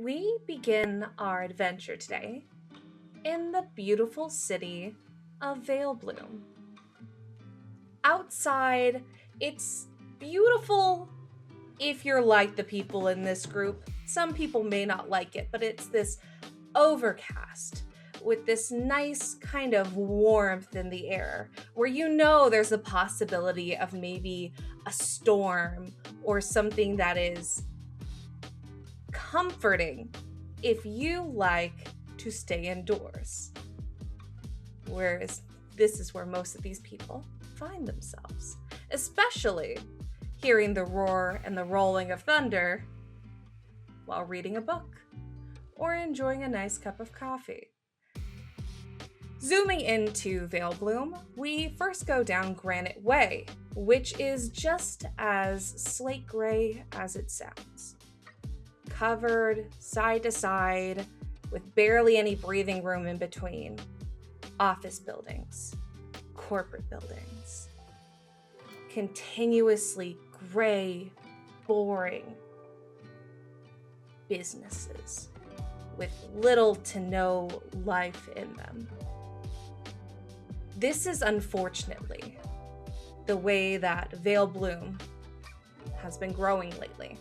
We begin our adventure today in the beautiful city of Vale Bloom. Outside, it's beautiful if you're like the people in this group. Some people may not like it, but it's this overcast with this nice kind of warmth in the air where you know there's a possibility of maybe a storm or something that is comforting if you like to stay indoors. Whereas this is where most of these people find themselves, especially hearing the roar and the rolling of thunder while reading a book or enjoying a nice cup of coffee. Zooming into Vale Bloom, we first go down Granite Way, which is just as slate gray as it sounds. Covered side to side with barely any breathing room in between. Office buildings, corporate buildings, continuously gray, boring businesses with little to no life in them. This is unfortunately the way that Vale Bloom has been growing lately,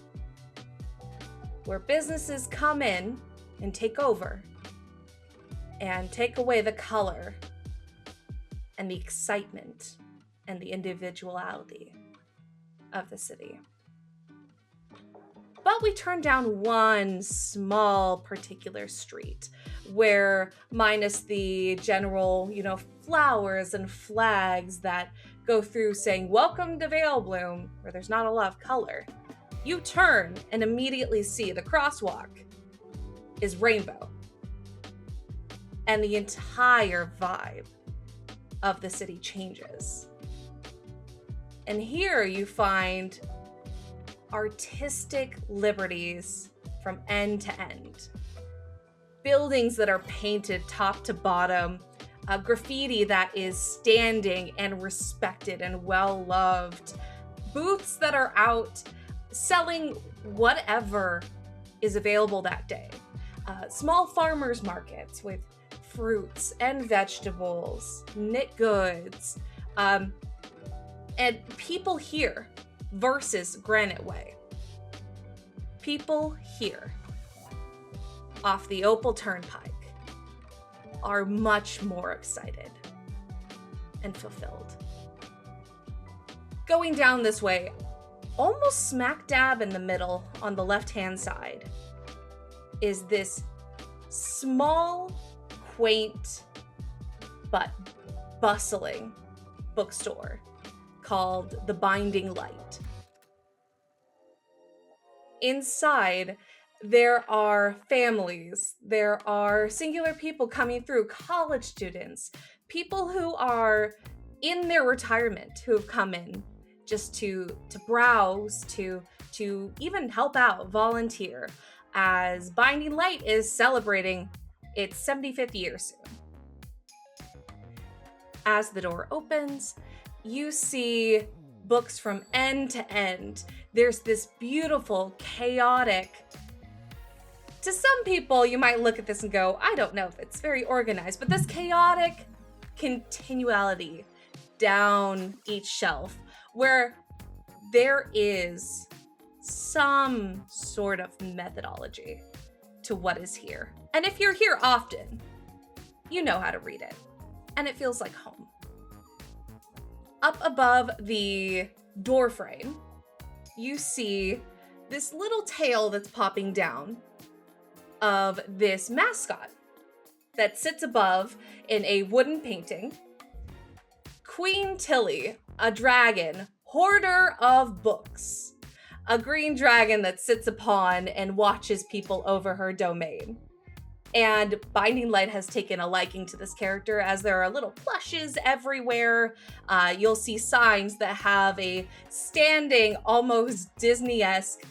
where businesses come in and take over and take away the color and the excitement and the individuality of the city. But we turn down one small particular street where, minus the general, flowers and flags that go through saying, "Welcome to Vale Bloom," where there's not a lot of color, you turn and immediately see the crosswalk is rainbow. And the entire vibe of the city changes. And here you find artistic liberties from end to end. Buildings that are painted top to bottom, graffiti that is standing and respected and well loved, booths that are out selling whatever is available that day. Small farmers markets with fruits and vegetables, knit goods, and people here versus Granite Way. People here off the Opal Turnpike are much more excited and fulfilled. Going down this way, almost smack dab in the middle on the left-hand side, is this small, quaint, but bustling bookstore called The Binding Light. Inside, there are families, there are singular people coming through, college students, people who are in their retirement who have come in just to browse, to even help out, volunteer, as Binding Light is celebrating its 75th year soon. As the door opens, you see books from end to end. There's this beautiful, chaotic, to some people, you might look at this and go, I don't know if it's very organized, but this chaotic continuality down each shelf where there is some sort of methodology to what is here. And if you're here often, you know how to read it, and it feels like home. Up above the door frame, you see this little tail that's popping down of this mascot that sits above in a wooden painting. Queen Tilly, a dragon, hoarder of books. A green dragon that sits upon and watches people over her domain. And Binding Light has taken a liking to this character as there are little plushes everywhere. You'll see signs that have a standing, almost Disney-esque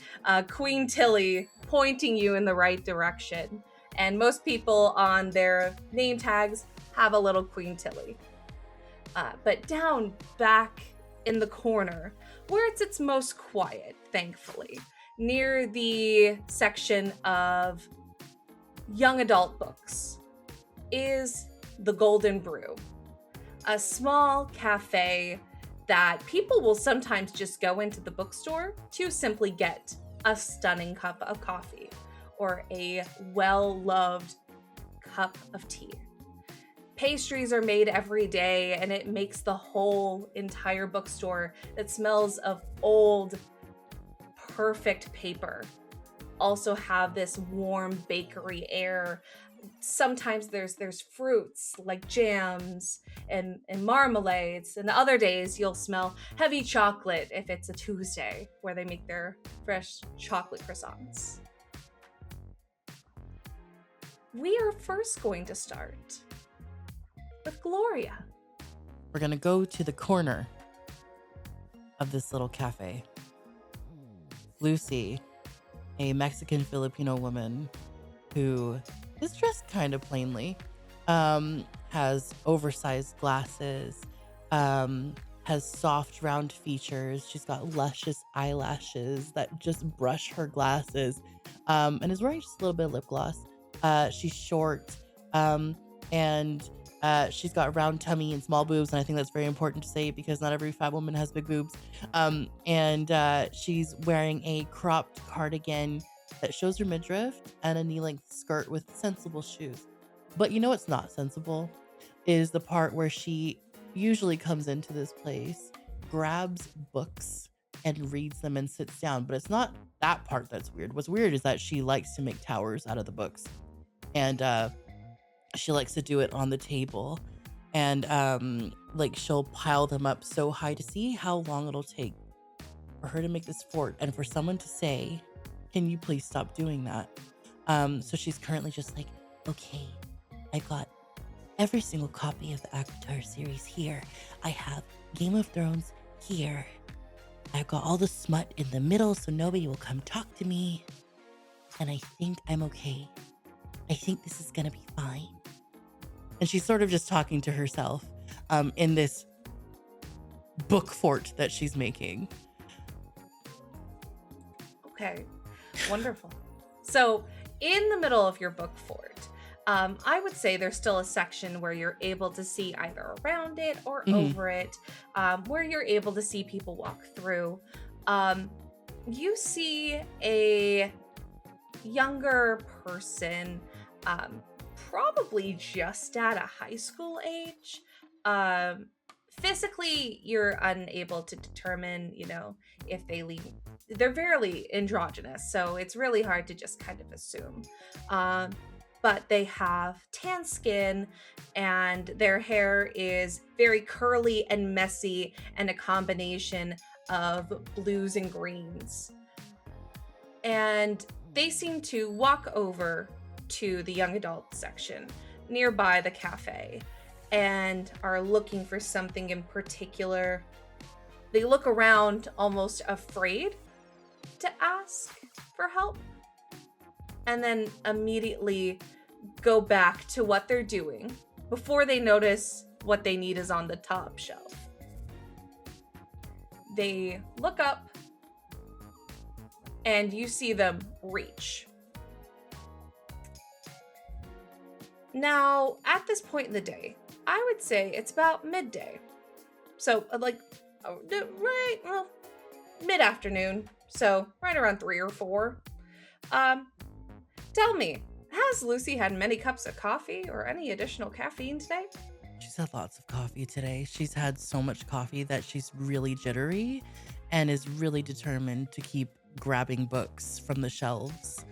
Queen Tilly pointing you in the right direction. And most people on their name tags have a little Queen Tilly. But down back in the corner, where it's its most quiet, thankfully, near the section of young adult books is the Golden Brew, a small cafe that people will sometimes just go into the bookstore to simply get a stunning cup of coffee or a well-loved cup of tea. Pastries are made every day, and it makes the whole entire bookstore that smells of old, perfect paper also have this warm bakery air. Sometimes there's fruits like jams and marmalades, and other days you'll smell heavy chocolate if it's a Tuesday where they make their fresh chocolate croissants. We are first going to start with Gloria. We're going to go to the corner of this little cafe. Lucy, a Mexican Filipino woman who is dressed kind of plainly, has oversized glasses, has soft round features. She's got luscious eyelashes that just brush her glasses, and is wearing just a little bit of lip gloss. She's short, and she's got a round tummy and small boobs, and I think that's very important to say because not every fat woman has big boobs. And she's wearing a cropped cardigan that shows her midriff and a knee-length skirt with sensible shoes. But you know what's not sensible is the part where she usually comes into this place, grabs books and reads them and sits down. But it's not that part that's weird. What's weird is that she likes to make towers out of the books. And she likes to do it on the table. And like she'll pile them up so high to see how long it'll take for her to make this fort and for someone to say, can you please stop doing that? So she's currently just like, okay, I got every single copy of the Avatar series here. I have Game of Thrones here. I've got all the smut in the middle so nobody will come talk to me. And I think I'm okay. I think this is gonna be fine. And she's sort of just talking to herself in this book fort that she's making. Okay, wonderful. So in the middle of your book fort, I would say there's still a section where you're able to see either around it or over it, where you're able to see people walk through. You see a younger person, probably just at a high school age. Physically, you're unable to determine, if they lean. They're fairly androgynous, so it's really hard to just kind of assume. But they have tan skin, and their hair is very curly and messy, and a combination of blues and greens. And they seem to walk over to the young adult section nearby the cafe and are looking for something in particular. They look around almost afraid to ask for help, and then immediately go back to what they're doing before they notice what they need is on the top shelf. They look up and you see them reach. Now, at this point in the day, I would say it's about midday. So, mid-afternoon. So, right around 3 or 4. Tell me, has Lucy had many cups of coffee or any additional caffeine today? She's had lots of coffee today. She's had so much coffee that she's really jittery and is really determined to keep grabbing books from the shelves.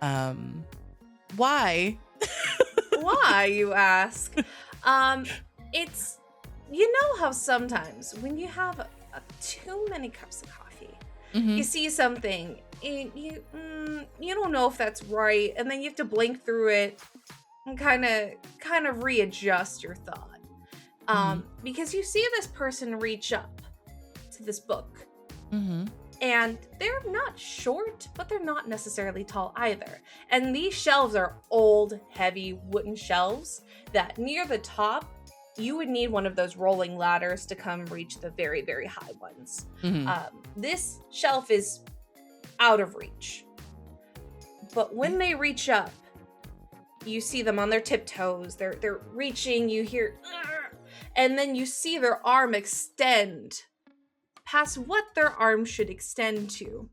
Why? Why, you ask? It's, how sometimes when you have too many cups of coffee, you see something, and you don't know if that's right, and then you have to blink through it and kind of readjust your thought. Because you see this person reach up to this book. And they're not short, but they're not necessarily tall either. And these shelves are old, heavy wooden shelves that near the top, you would need one of those rolling ladders to come reach the very, very high ones. This shelf is out of reach. But when they reach up, You see them on their tiptoes. They're reaching. You hear, "Ugh," and then you see their arm extend past what their arm should extend to.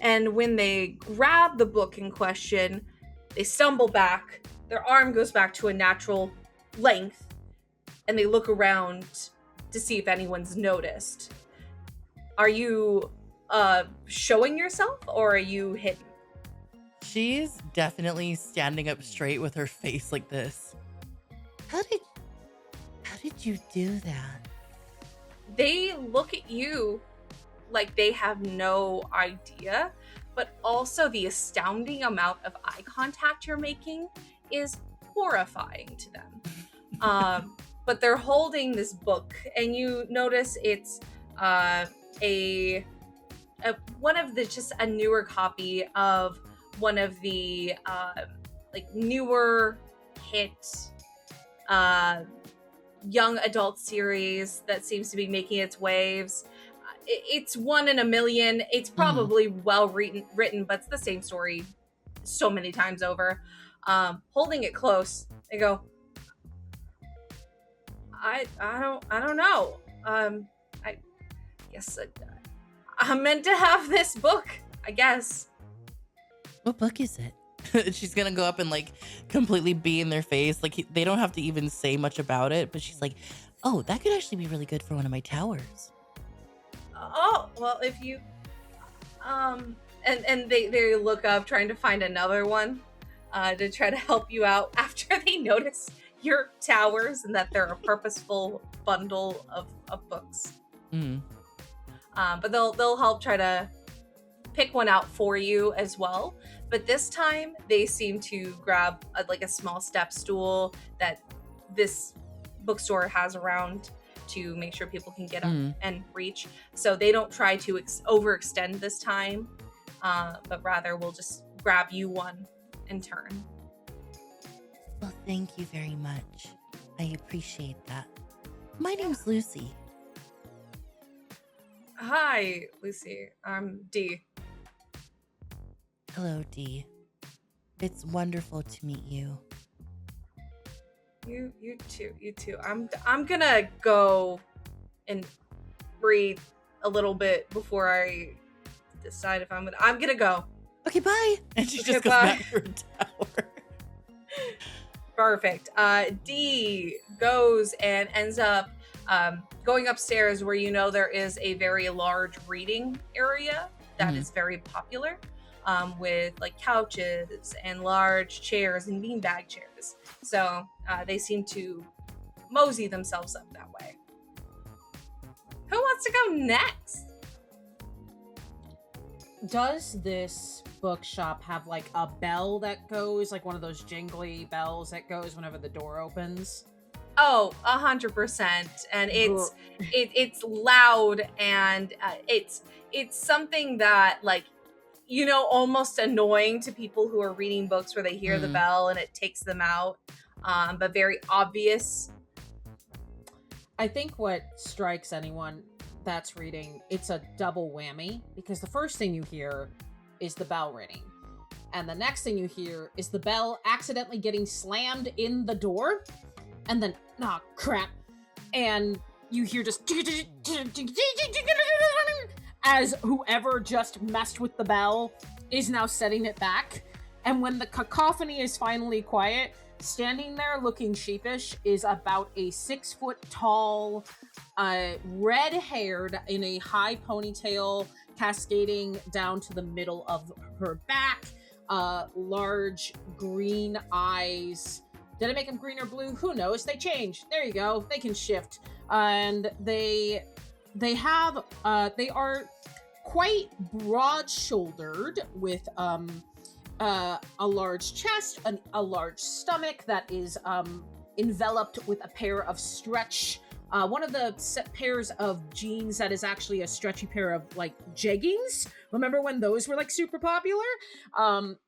And when they grab the book in question, they stumble back. Their arm goes back to a natural length, and they look around to see if anyone's noticed. Are you showing yourself, or are you hidden? She's definitely standing up straight with her face like this. How did you do that? They look at you like they have no idea, but also the astounding amount of eye contact you're making is horrifying to them. But they're holding this book, and you notice it's a one of the just a newer copy of one of the like newer hit young adult series that seems to be making its waves. It's one in a million. It's probably well written, but it's the same story so many times over. Holding it close, they go, I don't know. I guess I'm meant to have this book, I guess. What book is it? She's gonna go up and like completely be in their face. Like they don't have to even say much about it, but she's like, "Oh, that could actually be really good for one of my towers." Oh, well, if you and they look up trying to find another one to try to help you out after they notice your towers and that they're a purposeful bundle of books. But they'll help try to pick one out for you as well. But this time they seem to grab like a small step stool that this bookstore has around to make sure people can get up and reach. So they don't try to overextend this time, but rather we'll just grab you one in turn. Well, thank you very much. I appreciate that. My name's Lucy. Hi, Lucy. I'm Dee. Hello, Dee. It's wonderful to meet you. You too. I'm gonna go and breathe a little bit before I decide if I'm gonna go. Okay, bye. And she Okay, just goes bye. back to her tower. Perfect. Dee goes and ends up going upstairs where you know there is a very large reading area that is very popular. With like couches and large chairs and beanbag chairs. So they seem to mosey themselves up that way. Who wants to go next? Does this bookshop have like a bell that goes, like one of those jingly bells that goes whenever the door opens? Oh, 100%. And it's loud, and it's something that like, you know, almost annoying to people who are reading books where they hear the bell and it takes them out, but very obvious. I think what strikes anyone that's reading, it's a double whammy, because the first thing you hear is the bell ringing, and the next thing you hear is the bell accidentally getting slammed in the door, and then, oh crap, and you hear just as whoever just messed with the bell is now setting it back. And when the cacophony is finally quiet, standing there looking sheepish is about a 6 foot tall, red haired in a high ponytail cascading down to the middle of her back, large green eyes. Did I make them green or blue? Who knows? They change. There you go. They can shift. And they are quite broad-shouldered with a large chest, a large stomach that is enveloped with a pair of one of the pairs of jeans that is actually a stretchy pair of like jeggings. Remember when those were like super popular?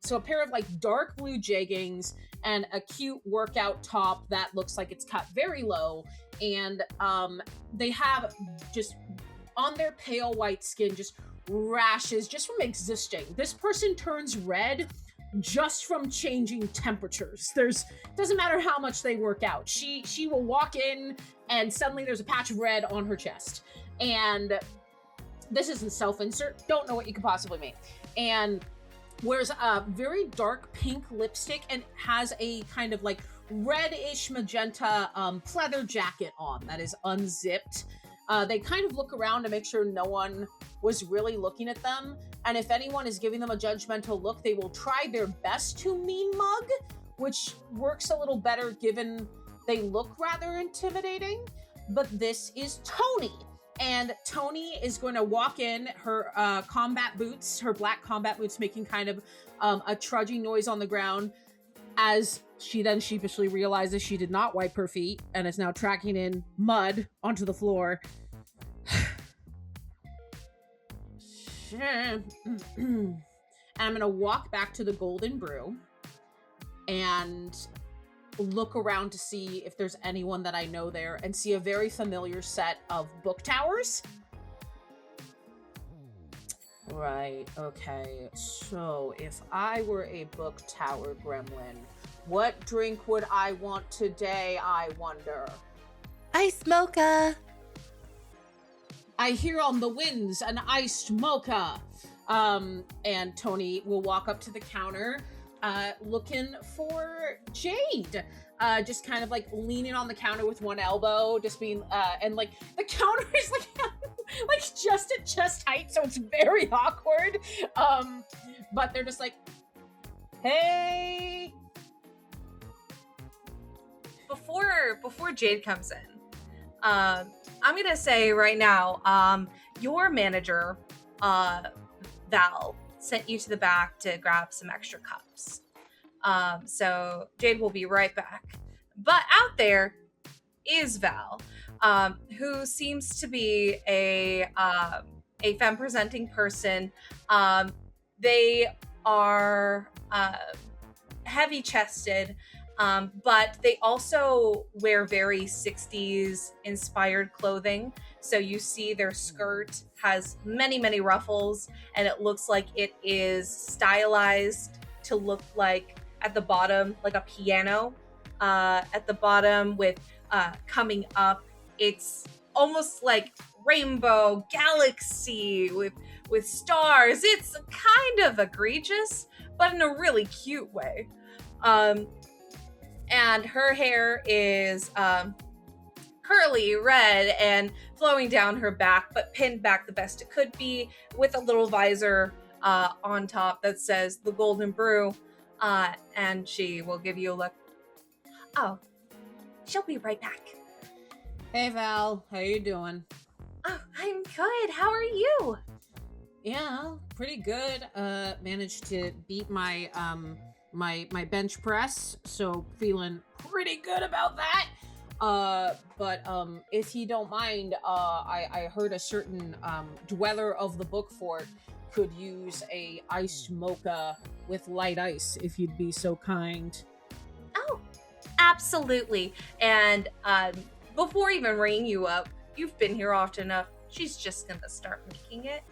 So a pair of like dark blue jeggings and a cute workout top that looks like it's cut very low. And they have just on their pale white skin just rashes just from existing. This person turns red just from changing temperatures. Doesn't matter how much they work out. She will walk in and suddenly there's a patch of red on her chest. And this isn't self-insert. Don't know what you could possibly mean. And wears a very dark pink lipstick and has a kind of like reddish magenta pleather jacket on that is unzipped. They kind of look around to make sure no one was really looking at them. And if anyone is giving them a judgmental look, they will try their best to mean mug, which works a little better given they look rather intimidating. But this is Tony. And Tony is going to walk in her combat boots, her black combat boots, making kind of a trudging noise on the ground as she then sheepishly realizes she did not wipe her feet and is now tracking in mud onto the floor. And I'm going to walk back to the Golden Brew and look around to see if there's anyone that I know there and see a very familiar set of book towers. Right, okay. So if I were a book tower gremlin, what drink would I want today, I wonder? Ice mocha. I hear on the winds an iced mocha. And Tony will walk up to the counter looking for Jade. Just kind of like leaning on the counter with one elbow, just being, and like the counter is like, like just at chest height, so it's very awkward. But they're just like, hey. Before Jade comes in, I'm gonna say right now, your manager, Val, sent you to the back to grab some extra cups. So Jade will be right back. But out there is Val, who seems to be a femme presenting person. They are heavy chested, but they also wear very 60s inspired clothing. So you see their skirt has many, many ruffles, and it looks like it is stylized to look like at the bottom, like a piano at the bottom with coming up. It's almost like rainbow galaxy with stars. It's kind of egregious, but in a really cute way. And her hair is curly red and flowing down her back, but pinned back the best it could be with a little visor on top that says the Golden Brew. And she will give you a look. Oh, she'll be right back. Hey Val, how you doing? Oh, I'm good. How are you? Yeah, pretty good. Managed to beat my my bench press, so feeling pretty good about that. But if you don't mind, I heard a certain dweller of the book fort could use a iced mocha with light ice, if you'd be so kind. Oh, absolutely. And before even ringing you up, you've been here often enough. She's just gonna start making it.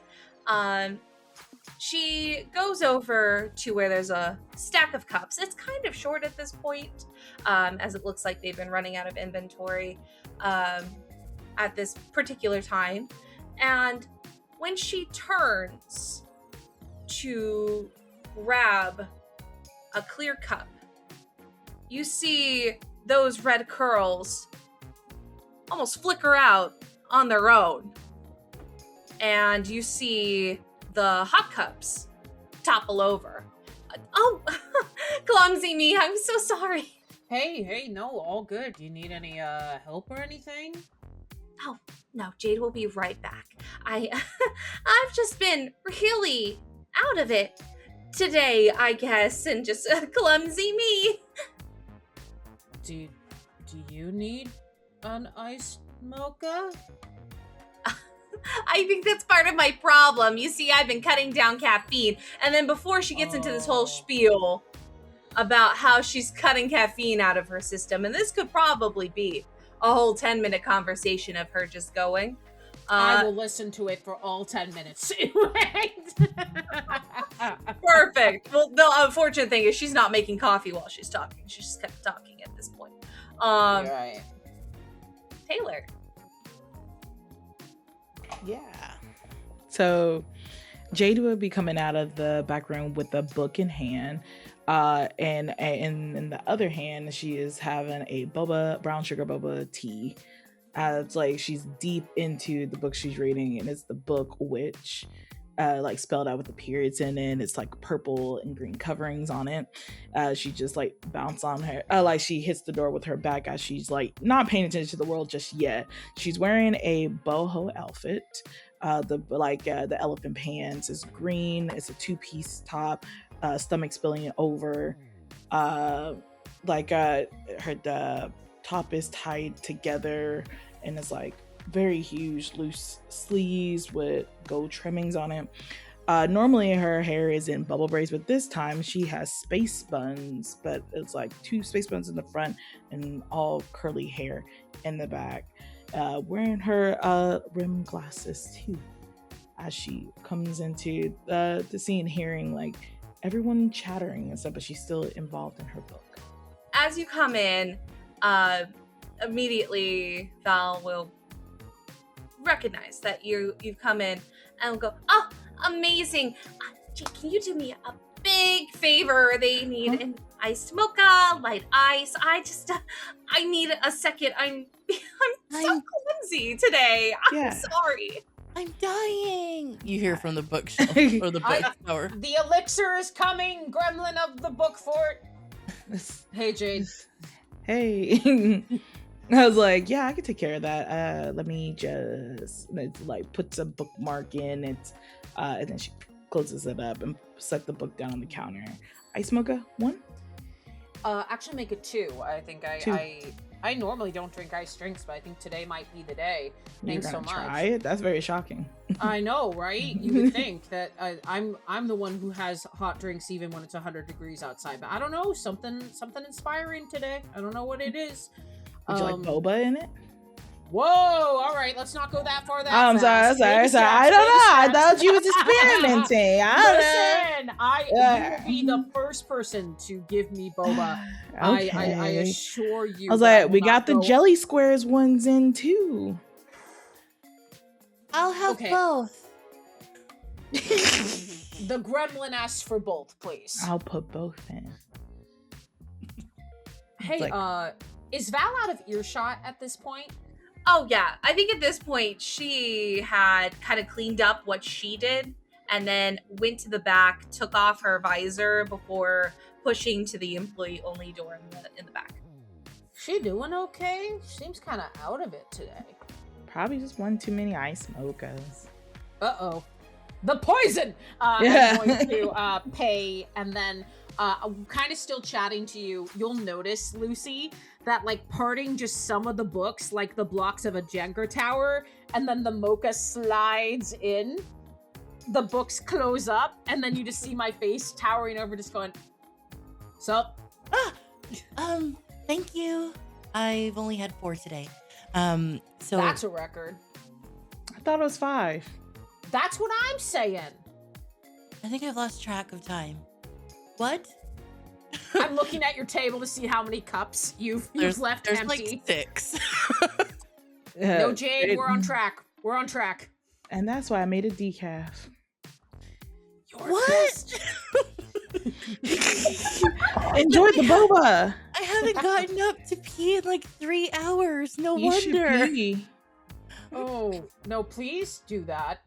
She goes over to where there's a stack of cups. It's kind of short at this point, as it looks like they've been running out of inventory at this particular time. And when she turns to grab a clear cup, you see those red curls almost flicker out on their own. And you see the hot cups topple over. Oh, clumsy me. I'm so sorry. Hey, no, all good. Do you need any help or anything? Oh, no, Jade will be right back. I've just been really out of it today, I guess, and just clumsy me. Do you need an iced mocha? I think that's part of my problem. You see, I've been cutting down caffeine. And then before she gets into this whole spiel about how she's cutting caffeine out of her system, and this could probably be a whole 10-minute conversation of her just going, I will listen to it for all 10 minutes. Perfect. Well, the unfortunate thing is she's not making coffee while she's talking. She's just kept talking at this point. Right. Taylor. Yeah. So Jade would be coming out of the back room with a book in hand. And in the other hand, she is having a brown sugar boba tea. It's like she's deep into the book she's reading, and it's the book which like spelled out with the periods in it. It's like purple and green coverings on it. She just like bounce on her, like she hits the door with her back as she's like not paying attention to the world just yet. She's wearing a boho outfit. The elephant pants is green. It's a 2-piece top, stomach spilling over. The top is tied together and it's like very huge loose sleeves with gold trimmings on it. Normally her hair is in bubble braids, but this time she has space buns, but it's like 2 space buns in the front and all curly hair in the back. Wearing her rim glasses too, as she comes into the scene, hearing like everyone chattering and stuff, but she's still involved in her book. As you come in, immediately Val will recognize that you've come in and will go, "Oh, amazing! Jake, can you do me a big favor? They need an iced mocha, light ice. I need a second. I'm so clumsy today. I'm sorry. I'm dying. You hear from the bookshelf or the bookstore. The elixir is coming, gremlin of the book fort. Hey, Jade. Hey. I was like, yeah, I can take care of that. Let me just like puts a bookmark in it, and then she closes it up and set the book down on the counter. Ice mocha 1? Actually make it 2. I think 2. I normally don't drink iced drinks, but I think today might be the day. Thanks so much. Try it? That's very shocking. I know, right? You would think that I'm the one who has hot drinks even when it's 100 degrees outside. But I don't know, something inspiring today. I don't know what it is. Would you like boba in it? Whoa! All right, let's not go that far. I'm sorry. I don't know. I thought you was experimenting. Listen, you will be the first person to give me boba. Okay. I assure you. I was like, we got the jelly squares ones in too. I'll have both. The gremlin asks for both, please. I'll put both in. Hey, is Val out of earshot at this point? Oh yeah, I think at this point she had kind of cleaned up what she did and then went to the back, took off her visor before pushing to the employee-only door in the back. She doing okay? Seems kind of out of it today. Probably just one too many ice mochas. Uh-oh. The poison! I'm going to pay, and then kind of still chatting to you. You'll notice, Lucy, that like parting just some of the books, like the blocks of a Jenga tower, and then the mocha slides in. The books close up, and then you just see my face towering over, just going, "Sup?" Thank you. I've only had 4 today. So that's a record. I thought it was 5. That's what I'm saying. I think I've lost track of time. What? I'm looking at your table to see how many cups you've left there's empty. Like 6. No, Jade, we're on track. We're on track. And that's why I made a decaf. What? Enjoy the boba. I haven't gotten up to pee in like 3 hours. No You wonder. should pee. Oh, no, please do that.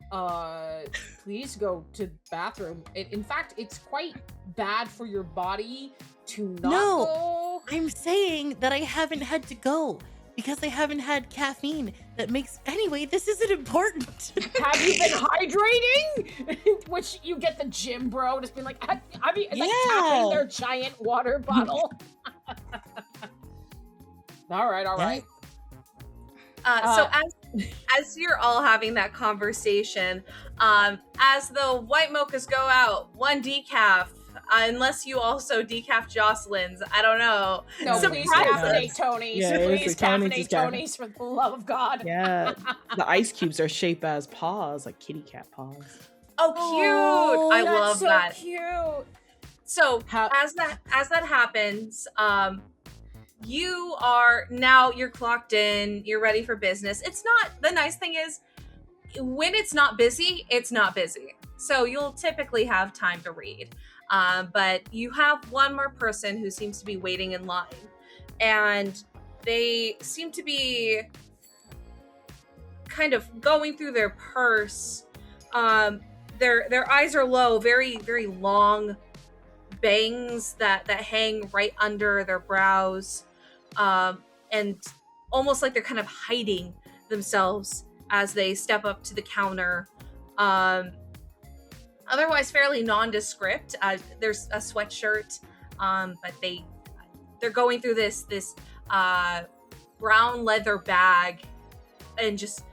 Please go to the bathroom. In fact, it's quite bad for your body to not go. I'm saying that I haven't had to go because I haven't had caffeine. That makes... Anyway, this isn't important. Have you been hydrating? Which you get the gym bro just being like, like tapping their giant water bottle. All right. So as you're all having that conversation, as the white mochas go out, 1 decaf, unless you also decaf Jocelyn's. I don't know. No, please caffeinate Tony's. Yeah, Please Tony's caffeinate is Tony's for the love of God. Yeah, the ice cubes are shaped as paws, like kitty cat paws. Oh, cute! I that's love so that. Cute. So as that happens, you're clocked in. You're ready for business. It's not. The nice thing is, when it's not busy, it's not busy. So you'll typically have time to read. But you have one more person who seems to be waiting in line, and they seem to be kind of going through their purse. Their eyes are low, very, very long bangs that hang right under their brows, and almost like they're kind of hiding themselves as they step up to the counter. Otherwise fairly nondescript. There's a sweatshirt, but they're going through this brown leather bag, and just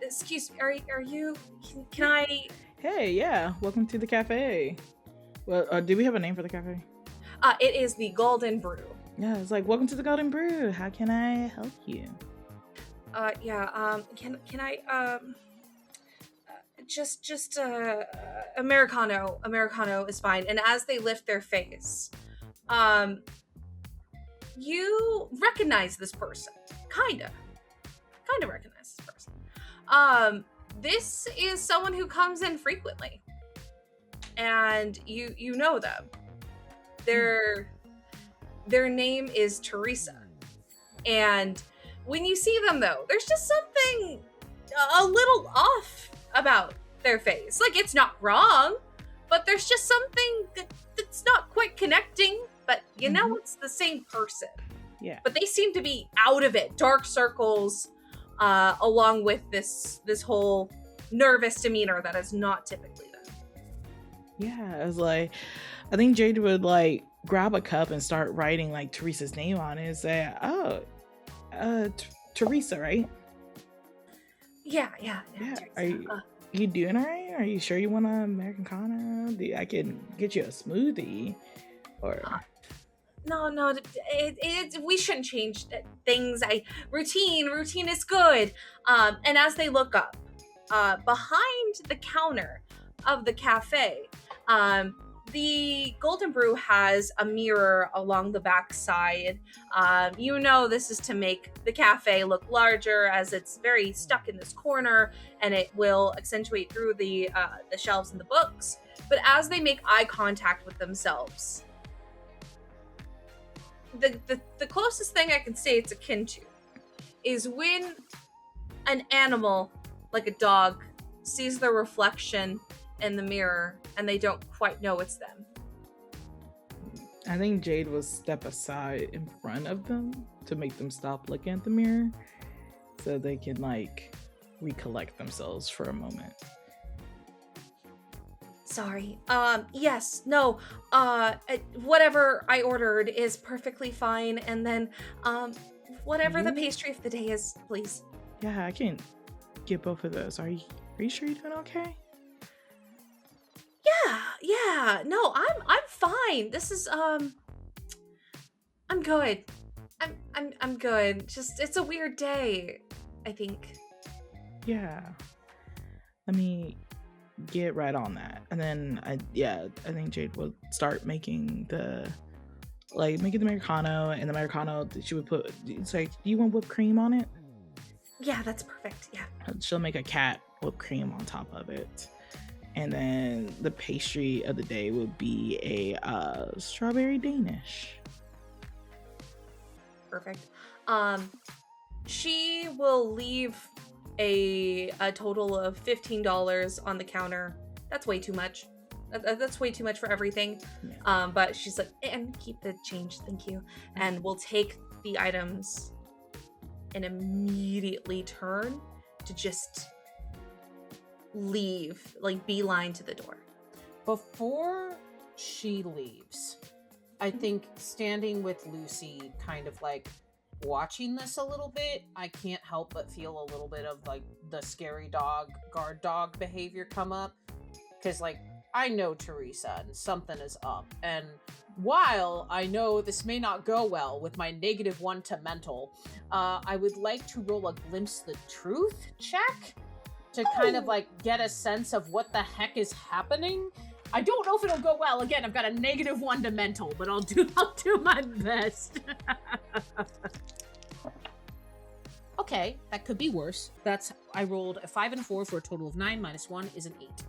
excuse me, are you can I Hey, yeah, welcome to the cafe. Well, do we have a name for the cafe? It is the Golden Brew. Yeah, it's like, welcome to the Golden Brew. How can I help you? Can I just Americano is fine. And as they lift their face, you recognize this person. Kind of recognize this person. This is someone who comes in frequently, and you know them. Their name is Teresa, and when you see them, though, there's just something a little off about their face. Like, it's not wrong, but there's just something that's not quite connecting. But you know, it's the same person. Yeah. But they seem to be out of it. Dark circles, along with this whole nervous demeanor that is not typically them. Yeah, I was like, I think Jade would like grab a cup and start writing like Teresa's name on it and say, "Oh, Teresa, right?" Yeah. Are you doing all right? Are you sure you want an Americano? I can get you a smoothie, or No, we shouldn't change things. Routine is good. And as they look up, behind the counter of the cafe, the Golden Brew has a mirror along the back side. You know, this is to make the cafe look larger, as it's very stuck in this corner, and it will accentuate through the shelves and the books. But as they make eye contact with themselves, the closest thing I can say it's akin to is when an animal, like a dog, sees their reflection in the mirror and they don't quite know it's them. I think Jade will step aside in front of them to make them stop looking at the mirror so they can like recollect themselves for a moment. Sorry. Yes, no, whatever I ordered is perfectly fine, and then, whatever the pastry of the day is, please. Yeah, I can get both of those. Are you sure you're doing okay? Yeah, no, I'm fine. This is, I'm good. I'm good. Just, it's a weird day, I think. Yeah. Let me get right on that. And then I think Jade will start making the Americano, and the Americano she would put, it's like, do you want whipped cream on it? Yeah, that's perfect. Yeah. She'll make a cat whipped cream on top of it. And then the pastry of the day will be a strawberry Danish. Perfect. She will leave a total of $15 on the counter. That's way too much. That's way too much for everything. Yeah. But she's like, and keep the change, thank you. And we'll take the items and immediately turn to just leave, like beeline to the door. Before she leaves, I think standing with Lucy, kind of like watching this a little bit, I can't help but feel a little bit of like the scary dog, guard dog behavior come up. Because like I know Teresa, and something is up. And while I know this may not go well with my -1 to mental, I would like to roll a glimpse the truth check to kind of like get a sense of what the heck is happening. I don't know if it'll go well. Again, I've got a -1 to mental, but I'll do my best. Okay, that could be worse. I rolled a 5 and a 4 for a total of 9. -1 is an 8.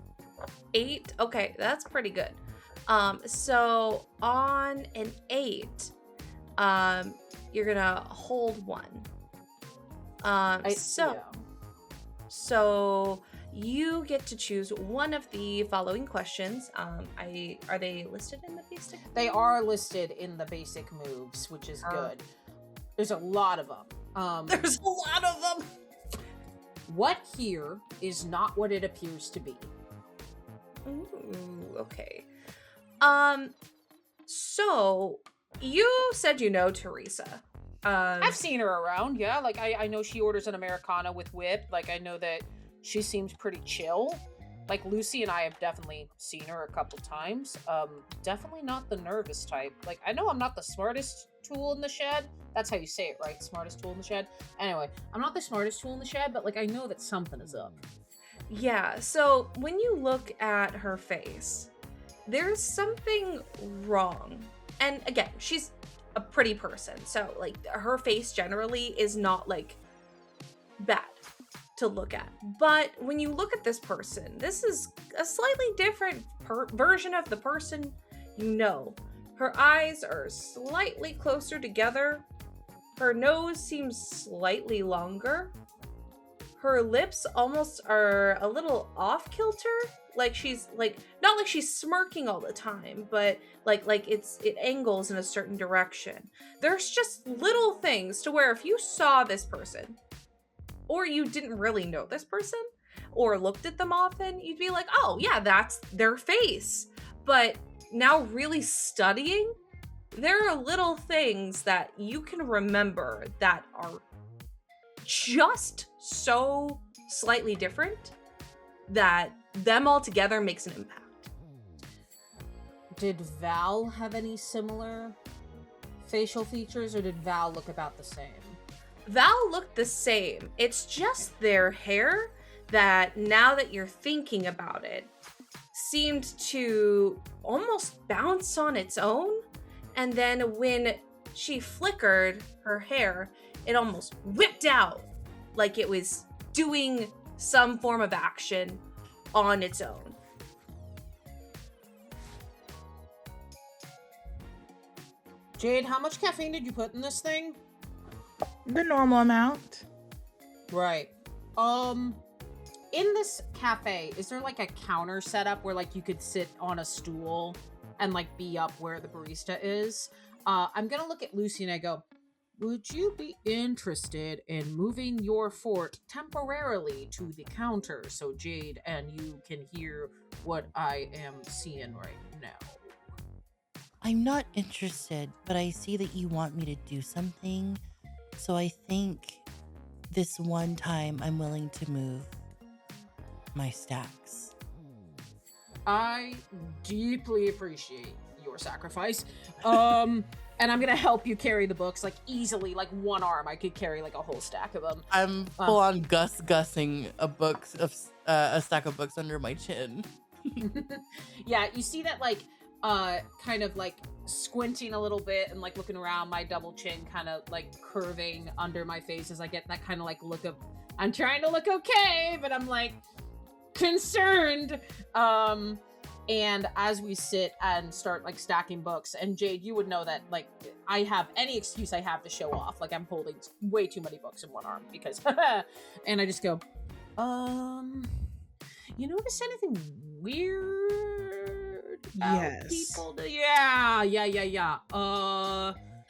8. Okay, that's pretty good. So on an 8, you're gonna hold 1. So you get to choose one of the following questions. Are they listed in the basic? They are listed in the basic moves, which is good. There's a lot of them. There's a lot of them. What here is not what it appears to be? Ooh, okay. So you said you know Teresa. I've seen her around, yeah. Like, I know she orders an Americano with whip. Like, I know that she seems pretty chill. Like, Lucy and I have definitely seen her a couple times. Definitely not the nervous type. Like, I know I'm not the smartest tool in the shed. That's how you say it, right? Smartest tool in the shed? Anyway, I'm not the smartest tool in the shed, but, like, I know that something is up. Yeah, so when you look at her face, there's something wrong. And again, she's a pretty person, so like her face generally is not like bad to look at. But when you look at this person, this is a slightly different version of the person you know. Her eyes are slightly closer together. Her nose seems slightly longer. Her lips almost are a little off kilter. Like she's like, not like she's smirking all the time, but like it angles in a certain direction. There's just little things to where if you saw this person, or you didn't really know this person, or looked at them often, you'd be like, oh yeah, that's their face. But now really studying, there are little things that you can remember that are just so slightly different that them all together makes an impact. Did Val have any similar facial features, or did Val look about the same? Val looked the same. It's just their hair that, now that you're thinking about it, seemed to almost bounce on its own. And then when she flickered her hair, it almost whipped out like it was doing some form of action on its own. Jade, how much caffeine did you put in this thing? The normal amount. Right. In this cafe, is there like a counter set up where like you could sit on a stool and like be up where the barista is? I'm gonna look at Lucy and I go, would you be interested in moving your fort temporarily to the counter so Jade and you can hear what I am seeing right now? I'm not interested, but I see that you want me to do something. So I think this one time I'm willing to move my stacks. I deeply appreciate your sacrifice. And I'm gonna help you carry the books, like easily, like one arm. I could carry like a whole stack of them. I'm full on gussing a stack of books under my chin. Yeah, you see that like kind of like squinting a little bit and like looking around, my double chin kind of like curving under my face as I get that kind of like look of, I'm trying to look okay, but I'm like concerned. And as we sit and start like stacking books, and Jade, you would know that like I have any excuse I have to show off, like I'm holding way too many books in one arm because and I just go, you notice anything weird about people? Yeah.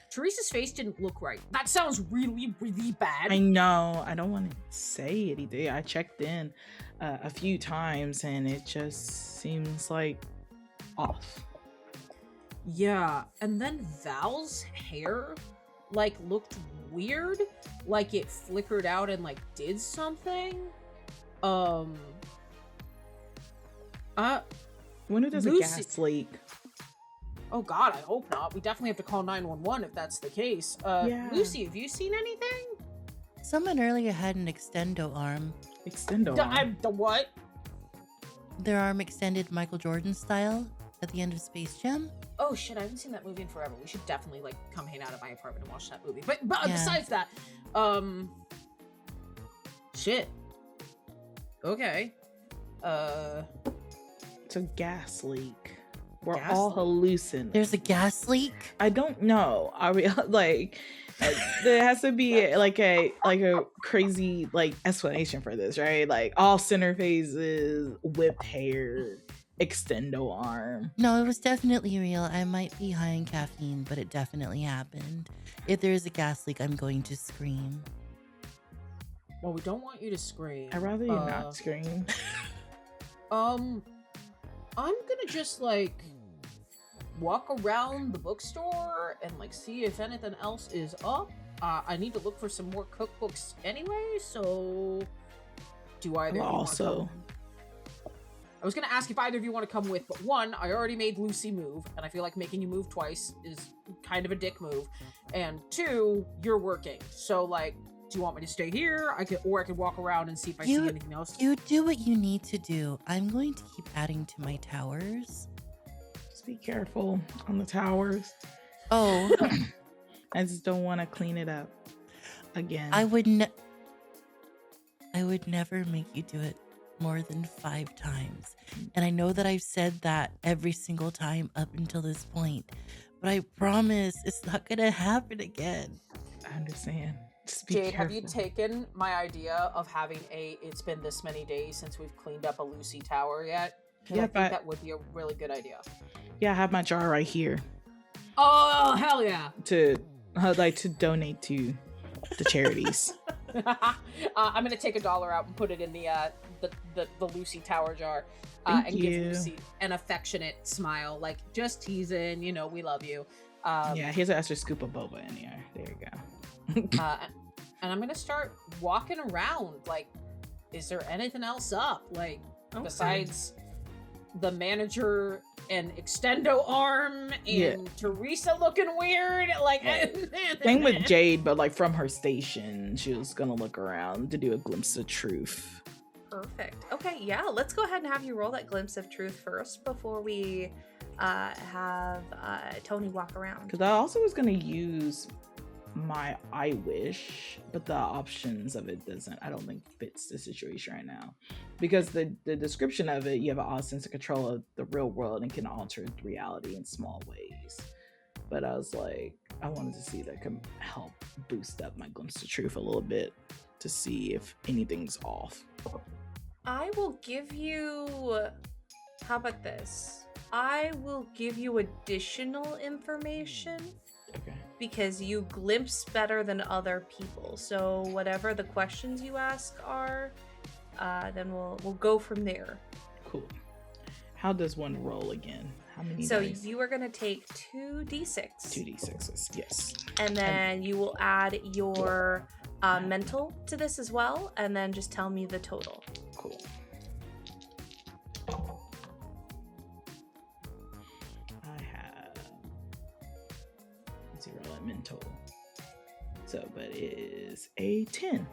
Teresa's face didn't look right. That sounds really, really bad. I know. I don't want to say anything. I checked in a few times and it just seems like off. Yeah, and then Val's hair like looked weird, like it flickered out and like did something. When there's a Lucy- gas leak. Oh God, I hope not. We definitely have to call 911 if that's the case. Yeah. Lucy, have you seen anything? Someone earlier had an extendo arm. Extendo. The what? Their arm extended Michael Jordan style at the end of Space Jam. Oh shit, I haven't seen that movie in forever. We should definitely like come hang out at my apartment and watch that movie. But Yeah. besides that, shit. Okay. It's a gas leak. We're Gas all leak? hallucinating. There's a gas leak. I don't know. Are we like? There has to be like a crazy like explanation for this, right? Like all center phases, whipped hair, extendo arm. No, it was definitely real. I might be high in caffeine, but it definitely happened. If there is a gas leak, I'm going to scream. Well, we don't want you to scream. I'd rather you not scream. I'm gonna just like walk around the bookstore and like see if anything else is up. I need to look for some more cookbooks anyway, so do either of you wanna Also, come? I was gonna ask if either of you want to come with, but one, I already made Lucy move, and I feel like making you move twice is kind of a dick move. And two, you're working, so like, do you want me to stay here? I could walk around and see if I see anything else. You do what you need to do. I'm going to keep adding to my towers. just be careful on the towers. Oh, I just don't want to clean it up again. I would never make you do it more than 5 times. And I know that I've said that every single time up until this point, but I promise it's not gonna happen again. I understand. Just be Jade, careful. have you taken my idea of having it's been this many days since we've cleaned up a Lucy tower yet? 'Cause Yeah, I think but- that would be a really good idea. Yeah, I have my jar right here Oh, hell yeah. to like to donate to the charities. I'm gonna take $1 out and put it in the Lucy Tower jar, Thank and you. give Lucy an affectionate smile, like just teasing, we love you. Yeah, here's an extra scoop of boba in here. There you go. And I'm gonna start walking around. Like, is there anything else up? Like, besides the manager and extendo arm and Yeah. Teresa looking weird? Like, Same with Jade, but like from her station, she was gonna look around to do a glimpse of truth. Perfect. Okay, yeah, let's go ahead and have you roll that glimpse of truth first before we have Tony walk around. Because I also was gonna use my I wish, but the options of it I don't think fits the situation right now. Because the description of it, you have an odd sense of control of the real world and can alter reality in small ways. But I was like, I wanted to see that could help boost up my glimpse of truth a little bit to see if anything's off. I will give you. How about this? I will give you additional information Okay. because you glimpse better than other people. So whatever the questions you ask are, then we'll go from there. Cool. How does one roll again? How many So dice? you are going to take 2d6. 2d6s, yes. And then you will add your mental to this as well, and then just tell me the total. Cool. I have 0 at mental. So, but it is a 10.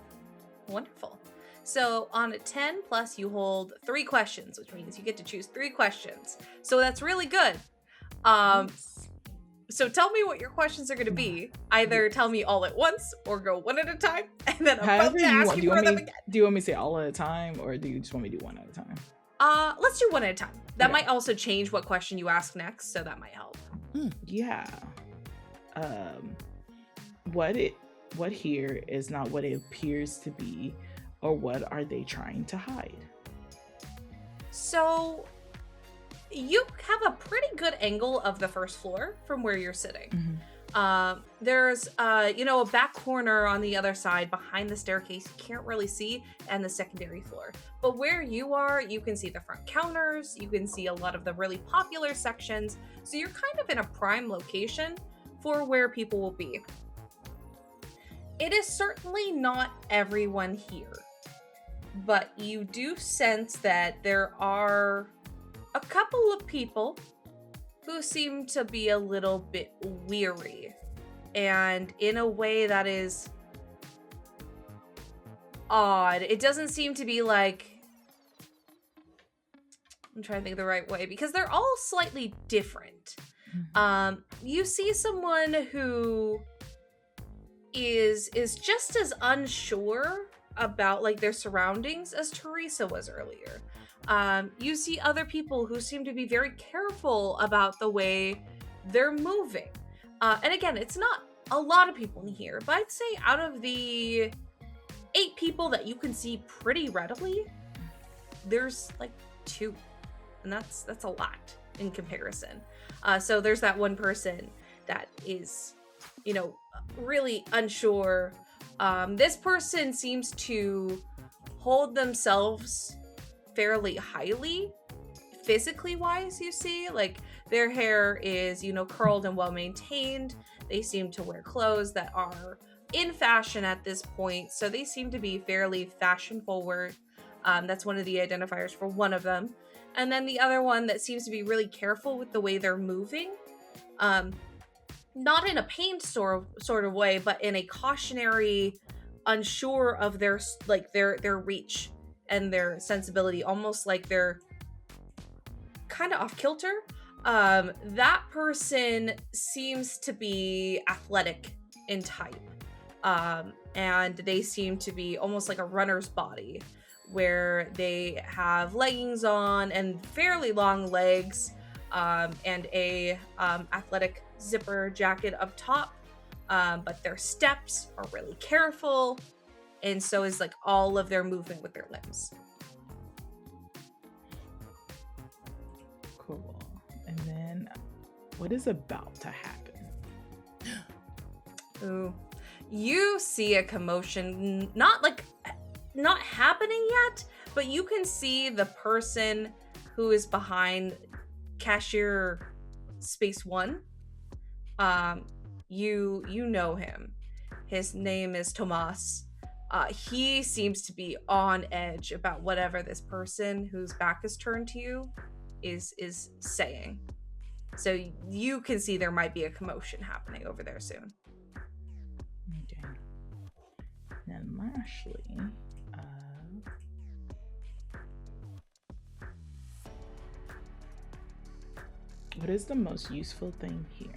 Wonderful. So on a 10 plus, you hold 3 questions, which means you get to choose 3 questions. So that's really good. So tell me what your questions are going to be. Either tell me all at once or go one at a time, and then I'm about to ask you for them again. Do you want me to say all at a time, or do you just want me to do one at a time? Let's do one at a time. That Okay. might also change what question you ask next, so that might help. Yeah. What here is not what it appears to be, or what are they trying to hide? So you have a pretty good angle of the first floor from where you're sitting. There's a back corner on the other side behind the staircase you can't really see, and the secondary floor. But where you are, you can see the front counters, you can see a lot of the really popular sections. So you're kind of in a prime location for where people will be. It is certainly not everyone here, but you do sense that there are a couple of people who seem to be a little bit weary, and in a way that is odd. It doesn't seem to be like, I'm trying to think of the right way, because they're all slightly different. You see someone who is just as unsure about like their surroundings as Teresa was earlier. You see other people who seem to be very careful about the way they're moving. And again, it's not a lot of people in here, but I'd say out of the 8 people that you can see pretty readily, there's like 2. And that's a lot in comparison. So there's that one person that is, really unsure. This person seems to hold themselves fairly highly, physically wise, you see. Like, their hair is, curled and well maintained. They seem to wear clothes that are in fashion at this point. So they seem to be fairly fashion forward. That's one of the identifiers for one of them. And then the other one that seems to be really careful with the way they're moving. Not in a pain sort of way, but in a cautionary, unsure of their reach and their sensibility, almost like they're kind of off kilter. That person seems to be athletic in type. And they seem to be almost like a runner's body, where they have leggings on and fairly long legs, and a athletic zipper jacket up top, but their steps are really careful, and so is like all of their movement with their limbs. Cool. And then what is about to happen? Ooh. You see a commotion, not happening yet, but you can see the person who is behind cashier space 1. You know him. His name is Tomas. He seems to be on edge about whatever this person whose back is turned to you is saying. So you can see there might be a commotion happening over there soon. Okay. And lastly, what is the most useful thing here?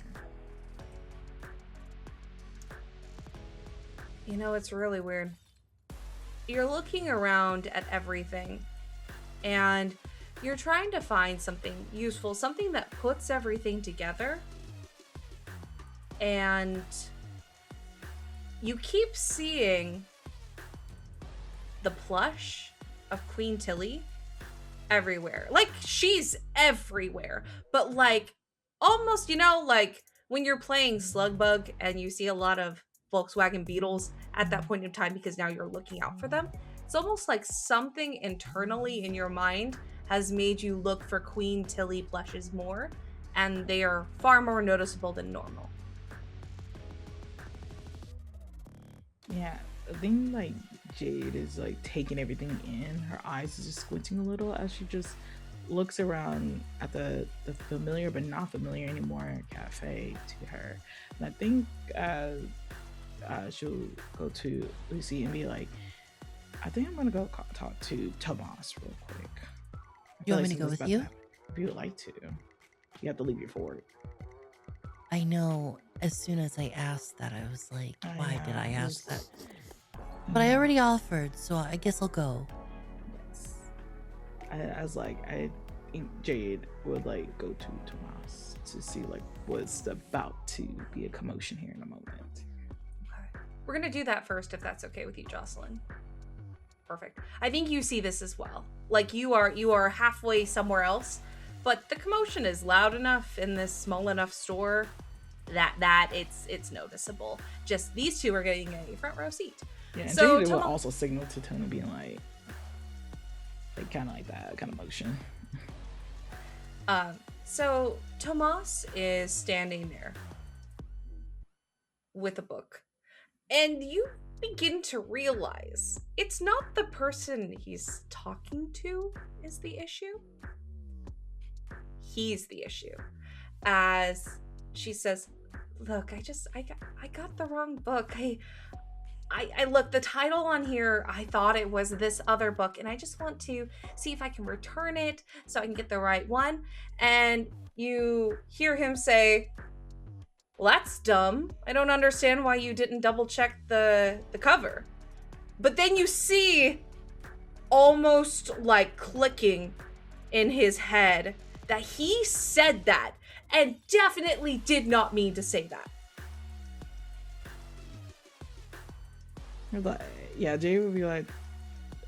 It's really weird. You're looking around at everything, and you're trying to find something useful, something that puts everything together. And you keep seeing the plush of Queen Tilly everywhere. Like, she's everywhere, but like almost, like when you're playing Slugbug and you see a lot of Volkswagen Beetles at that point in time, because now you're looking out for them. It's almost like something internally in your mind has made you look for Queen Tilly plushes more, and they are far more noticeable than normal. Yeah, I think like Jade is like taking everything in. Her eyes is just squinting a little as she just looks around at the familiar but not familiar anymore cafe to her. And I think she'll go to Lucy and be like, I think I'm gonna go talk to Tomas real quick. You want me to go with you? If you would like to. You have to leave your fort. I know. As soon as I asked that, I was like, why did I ask that? But I already offered, so I guess I'll go. Yes. I was like, I think Jade would like go to Tomas to see like what's about to be a commotion here in a moment. Okay. We're gonna do that first, if that's okay with you, Jocelyn. Perfect. I think you see this as well. Like, you are halfway somewhere else, but the commotion is loud enough in this small enough store that it's noticeable. Just these two are getting a front row seat. Yeah, and So Jade will also signal to Tony being like kind of like that kind of motion. So Tomas is standing there with a book, and you begin to realize it's not the person he's talking to is the issue. he's the issue. As she says, look, I got the wrong book. I look, the title on here, I thought it was this other book, and I just want to see if I can return it so I can get the right one. And you hear him say, well, that's dumb. I don't understand why you didn't double check the cover. But then you see, almost like clicking in his head, that he said that and definitely did not mean to say that. Like, yeah, Jay would be like,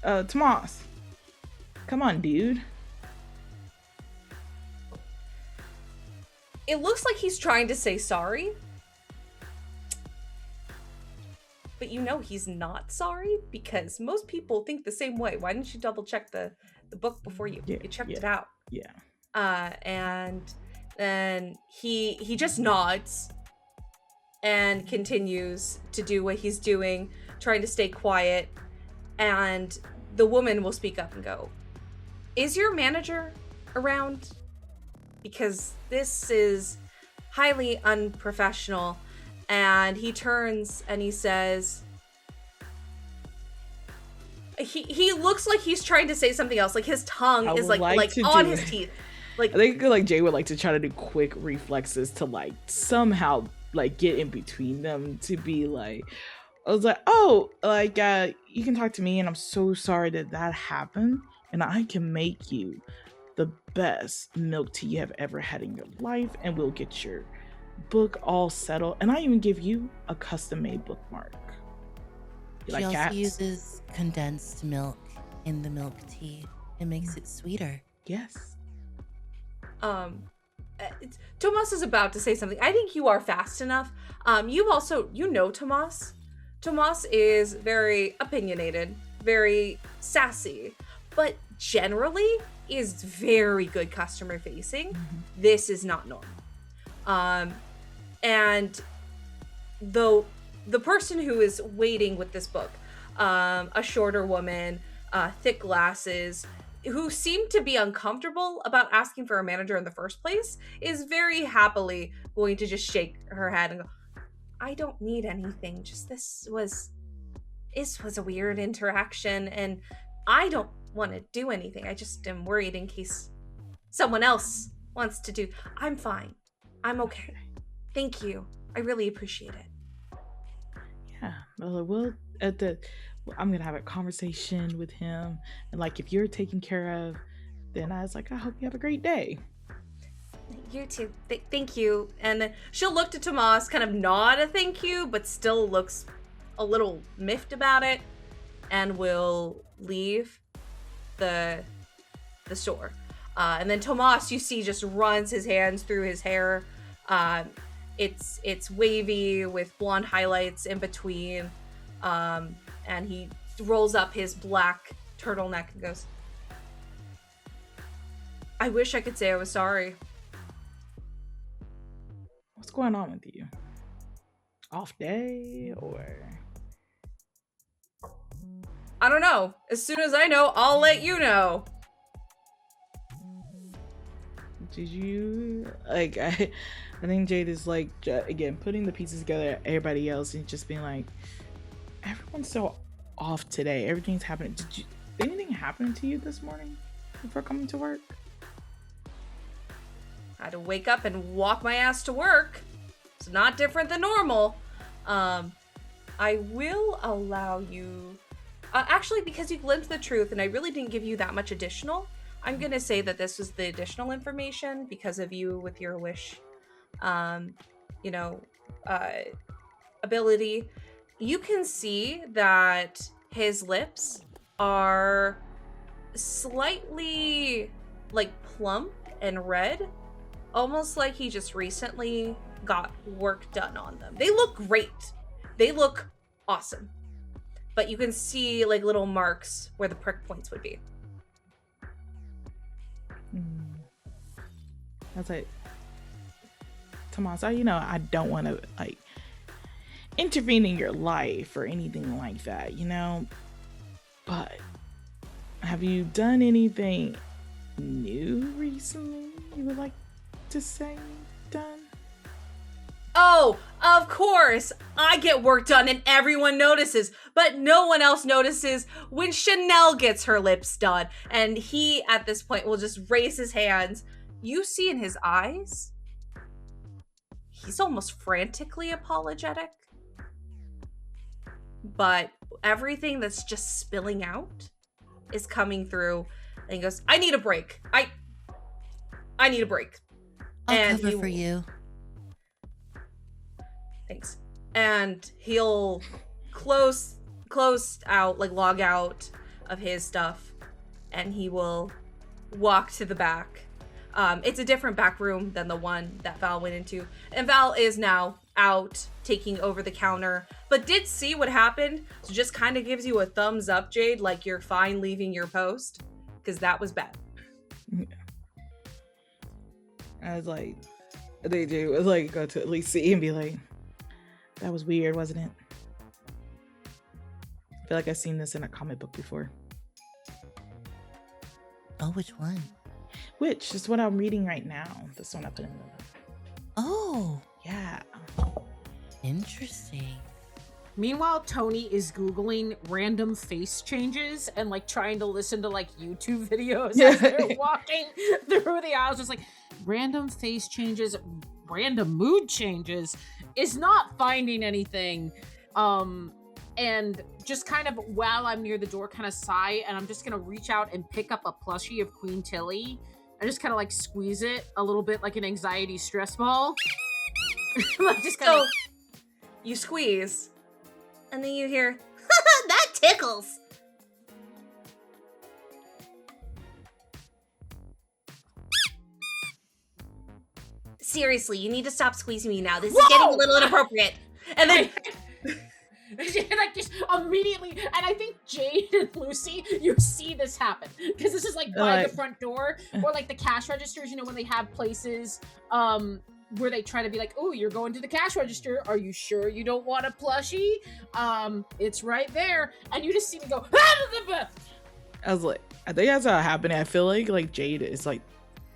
Tomas, come on, dude. It looks like he's trying to say sorry. But you know he's not sorry, because most people think the same way. Why didn't you double check the book before you checked it out? Yeah. And then he just nods and continues to do what he's doing, trying to stay quiet. And the woman will speak up and go, is your manager around? Because this is highly unprofessional. And he turns and he says, he looks like he's trying to say something else. Like his tongue is like on his teeth. Like, I think like Jay would like to try to do quick reflexes to like somehow like get in between them, to be like, I was like, oh, like you can talk to me, and I'm so sorry that happened, and I can make you the best milk tea you have ever had in your life, and we'll get your book all settled, and I even give you a custom-made bookmark. She also uses condensed milk in the milk tea. It makes it sweeter. Yes. Tomas is about to say something. I think you are fast enough. You know Tomas. Tomas is very opinionated, very sassy, but generally is very good customer facing. Mm-hmm. This is not normal. And the person who is waiting with this book, a shorter woman, thick glasses, who seemed to be uncomfortable about asking for a manager in the first place, is very happily going to just shake her head and go, I don't need anything. Just this was a weird interaction, and I don't want to do anything. I just am worried in case someone else wants to do. I'm fine. I'm okay. Thank you. I really appreciate it. Yeah. Well, I'm gonna have a conversation with him, and like if you're taken care of, then I was like, I hope you have a great day. You too. Thank you. And she'll look to Tomas, kind of nod a thank you, but still looks a little miffed about it, and will leave the store. And then Tomas, you see, just runs his hands through his hair. It's wavy with blonde highlights in between. And he rolls up his black turtleneck and goes, I wish I could say I was sorry. What's going on with you? Off day or? I don't know. As soon as I know, I'll let you know. Did you like? I think Jade is like again putting the pieces together. Everybody else and just being like, everyone's so off today. Everything's happening. Did anything happen to you this morning before coming to work? I had to wake up and walk my ass to work. It's not different than normal. I will allow you... actually, because you glimpsed the truth and I really didn't give you that much additional, I'm going to say that this was the additional information because of you with your wish, ability. You can see that his lips are slightly, like, plump and red. Almost like he just recently got work done on them. They look great. They look awesome. But you can see like little marks where the prick points would be. That's like, Tomas, I don't want to like intervene in your life or anything like that, but have you done anything new recently? you would like to say done? Oh, of course. I get work done and everyone notices, but no one else notices when Chanel gets her lips done. And he, at this point, will just raise his hands. You see in his eyes, he's almost frantically apologetic. But everything that's just spilling out is coming through. And he goes, I need a break. I need a break. I'll cover for you. Thanks. And he'll close out, like log out of his stuff, and he will walk to the back. It's a different back room than the one that Val went into. And Val is now out taking over the counter, but did see what happened. So just kind of gives you a thumbs up, Jade, like you're fine leaving your post, because that was bad. I was like, they do. It's like, go to at least see and be like, that was weird, wasn't it? I feel like I've seen this in a comic book before. Oh, which one? Which is what I'm reading right now. This one I put in the... Oh. Yeah. Interesting. Meanwhile, Tony is Googling random face changes and like trying to listen to like YouTube videos as they're walking through the aisles. Just like random face changes, random mood changes, is not finding anything. And just kind of while I'm near the door, kind of sigh, and I'm just gonna reach out and pick up a plushie of Queen Tilly and just kind of like squeeze it a little bit like an anxiety stress ball. Like just kind of... you squeeze, and then you hear, that tickles. Seriously, you need to stop squeezing me now. This is getting a little inappropriate. And then like just immediately, and I think Jade and Lucy, you see this happen because this is like by the front door or like the cash registers. You know when they have places where they try to be like, oh, you're going to the cash register. Are you sure you don't want a plushie? It's right there, and you just see me go. I was like, I think that's how it happened. I feel like Jade is like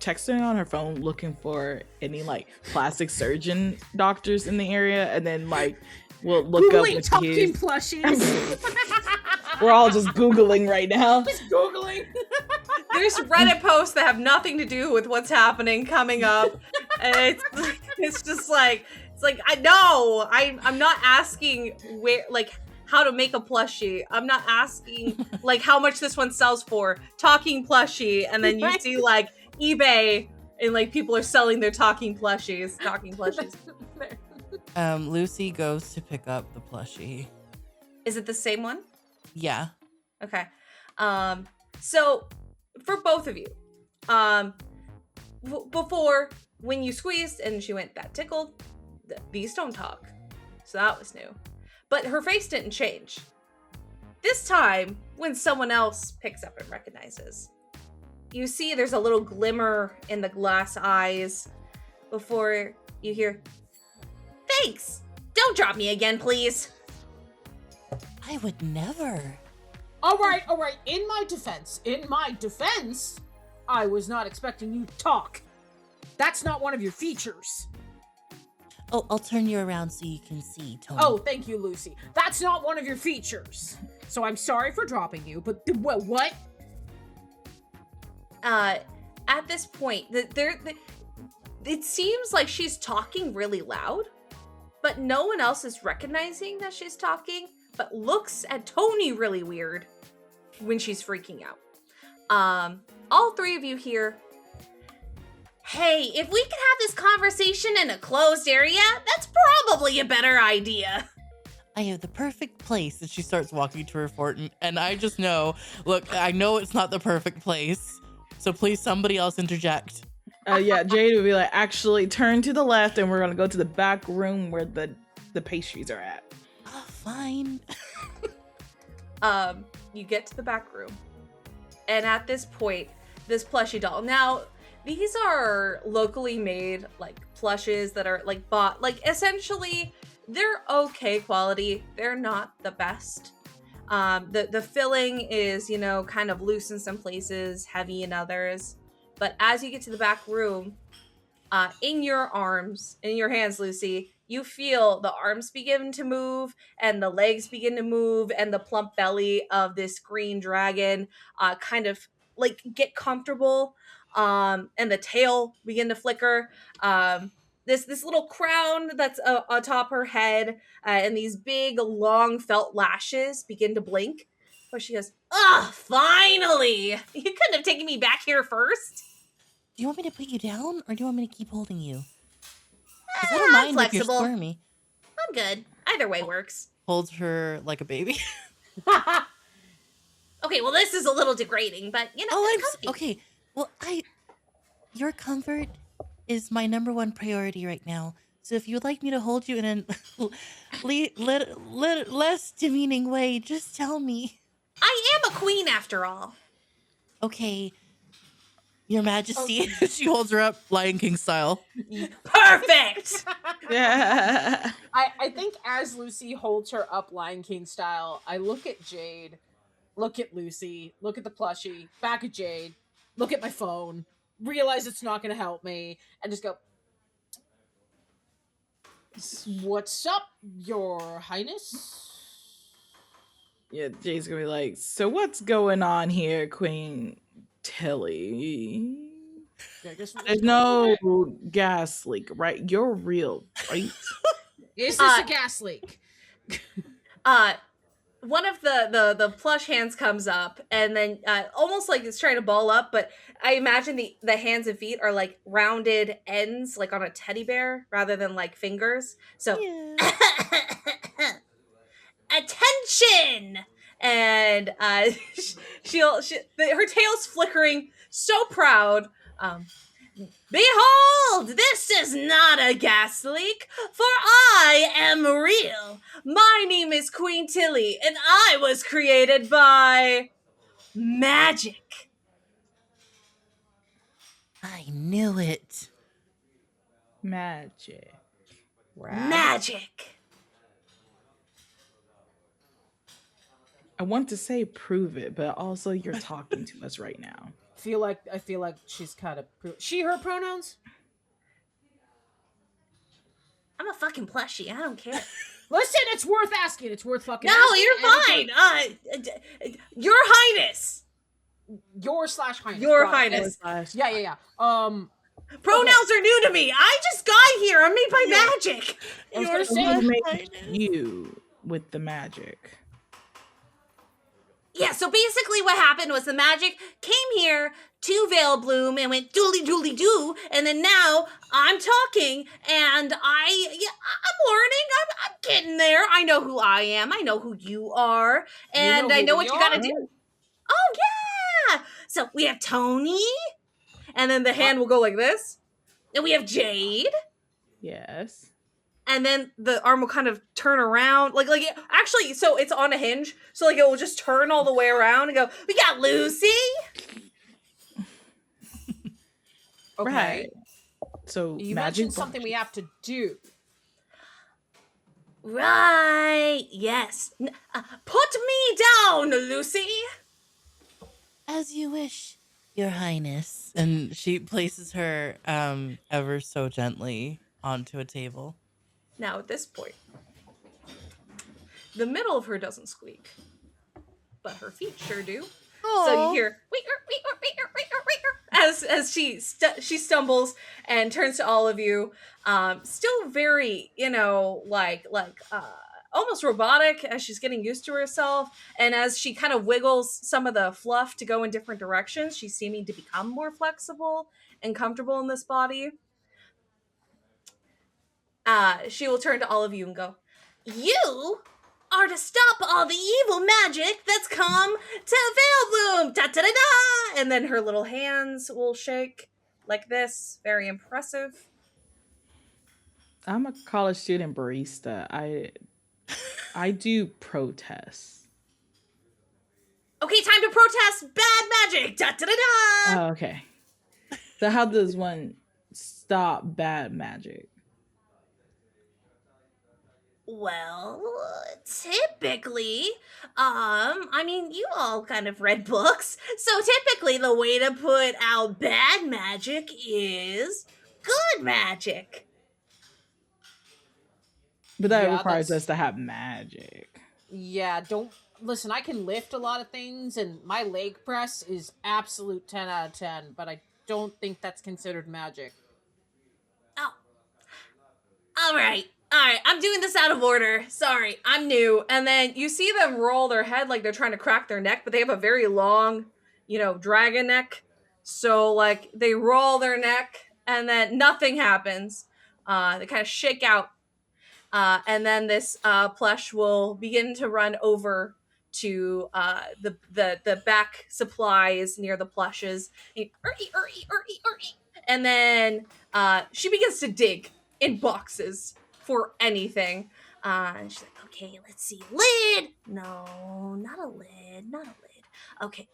texting on her phone looking for any like plastic surgeon doctors in the area, and then like we'll look Googling up with talking kids. plushies. We're all just Googling right now. Just Googling. there's Reddit posts that have nothing to do with what's happening coming up, and it's just like I know I'm not asking where like how to make a plushie. I'm not asking like how much this one sells for. Talking plushie, and then you see like eBay and like people are selling their talking plushies. Lucy goes to pick up the plushie. Is it the same one? Yeah. Okay. So for both of you, before when you squeezed and she went that tickled, these don't talk. So that was new. But her face didn't change. This time, when someone else picks up and recognizes, you see there's a little glimmer in the glass eyes before you hear, thanks! Don't drop me again, please! I would never. All right. In my defense, I was not expecting you to talk. That's not one of your features. Oh, I'll turn you around so you can see, Tony. Oh, thank you, Lucy. That's not one of your features. So I'm sorry for dropping you, but what? At this point, it seems like she's talking really loud, but no one else is recognizing that she's talking, but looks at Tony really weird when she's freaking out. All three of you hear, hey, if we could have this conversation in a closed area, that's probably a better idea. I have the perfect place. And she starts walking to her fort, and I just know, look, I know it's not the perfect place. So please, somebody else interject. Yeah, Jade would be like, actually, turn to the left, and we're gonna go to the back room where the pastries are at. Oh, fine. You get to the back room, and at this point, this plushie doll. Now, these are locally made like plushes that are like bought. Like essentially, they're okay quality. They're not the best. The filling is, kind of loose in some places, heavy in others. But as you get to the back room, in your hands, Lucy, you feel the arms begin to move and the legs begin to move and the plump belly of this green dragon kind of like get comfortable, and the tail begin to flicker. This little crown that's atop her head, and these big long felt lashes begin to blink. Where she goes, "Ah, finally! You couldn't have taken me back here first." Do you want me to put you down, or do you want me to keep holding you? Because I don't I'm mind if you're flexible. squirmy. I'm good. Either way works. Holds her like a baby. Okay, well, this is a little degrading, but you know, it's comfy. Okay. Well, your comfort is my number one priority right now. So if you would like me to hold you in a less demeaning way, just tell me. I am a queen after all. Okay, Your Majesty. She holds her up, Lion King style. Perfect. Yeah. I think as Lucy holds her up Lion King style, I look at Jade, look at Lucy, look at the plushie, back at Jade, look at my phone, realize it's not going to help me, and just go, "What's up, Your Highness?" Yeah, Jay's gonna be like, so what's going on here, Queen Tilly? I guess There's no gas leak, right? You're real, right? Is this a gas leak? One of the plush hands comes up, and then almost like it's trying to ball up, but I imagine the hands and feet are like rounded ends, like on a teddy bear, rather than like fingers. So, Yeah. attention! And her tail's flickering, so proud. Behold, this is not a gas leak, for I am real. My name is Queen Tilly, and I was created by magic. I knew it. Magic. Magic. I want to say prove it, but also you're talking to us right now. I feel like she's kind of she her pronouns. I'm a fucking plushie. I don't care. Listen, it's worth asking. It's worth fucking. No, asking, you're fine. Your Highness. Your slash highness. Your Got it. Highness. Yeah. Pronouns are new to me. I just got here. I'm made by magic. Your Who made Highness. you with the magic? Yeah, so basically what happened was the magic came here to Veil Bloom and went doodly doodly doo, and then now I'm talking and I'm learning. I'm getting there. I know who I am. I know who you are, and I know what you gotta do. Oh yeah. So we have Tony, and then the hand will go like this, and we have Jade. Yes. And then the arm will kind of turn around, actually. So it's on a hinge, so like it will just turn all the way around and go. We got Lucy. Okay. Right. So You magic mentioned something we have to do. Right. Yes. Put me down, Lucy. As you wish, Your Highness. And she places her ever so gently onto a table. Now at this point, the middle of her doesn't squeak, but her feet sure do. Aww. So you hear as she stumbles and turns to all of you, still very almost robotic as she's getting used to herself, and as she kind of wiggles some of the fluff to go in different directions, she's seeming to become more flexible and comfortable in this body. She will turn to all of you and go, "You are to stop all the evil magic that's come to Veil Bloom! Da-da-da-da!" And then her little hands will shake like this. Very impressive. I'm a college student barista. I do protests. Okay, time to protest bad magic! Da-da-da-da! Oh, okay. So how does one stop bad magic? Well, typically, I mean, you all kind of read books, so typically the way to put out bad magic is good magic. But that Yeah, requires that's us to have magic. yeah. Don't listen. I can lift a lot of things, and my leg press is absolute 10 out of 10. But I don't think that's considered magic. Oh, all right. All right, I'm doing this out of order. Sorry, I'm new. And then you see them roll their head like they're trying to crack their neck, but they have a very long, dragon neck. So like they roll their neck and then nothing happens. They kind of shake out. And then this plush will begin to run over to the back supplies near the plushes. And then she begins to dig in boxes for anything. And she's like, okay, let's see. Lid! No, not a lid. Not a lid. Okay.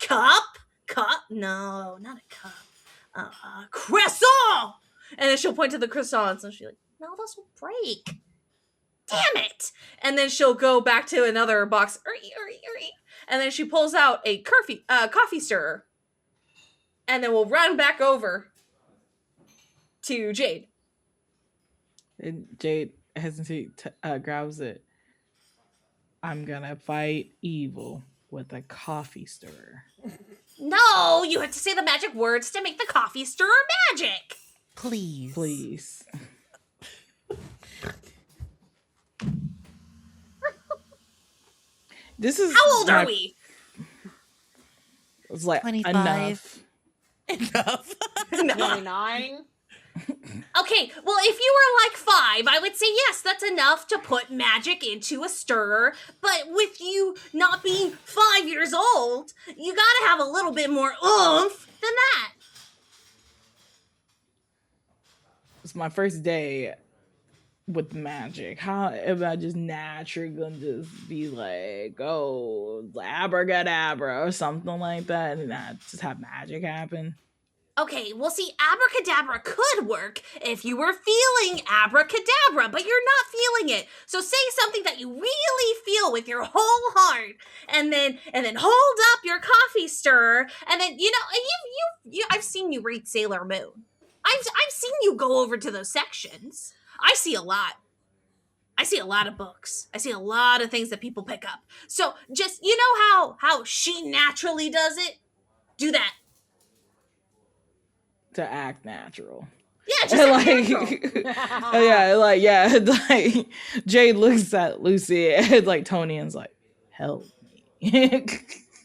Cup? Cup? No, not a cup. Croissant! And then she'll point to the croissants and she's like, no, those will break. Damn it! And then she'll go back to another box. And then she pulls out a coffee stirrer. And then we'll run back over to Jade. And Jade grabs it. I'm gonna fight evil with a coffee stirrer. No, you have to say the magic words to make the coffee stirrer magic. Please. Please. This is How old are we? It's like 25. enough. Enough. 29. Okay, well, if you were like 5, I would say yes, that's enough to put magic into a stirrer. But with you not being 5 years old, you gotta have a little bit more oomph than that. It's my first day with magic. How am I just naturally gonna just be like, oh, abracadabra or something like that, and not just have magic happen? Okay, well, see, abracadabra could work if you were feeling abracadabra, but you're not feeling it. So say something that you really feel with your whole heart, and then hold up your coffee stirrer, and then I've seen you read Sailor Moon. I've seen you go over to those sections. I see a lot. I see a lot of books. I see a lot of things that people pick up. So just how she naturally does it? Do that. To act natural. Yeah, just act natural. Like Jade looks at Lucy and like Tony and's like, help me.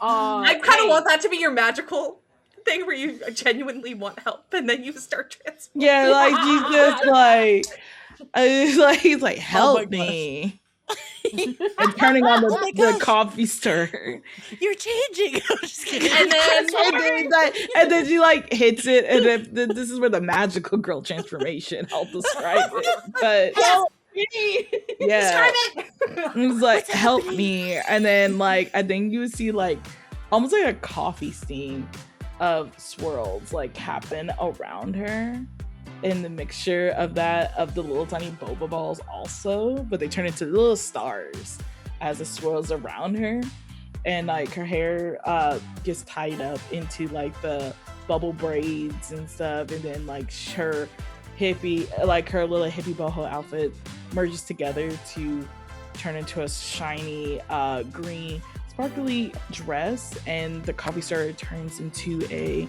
I kind of want that to be your magical thing where you genuinely want help and then you start transforming. Yeah, like you just he's like, help me. And turning on the coffee stirrer. You're changing. I'm just kidding. And then she like hits it, and then this is where the magical girl transformation. I'll describe it, but Help yeah, Describe it. it's like help me, and then like I think you see like almost like a coffee steam of swirls like happen around her. In the mixture of the little tiny boba balls also, but they turn into little stars as it swirls around her, and like her hair gets tied up into like the bubble braids and stuff, and then like her little hippie boho outfit merges together to turn into a shiny green sparkly dress, and the coffee stirrer turns into a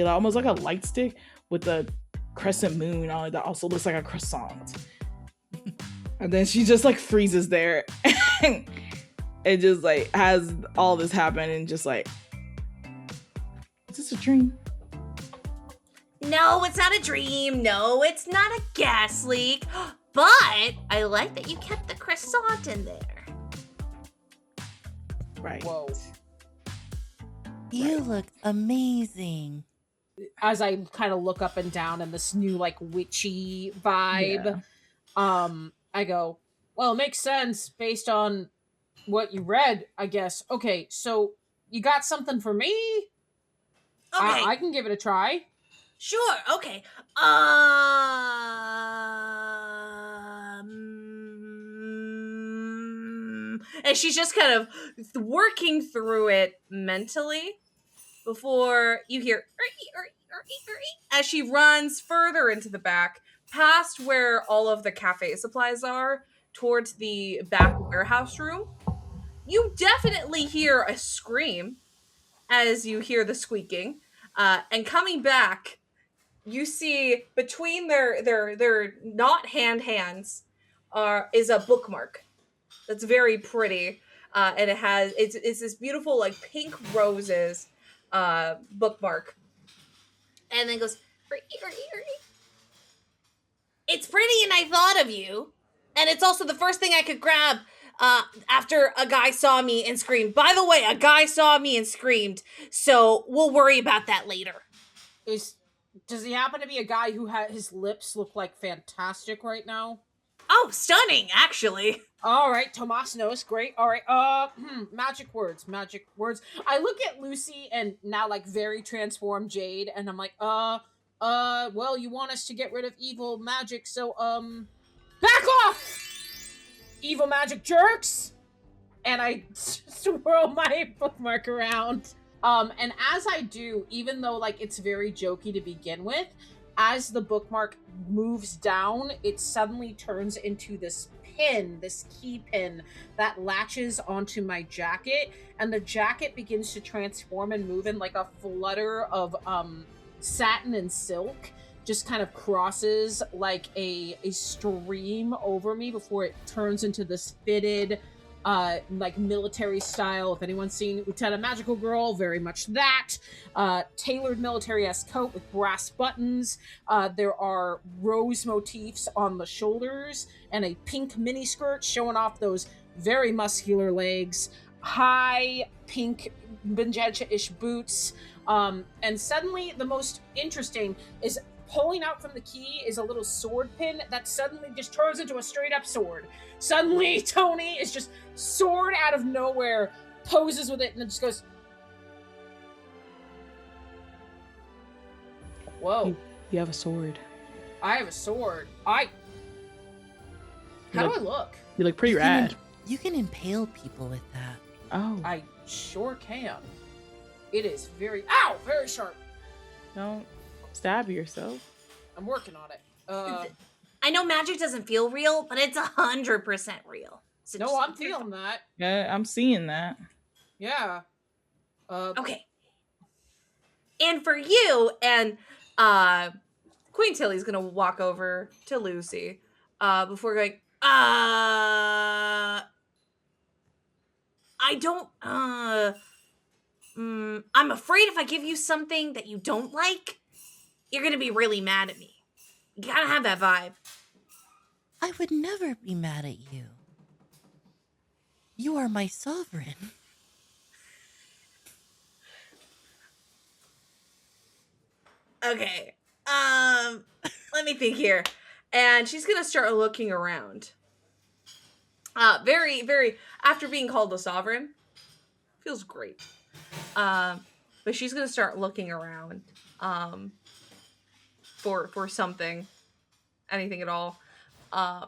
almost like a light stick with a crescent moon on it that also looks like a croissant. And then she just like freezes there and just like has all this happen and just like, is this a dream? No, it's not a dream. No, it's not a gas leak. But I like that you kept the croissant in there. Right. Whoa. You look amazing. As I kind of look up and down in this new like witchy vibe, I go, well, it makes sense based on what you read, I guess. Okay, so you got something for me? Okay. I can give it a try. Sure, okay. And she's just kind of working through it mentally before you hear as she runs further into the back, past where all of the cafe supplies are, towards the back warehouse room. You definitely hear a scream as you hear the squeaking. And coming back, you see between their not hands is a bookmark that's very pretty, and it's this beautiful like pink roses bookmark, and then goes, It's pretty, and I thought of you. And it's also the first thing I could grab after a guy saw me and screamed. By the way, a guy saw me and screamed, so we'll worry about that later. Does he happen to be a guy who his lips look like fantastic right now? Oh, stunning, actually. All right, Tomas knows. Great. All right. Magic words. I look at Lucy and now like very transformed Jade, and I'm like, well, you want us to get rid of evil magic, so back off, evil magic jerks. And I swirl my bookmark around. And as I do, even though like it's very jokey to begin with, as the bookmark moves down, it suddenly turns into this pin, this key pin that latches onto my jacket, and the jacket begins to transform and move in like a flutter of satin and silk, just kind of crosses like a stream over me before it turns into this fitted like military style. If anyone's seen Lieutenant Magical Girl, very much that. Tailored military-esque coat with brass buttons. There are rose motifs on the shoulders and a pink miniskirt showing off those very muscular legs. High pink magenta-ish boots. And suddenly the most interesting is pulling out from the key is a little sword pin that suddenly just turns into a straight up sword. Suddenly, Tony is just sword out of nowhere, poses with it, and then just goes, whoa. You have a sword. I have a sword. How do I look? You look pretty rad. You can impale people with that. Oh. I sure can. It is very sharp. Don't stab yourself. I'm working on it. I know magic doesn't feel real, but it's 100% real. So No, I'm feeling that. Yeah, I'm seeing that. Yeah. Okay. And for you, and Queen Tilly's gonna walk over to Lucy before going, I don't, I'm afraid if I give you something that you don't like, you're gonna be really mad at me. You gotta have that vibe. I would never be mad at you. You are my sovereign. Okay. Let me think here. And she's gonna start looking around. Very, after being called a sovereign, feels great. But she's gonna start looking around, for something, anything at all.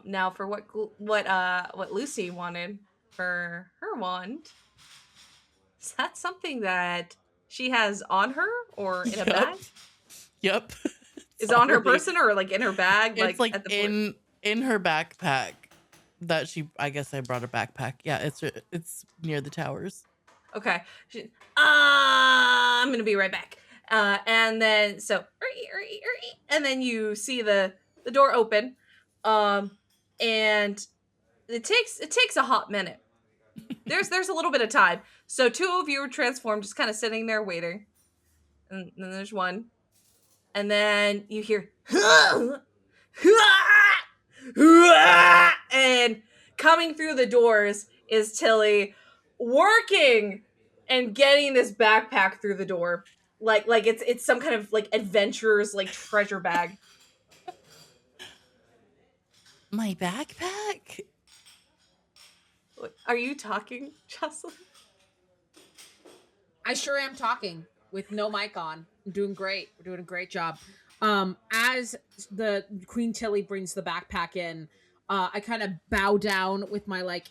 Now for what Lucy wanted for her wand, is that something that she has on her or in a bag? Yep. Is on her person or like in her bag? It's like at the in her backpack that I guess I brought a backpack. Yeah, it's near the towers. Okay. I'm gonna be right back. And then and then you see the door open, and it takes a hot minute. There's a little bit of time. So two of you are transformed, just kind of sitting there waiting, and then there's one, and then you hear and coming through the doors is Tilly, working and getting this backpack through the door. Like it's some kind of like adventurer's like treasure bag. My backpack? Are you talking, Jocelyn? I sure am talking with no mic on. I'm doing great. We're doing a great job. As the Queen Tilly brings the backpack in, I kind of bow down with my like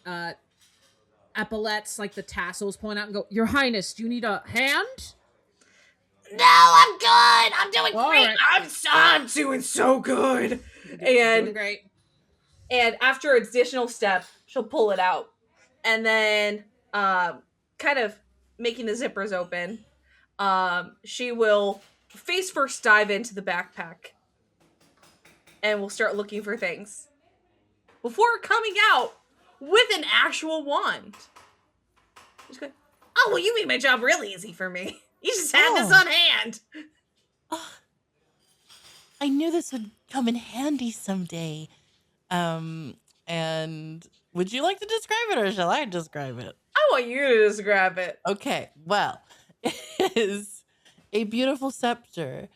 epaulets, like the tassels, point out and go, Your Highness, do you need a hand? No, I'm good. I'm doing All great. right. I'm doing so good. Doing great. And after additional step, she'll pull it out. And then kind of making the zippers open, she will face first dive into the backpack. And we'll start looking for things. Before coming out with an actual wand. She's going, oh, well, you made my job really easy for me. You just had this on hand. I knew this would come in handy someday. And would you like to describe it or shall I describe it? I want you to describe it. Okay, well, it is a beautiful scepter.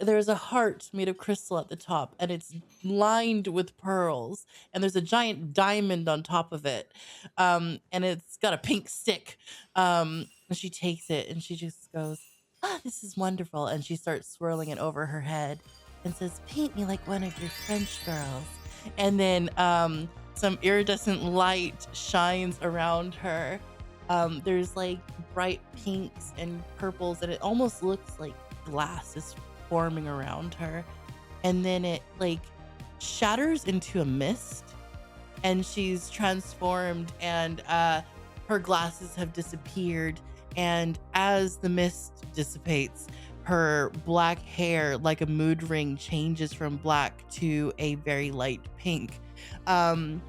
There's a heart made of crystal at the top, and it's lined with pearls, and there's a giant diamond on top of it. And it's got a pink stick. And she takes it and she just goes, this is wonderful. And she starts swirling it over her head and says, paint me like one of your French girls. And then some iridescent light shines around her. There's like bright pinks and purples, and it almost looks like glass is forming around her. And then it like shatters into a mist, and she's transformed, and her glasses have disappeared. And as the mist dissipates, her black hair, like a mood ring, changes from black to a very light pink. And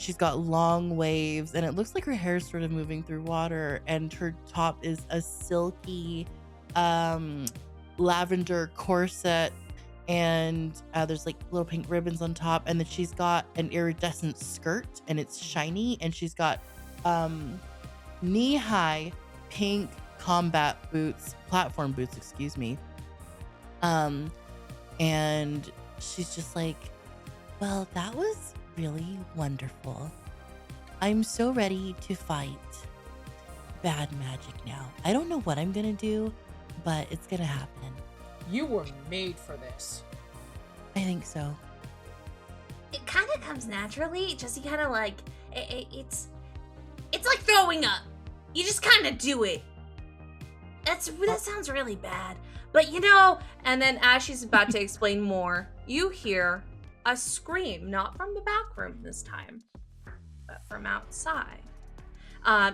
she's got long waves, and it looks like her hair is sort of moving through water, and her top is a silky lavender corset, and there's like little pink ribbons on top, and then she's got an iridescent skirt, and it's shiny, and she's got knee-high pink combat boots, platform boots, excuse me. And she's just like, well, that was really wonderful. I'm so ready to fight bad magic now. I don't know what I'm gonna do, but it's gonna happen. You were made for this. I think so. It kind of comes naturally. Just you kind of like it's like throwing up. You just kind of do it. That sounds really bad, but you know. And then as she's about to explain more, you hear a scream, not from the back room this time, but from outside.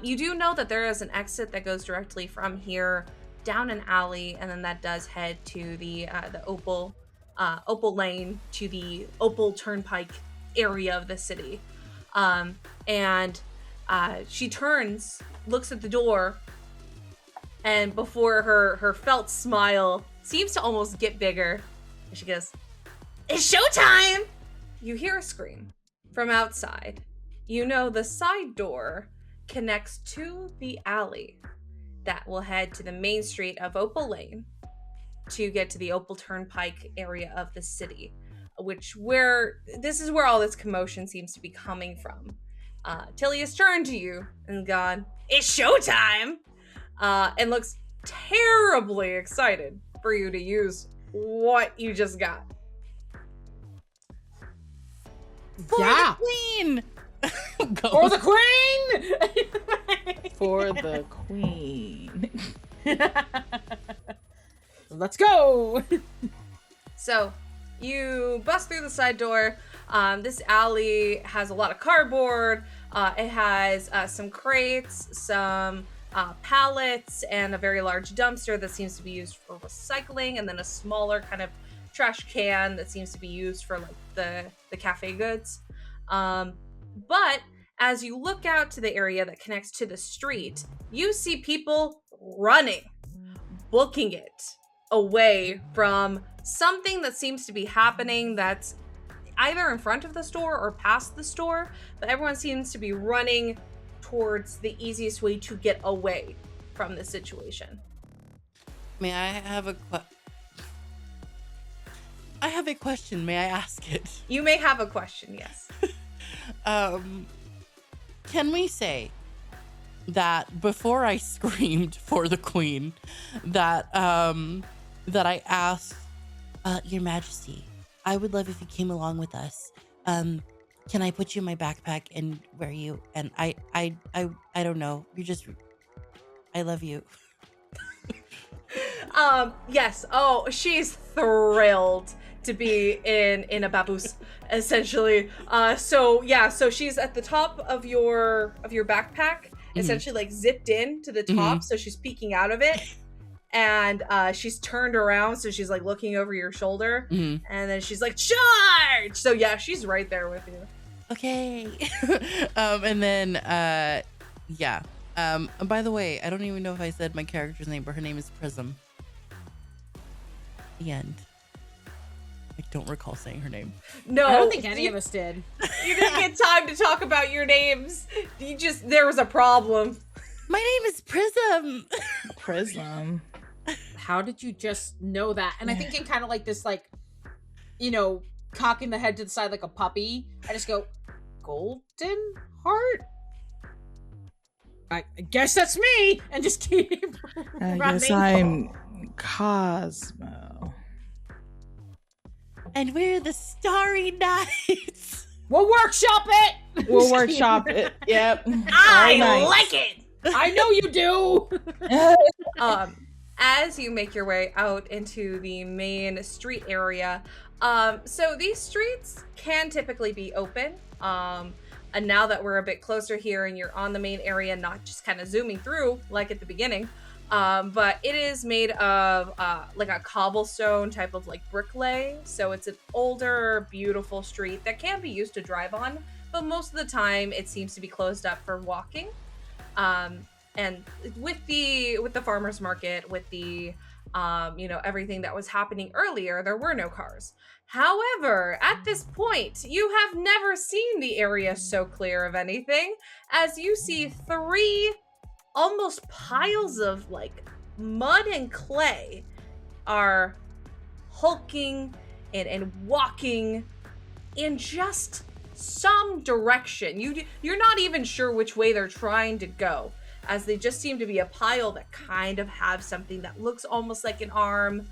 You do know that there is an exit that goes directly from here down an alley, and then that does head to the Opal Lane, to the Opal Turnpike area of the city. And she turns, looks at the door, and before her felt smile seems to almost get bigger, and she goes, It's showtime! You hear a scream from outside. You know the side door connects to the alley that will head to the main street of Opal Lane to get to the Opal Turnpike area of the city, this is where all this commotion seems to be coming from. Tilly has turned to you and gone, It's showtime! And looks terribly excited for you to use what you just got. For the queen! For the queen! For the queen. Let's go! So, you bust through the side door. This alley has a lot of cardboard. It has some crates, some pallets, and a very large dumpster that seems to be used for recycling, and then a smaller kind of trash can that seems to be used for like the cafe goods. But as you look out to the area that connects to the street, you see people running, booking it away from something that seems to be happening that's either in front of the store or past the store, but everyone seems to be running towards the easiest way to get away from the situation. May I have a question. May I ask it? You may have a question, yes. Can we say that before I screamed for the queen, that I asked, Your Majesty, I would love if you came along with us. can I put you in my backpack and wear you? And I don't know. I love you. Yes. Oh, she's thrilled to be in a baboose, essentially. So she's at the top of your backpack, essentially like zipped in to the top, so she's peeking out of it. And she's turned around, so she's like looking over your shoulder, and then she's like, charge! So yeah, she's right there with you. Okay. And then yeah. By the way, I don't even know if I said my character's name, but her name is Prism. The end. I don't recall saying her name. No, I don't think any of us did. You didn't get time to talk about your names. There was a problem. My name is Prism. Prism. How did you just know that? And I think in kind of like this, like, you know, cocking the head to the side like a puppy, I just go, Golden Heart? I guess that's me, and just keep I running. guess I'm Cosmo. And we're the Starry Nights. We'll workshop it! We'll workshop it. Yep. I All night. like it. I know you do! As you make your way out into the main street area, so these streets can typically be open. And now that we're a bit closer here and you're on the main area, not just kind of zooming through like at the beginning, but it is made of like a cobblestone type of like brick lay. So it's an older, beautiful street that can be used to drive on, but most of the time it seems to be closed up for walking. And with the farmers market, with the everything that was happening earlier, there were no cars. However, at this point, you have never seen the area so clear of anything, as you see 3 almost piles of like mud and clay are hulking and walking in just some direction. You're not even sure which way they're trying to go, as they just seem to be a pile that kind of have something that looks almost like an arm,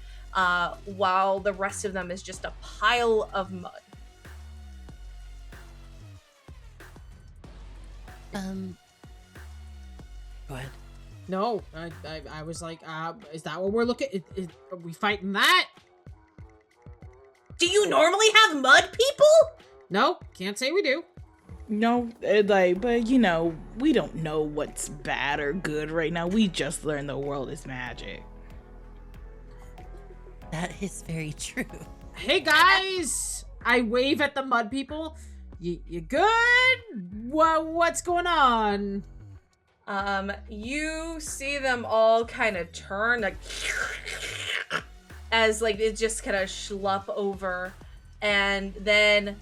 while the rest of them is just a pile of mud. Go ahead. No, I was like, is that what we're looking? Are we fighting that? Do you normally have mud people? No, can't say we do. No, but we don't know what's bad or good right now. We just learned the world is magic. That is very true. Hey guys! I wave at the mud people. You good? What's going on? You see them all kind of turn, like, as like it just kind of schlup over, and then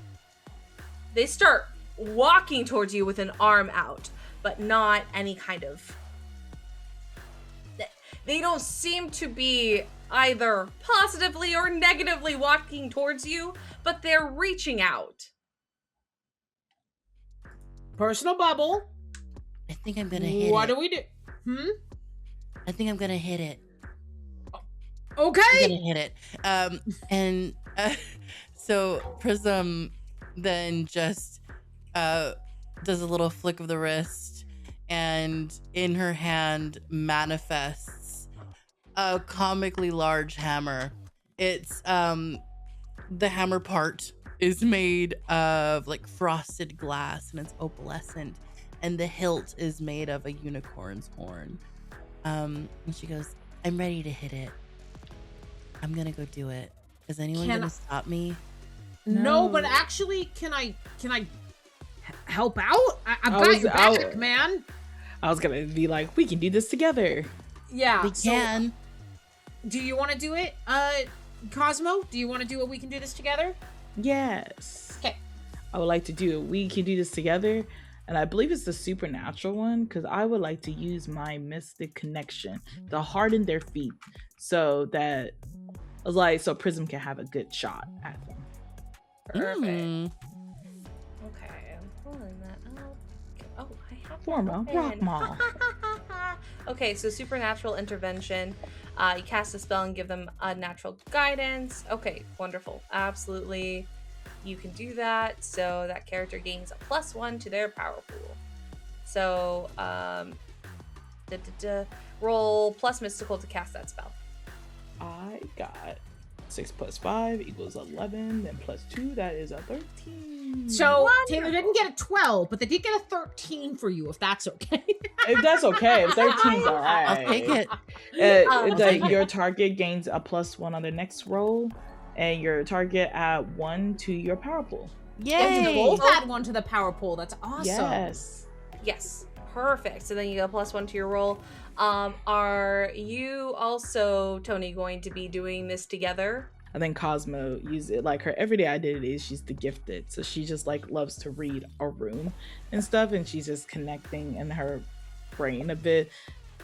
they start walking towards you with an arm out, but not any kind of... They don't seem to be either positively or negatively walking towards you, but they're reaching out. Personal bubble. I think I'm gonna hit What it. do we do? I think I'm gonna hit it. Okay. I'm gonna hit it. And so Prism then just does a little flick of the wrist, and in her hand manifests a comically large hammer. It's the hammer part is made of like frosted glass, and it's opalescent, and the hilt is made of a unicorn's horn. And she goes, I'm ready to hit it. I'm gonna go do it. Is anyone gonna stop me? No, but actually, can I help out? I've got your back, man. I was gonna be like, we can do this together. Yeah, We can. Do you want to do it, Cosmo? Do you want to do it? We can do this together. Yes. Okay. I would like to do it. We can do this together. And I believe it's the supernatural one, because I would like to use my mystic connection to harden their feet so that so Prism can have a good shot at them. Perfect. Mm. Okay, I'm pulling that up. Oh, I have Form a rock mall. Okay, so supernatural intervention. You cast a spell and give them a natural guidance. Okay, wonderful. Absolutely you can do that. So that character gains a +1 to their power pool. So roll plus mystical to cast that spell. I got 6 + 5 = 11, then +2, that is a 13. So Taylor didn't get a 12, but they did get a 13 for you, if that's okay. If that's okay, 13's all right. I'll take it. Your target gains a +1 on the next roll, and your target add 1 to your power pool. Yeah, you Yay! both add 1 to the power pool. That's awesome. Yes, perfect. So then you get a +1 to your roll. Are you also, Tony, going to be doing this together? I think Cosmo uses it like her everyday identity is she's the gifted, so she just like loves to read a room and stuff, and she's just connecting in her brain a bit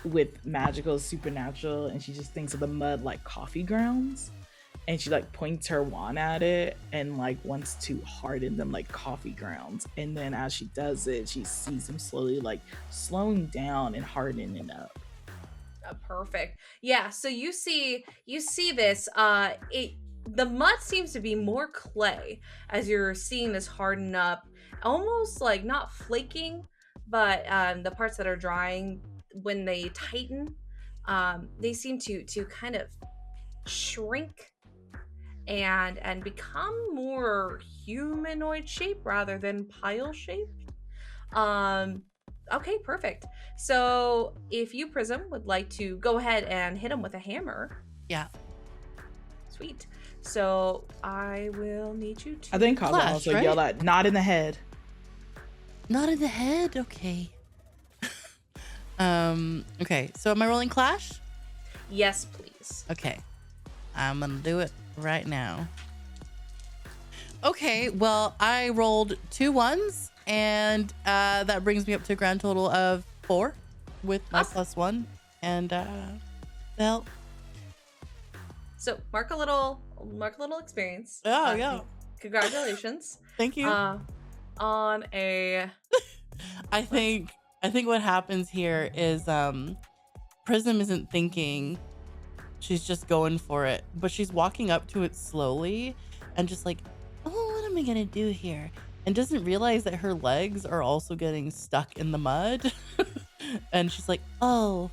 with magical, supernatural, and she just thinks of the mud like coffee grounds, and she like points her wand at it and like wants to harden them like coffee grounds, and then as she does it, she sees them slowly like slowing down and hardening up. Perfect. Yeah, so you see this the mud seems to be more clay as you're seeing this harden up, almost like not flaking, but the parts that are drying, when they tighten, they seem to kind of shrink and become more humanoid shape rather than pile shaped. Okay, perfect. So if you, Prism, would like to go ahead and hit him with a hammer. Yeah. Sweet. So I will need you to. I think Cosmo Clash, also right? yelled at not in the head. Not in the head? Okay. Okay, so am I rolling Clash? Yes, please. Okay. I'm gonna do it right now. Okay, well, I rolled 2 1s, and that brings me up to a grand total of 4 with my +1, and well. So mark a little experience. Oh, yeah. Congratulations. Thank you. On a I think what happens here is Prism isn't thinking, she's just going for it, but she's walking up to it slowly and just like, oh, what am I gonna do here? And doesn't realize that her legs are also getting stuck in the mud. And she's like, oh,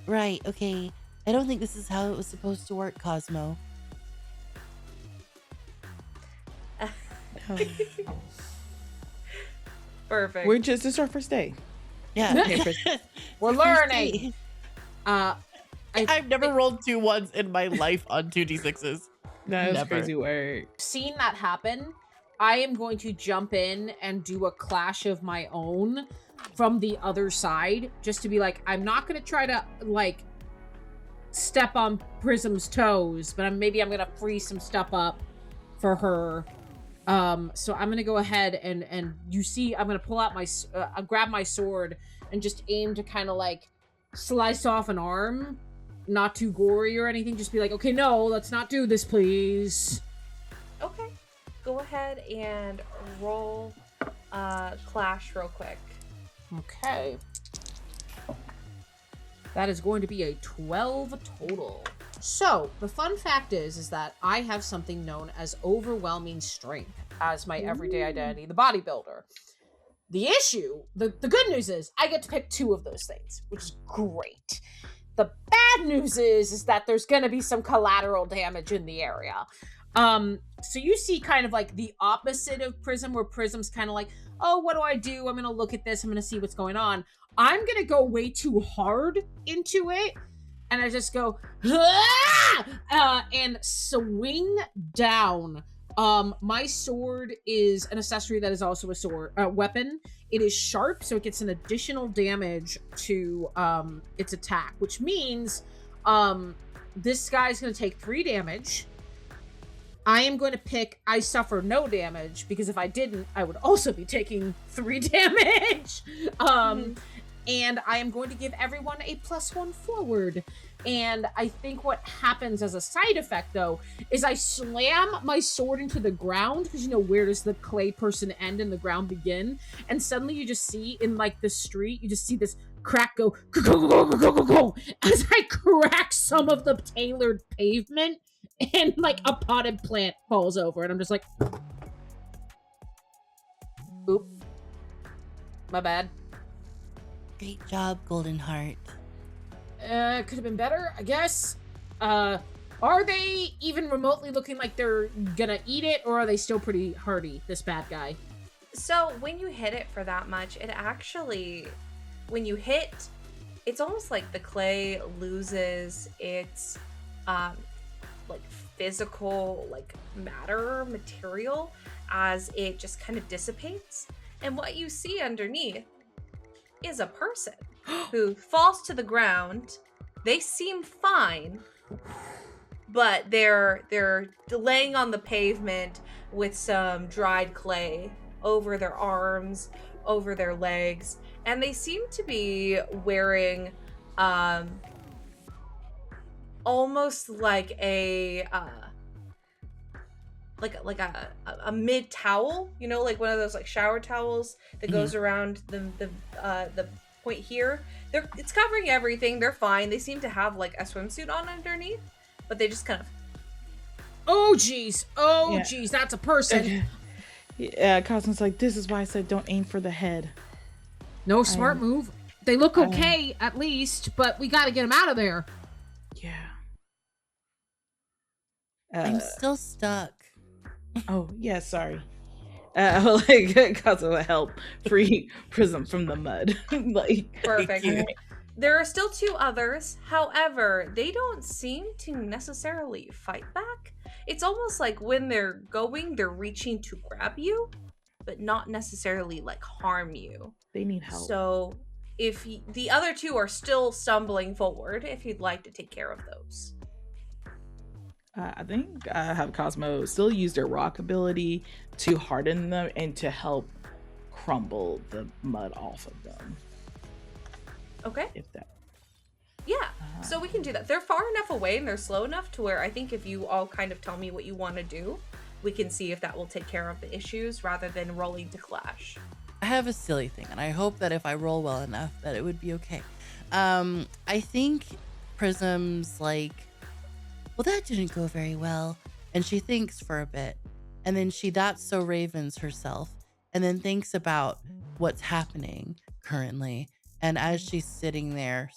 right, okay. I don't think this is how it was supposed to work, Cosmo. perfect. This is our first day. Yeah. We're learning. I've never rolled 2 1s in my life on 2d6s. That's Never. crazy work. Seeing that happen, I am going to jump in and do a clash of my own from the other side, just to be like, I'm not going to try to like step on Prism's toes, but maybe I'm going to free some stuff up for her. So I'm going to go ahead and you see, I'm going to pull out my, grab my sword and just aim to kind of like slice off an arm. Not too gory or anything, just be like, okay, no, let's not do this, please. Okay. Go ahead and roll Clash real quick. Okay. That is going to be a 12 total. So, the fun fact is that I have something known as overwhelming strength as my everyday identity, the bodybuilder. The issue, the good news is I get to pick 2 of those things, which is great. The bad news is that there's going to be some collateral damage in the area. So you see kind of like the opposite of Prism, where Prism's kind of like, oh, what do I do? I'm going to look at this. I'm going to see what's going on. I'm going to go way too hard into it. And I just go, and swing down. My sword is an accessory that is also a weapon. It is sharp, so it gets an additional damage to its attack, which means this guy's going to take 3 damage. I am going to pick I suffer no damage, because if I didn't, I would also be taking 3 damage. And I am going to give everyone a +1 forward. And I think what happens as a side effect, though, is I slam my sword into the ground, because, you know, where does the clay person end and the ground begin? And suddenly you just see in, like, the street, you just see this crack go, as I crack some of the tailored pavement, and, like, a potted plant falls over. And I'm just like, Oop. My bad. Great job, Golden Heart. Could have been better, I guess. Are they even remotely looking like they're gonna eat it, or are they still pretty hardy, this bad guy? So when you hit it for that much, it actually, when you hit, it's almost like the clay loses its like physical like material as it just kind of dissipates. And what you see underneath is a person who falls to the ground. They seem fine, but they're laying on the pavement with some dried clay over their arms, over their legs, and they seem to be wearing almost like a mid towel, you know, like one of those like shower towels that goes around the point here. It's covering everything. They're fine. They seem to have like a swimsuit on underneath, but they just kind of. Oh geez, that's a person. Okay. Yeah, Cosmo's like, this is why I said don't aim for the head. No, smart move. They look okay at least, but we got to get them out of there. Yeah. I'm still stuck. Oh yeah, sorry. Like Cosmo help free Prism from the mud. Like Perfect. There are still two others. However, they don't seem to necessarily fight back. It's almost like when they're going, they're reaching to grab you, but not necessarily like harm you. They need help. So if the other two are still stumbling forward, if you'd like to take care of those. I think I have Cosmo still use their rock ability to harden them and to help crumble the mud off of them. Okay. If that. Yeah, so we can do that. They're far enough away and they're slow enough to where I think if you all kind of tell me what you want to do, we can see if that will take care of the issues rather than rolling to clash. I have a silly thing, and I hope that if I roll well enough that it would be okay. I think Prism's like, well, that didn't go very well. And she thinks for a bit. And then she that's so ravens herself and then thinks about what's happening currently. And as she's standing there,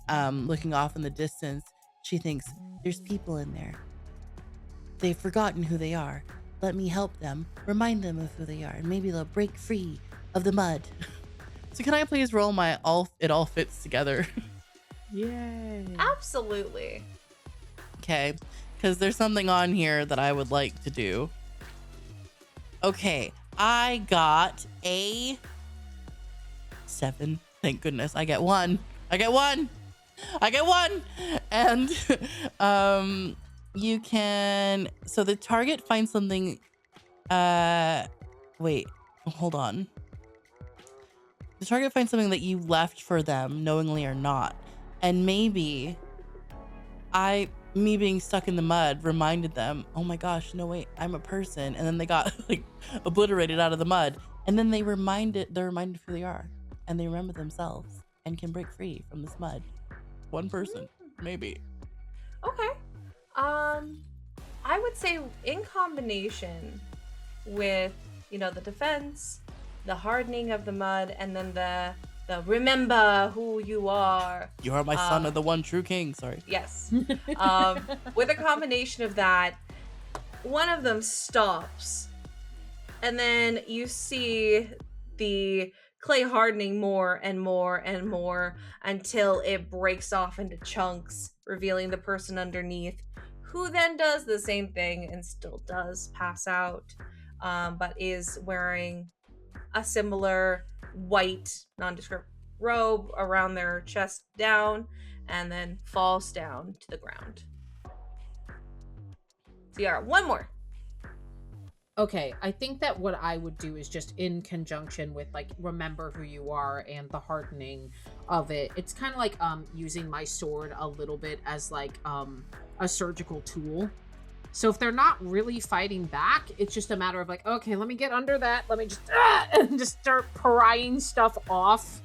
looking off in the distance, she thinks, there's people in there. They've forgotten who they are. Let me help them, remind them of who they are, and maybe they'll break free of the mud. So can I please roll my it all fits together? Yay. Absolutely. Okay, because there's something on here that I would like to do. Okay, I got a 7. Thank goodness. I get one. And you can, so the target finds something, wait, hold on. The target finds something that you left for them, knowingly or not. And maybe me being stuck in the mud reminded them, oh my gosh, no wait, I'm a person. And then they got like obliterated out of the mud. And then they're reminded of who they are. And they remember themselves and can break free from this mud. One person, maybe. Okay. I would say in combination with, the defense, the hardening of the mud, and then the remember who you are. You are my son of the one true king. Sorry. Yes. With a combination of that, one of them stops. And then you see the clay hardening more and more and more until it breaks off into chunks, revealing the person underneath, who then does the same thing and still does pass out, but is wearing a similar white nondescript robe around their chest down, and then falls down to the ground. So yeah, one more. Okay, I think that what I would do is just in conjunction with like remember who you are and the hardening of it. It's kind of like using my sword a little bit as like a surgical tool. So if they're not really fighting back, it's just a matter of like, okay, let me get under that. Let me just and just start prying stuff off.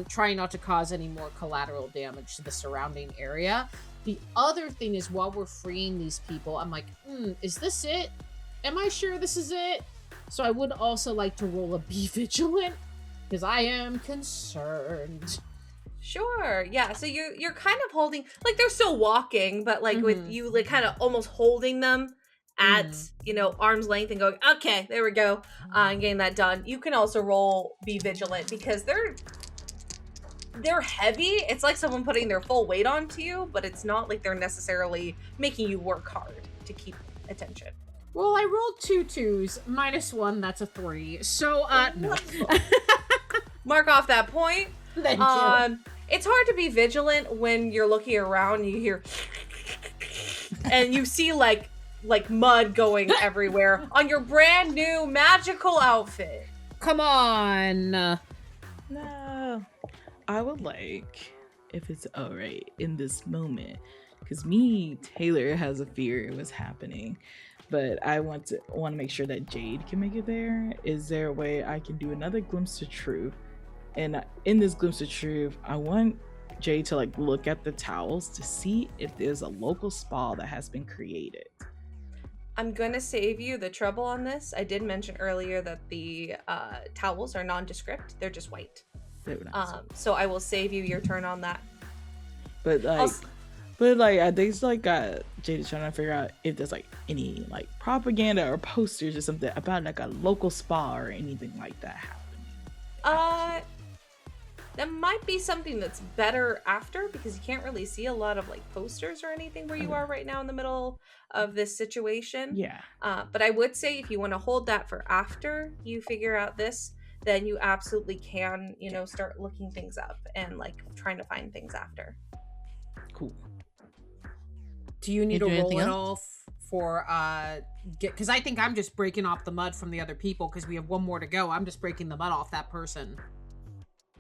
Trying not to cause any more collateral damage to the surrounding area. The other thing is while we're freeing these people, I'm like, is this it? Am I sure this is it? So I would also like to roll a be vigilant because I am concerned. Sure. Yeah. So you're kind of holding, like, they're still walking, but like with Mhm. you like kind of almost holding them at arm's length and going, okay, there we go, and getting that done. You can also roll be vigilant because they're heavy. It's like someone putting their full weight onto you, but it's not like they're necessarily making you work hard to keep attention. Well, I rolled 2 2s, -1, that's a 3. So, no. Mark off that point. Thank you. It's hard to be vigilant when you're looking around and you hear and you see like mud going everywhere on your brand new magical outfit. Come on. No. I would like, if it's alright in this moment, because Taylor has a fear it was happening, but I want to make sure that Jade can make it there. Is there a way I can do another glimpse of truth? And in this glimpse of truth, I want Jade to like look at the towels to see if there's a local spa that has been created. I'm gonna save you the trouble on this. I did mention earlier that the towels are nondescript; they're just white. Very nice. So I will save you your turn on that. But like, I think it's like Jade is trying to figure out if there's like any like propaganda or posters or something about like a local spa or anything like that happening. That might be something that's better after, because you can't really see a lot of like posters or anything where you are right now in the middle of this situation. Yeah. But I would say if you want to hold that for after you figure out this, then you absolutely can, start looking things up and like trying to find things after. Cool. Do you need to do roll anything it else? off for because I think I'm just breaking off the mud from the other people because we have one more to go. I'm just breaking the mud off that person.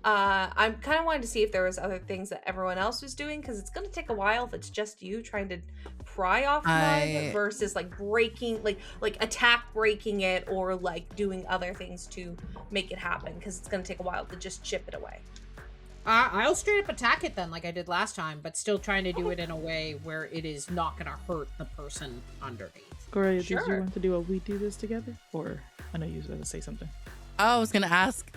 I'm kind of wanting to see if there was other things that everyone else was doing, because it's going to take a while if it's just you trying to pry off mud versus like breaking, like attack breaking it, or like doing other things to make it happen, because it's going to take a while to just chip it away. I'll straight up attack it then, like I did last time, but still trying to do it in a way where it is not going to hurt the person underneath. Gloria, did Sure. you want to do a we do this together? Or I know you was going to say something. I was gonna ask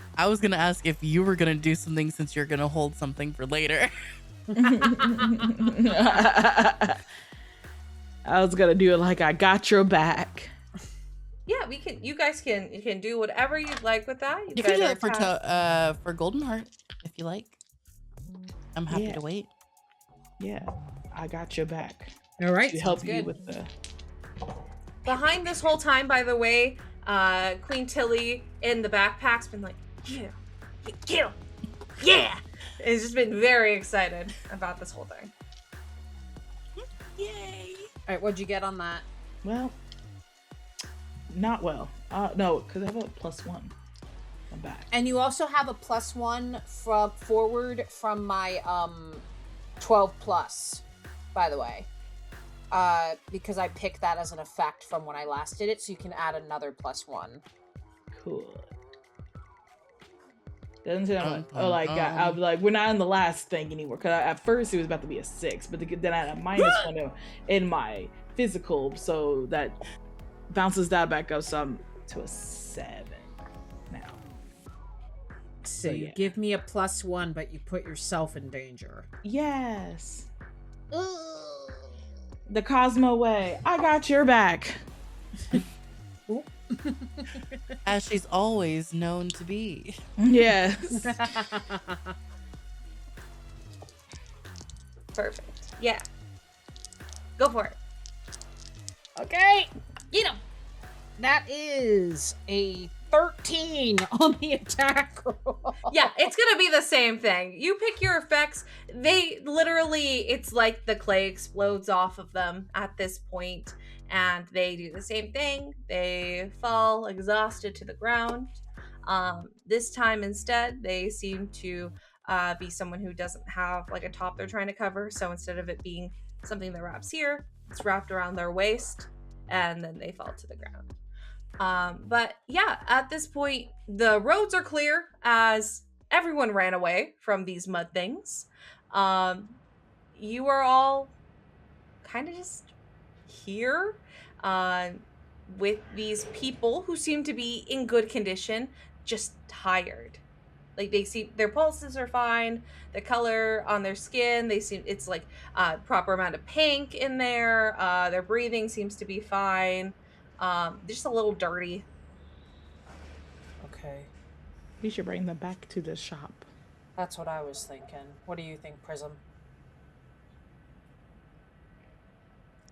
if you were gonna do something, since you're gonna hold something for later. I was gonna do it like I got your back. Yeah, you guys can do whatever you'd like with that. You can do it for Golden Heart if you like. I'm happy Yeah. to wait. Yeah, I got your back. All right, To help you with the. Behind this whole time, by the way, Queen Tilly in the backpack's been like, yeah. It's just been very excited about this whole thing. Yay! All right, what'd you get on that? Well, not well. No, because I have a +1. I'm back. And you also have a +1 from forward from my 12 plus, by the way. Because I picked that as an effect from when I last did it, so you can add another +1. Cool. Doesn't sound like I'll be like, we're not in the last thing anymore. Because at first it was about to be a 6, but then I had a -1 in my physical, so that bounces that back up some to a 7 now. So you yeah. give me a +1, but you put yourself in danger. Yes. The Cosmo way. I got your back. As she's always known to be. Yes. Perfect. Yeah. Go for it. Okay, get him. That is a 13 on the attack roll. Yeah, it's gonna be the same thing. You pick your effects. They literally, it's like the clay explodes off of them at this point, and they do the same thing. They fall exhausted to the ground. This time instead, they seem to be someone who doesn't have like a top they're trying to cover. So instead of it being something that wraps here, it's wrapped around their waist, and then they fall to the ground. But yeah, at this point, the roads are clear as everyone ran away from these mud things. You are all kind of just here. with these people who seem to be in good condition, just tired. Like they see their pulses are fine, the color on their skin, they seem it's like proper amount of pink in there. Their breathing seems to be fine. They're just a little dirty. Okay, We should bring them back to the shop. that's what I was thinking. What do you think, Prism?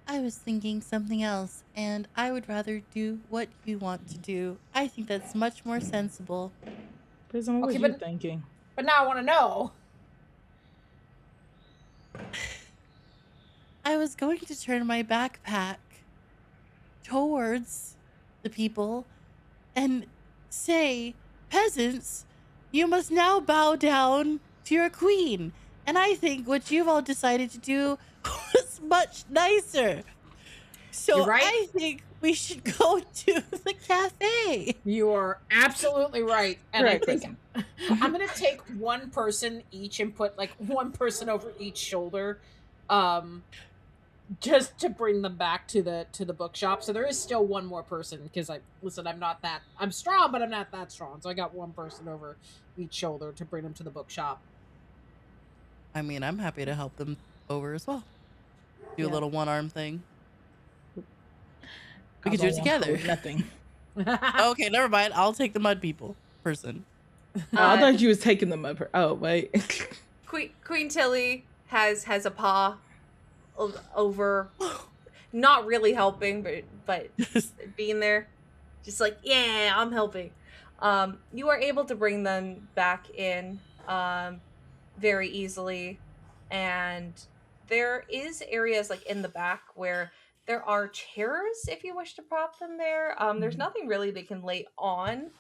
I was thinking something else, and I would rather do what you want to do. I think that's much more sensible. Prism, what Okay, was you thinking? but now I want to know. I was going to turn my backpack towards the people and say, peasants, you must now bow down to your queen. And I think what you've all decided to do was much nicer. So You're right. I think we should go to the cafe. You are absolutely right, and Correct, I think Prism. I'm gonna take one person each and put like one person over each shoulder, um, just to bring them back to the bookshop. So there is still one more person because I'm not that I'm strong, but I'm not that strong. So I got one person over each shoulder to bring them to the bookshop. I mean, I'm happy to help them over as well. Do a Yeah. little one arm thing. We I could do it don't want together. hold nothing. Okay, never mind. I'll take the mud people person. Oh, I Uh, thought you was taking them up. Oh wait. Queen Tilly has a paw over, not really helping, but being there, just like, yeah, I'm helping. You are able to bring them back in very easily, and there is areas like in the back where there are chairs if you wish to prop them there. There's nothing really they can lay on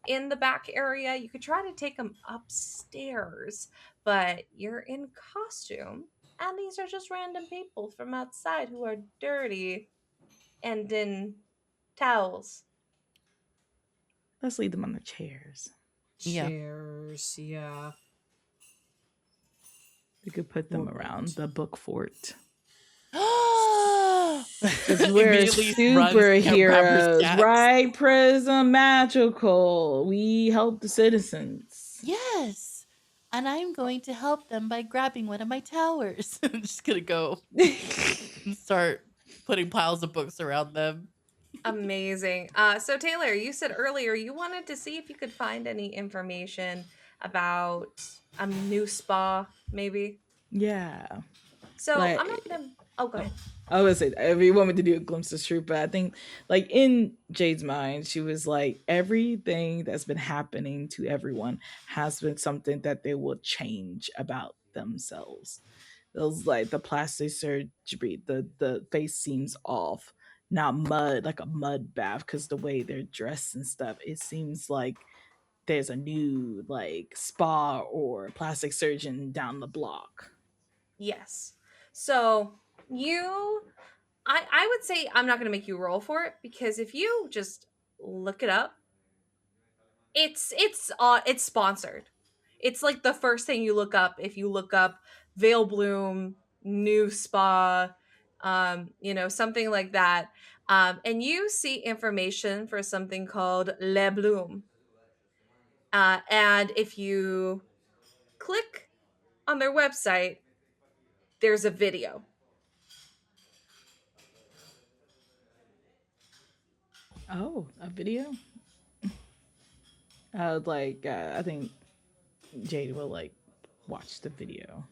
in the back area. You could try to take them upstairs, but you're in costume, and these are just random people from outside who are dirty and in towels. Let's leave them on the chairs. Yeah. Chairs, yeah. We could put them Right. around the book fort. Because We're superheroes, right? Prism magical. We help the citizens. Yes. And I'm going to help them by grabbing one of my towers. I'm just going to go and start putting piles of books around them. Amazing. So Taylor, you said earlier you wanted to see if you could find any information about a new spa, maybe. Yeah. So Like, I'm not gonna. Oh, go ahead. I would say if you want me to do a glimpse of truth, but I think like in Jade's mind, she was like everything that's been happening to everyone has been something that they will change about themselves. It was like the plastic surgery, the face seems off. Not mud, like a mud bath, because the way they're dressed and stuff, it seems like there's a new like spa or plastic surgeon down the block. Yes. So you, I would say I'm not gonna make you roll for it because if you just look it up, it's sponsored. It's like the first thing you look up if you look up Vale Bloom new spa, something like that. And you see information for something called Le Bloom. And if you click on their website, there's a video. Oh, a video? I think Jade will like watch the video.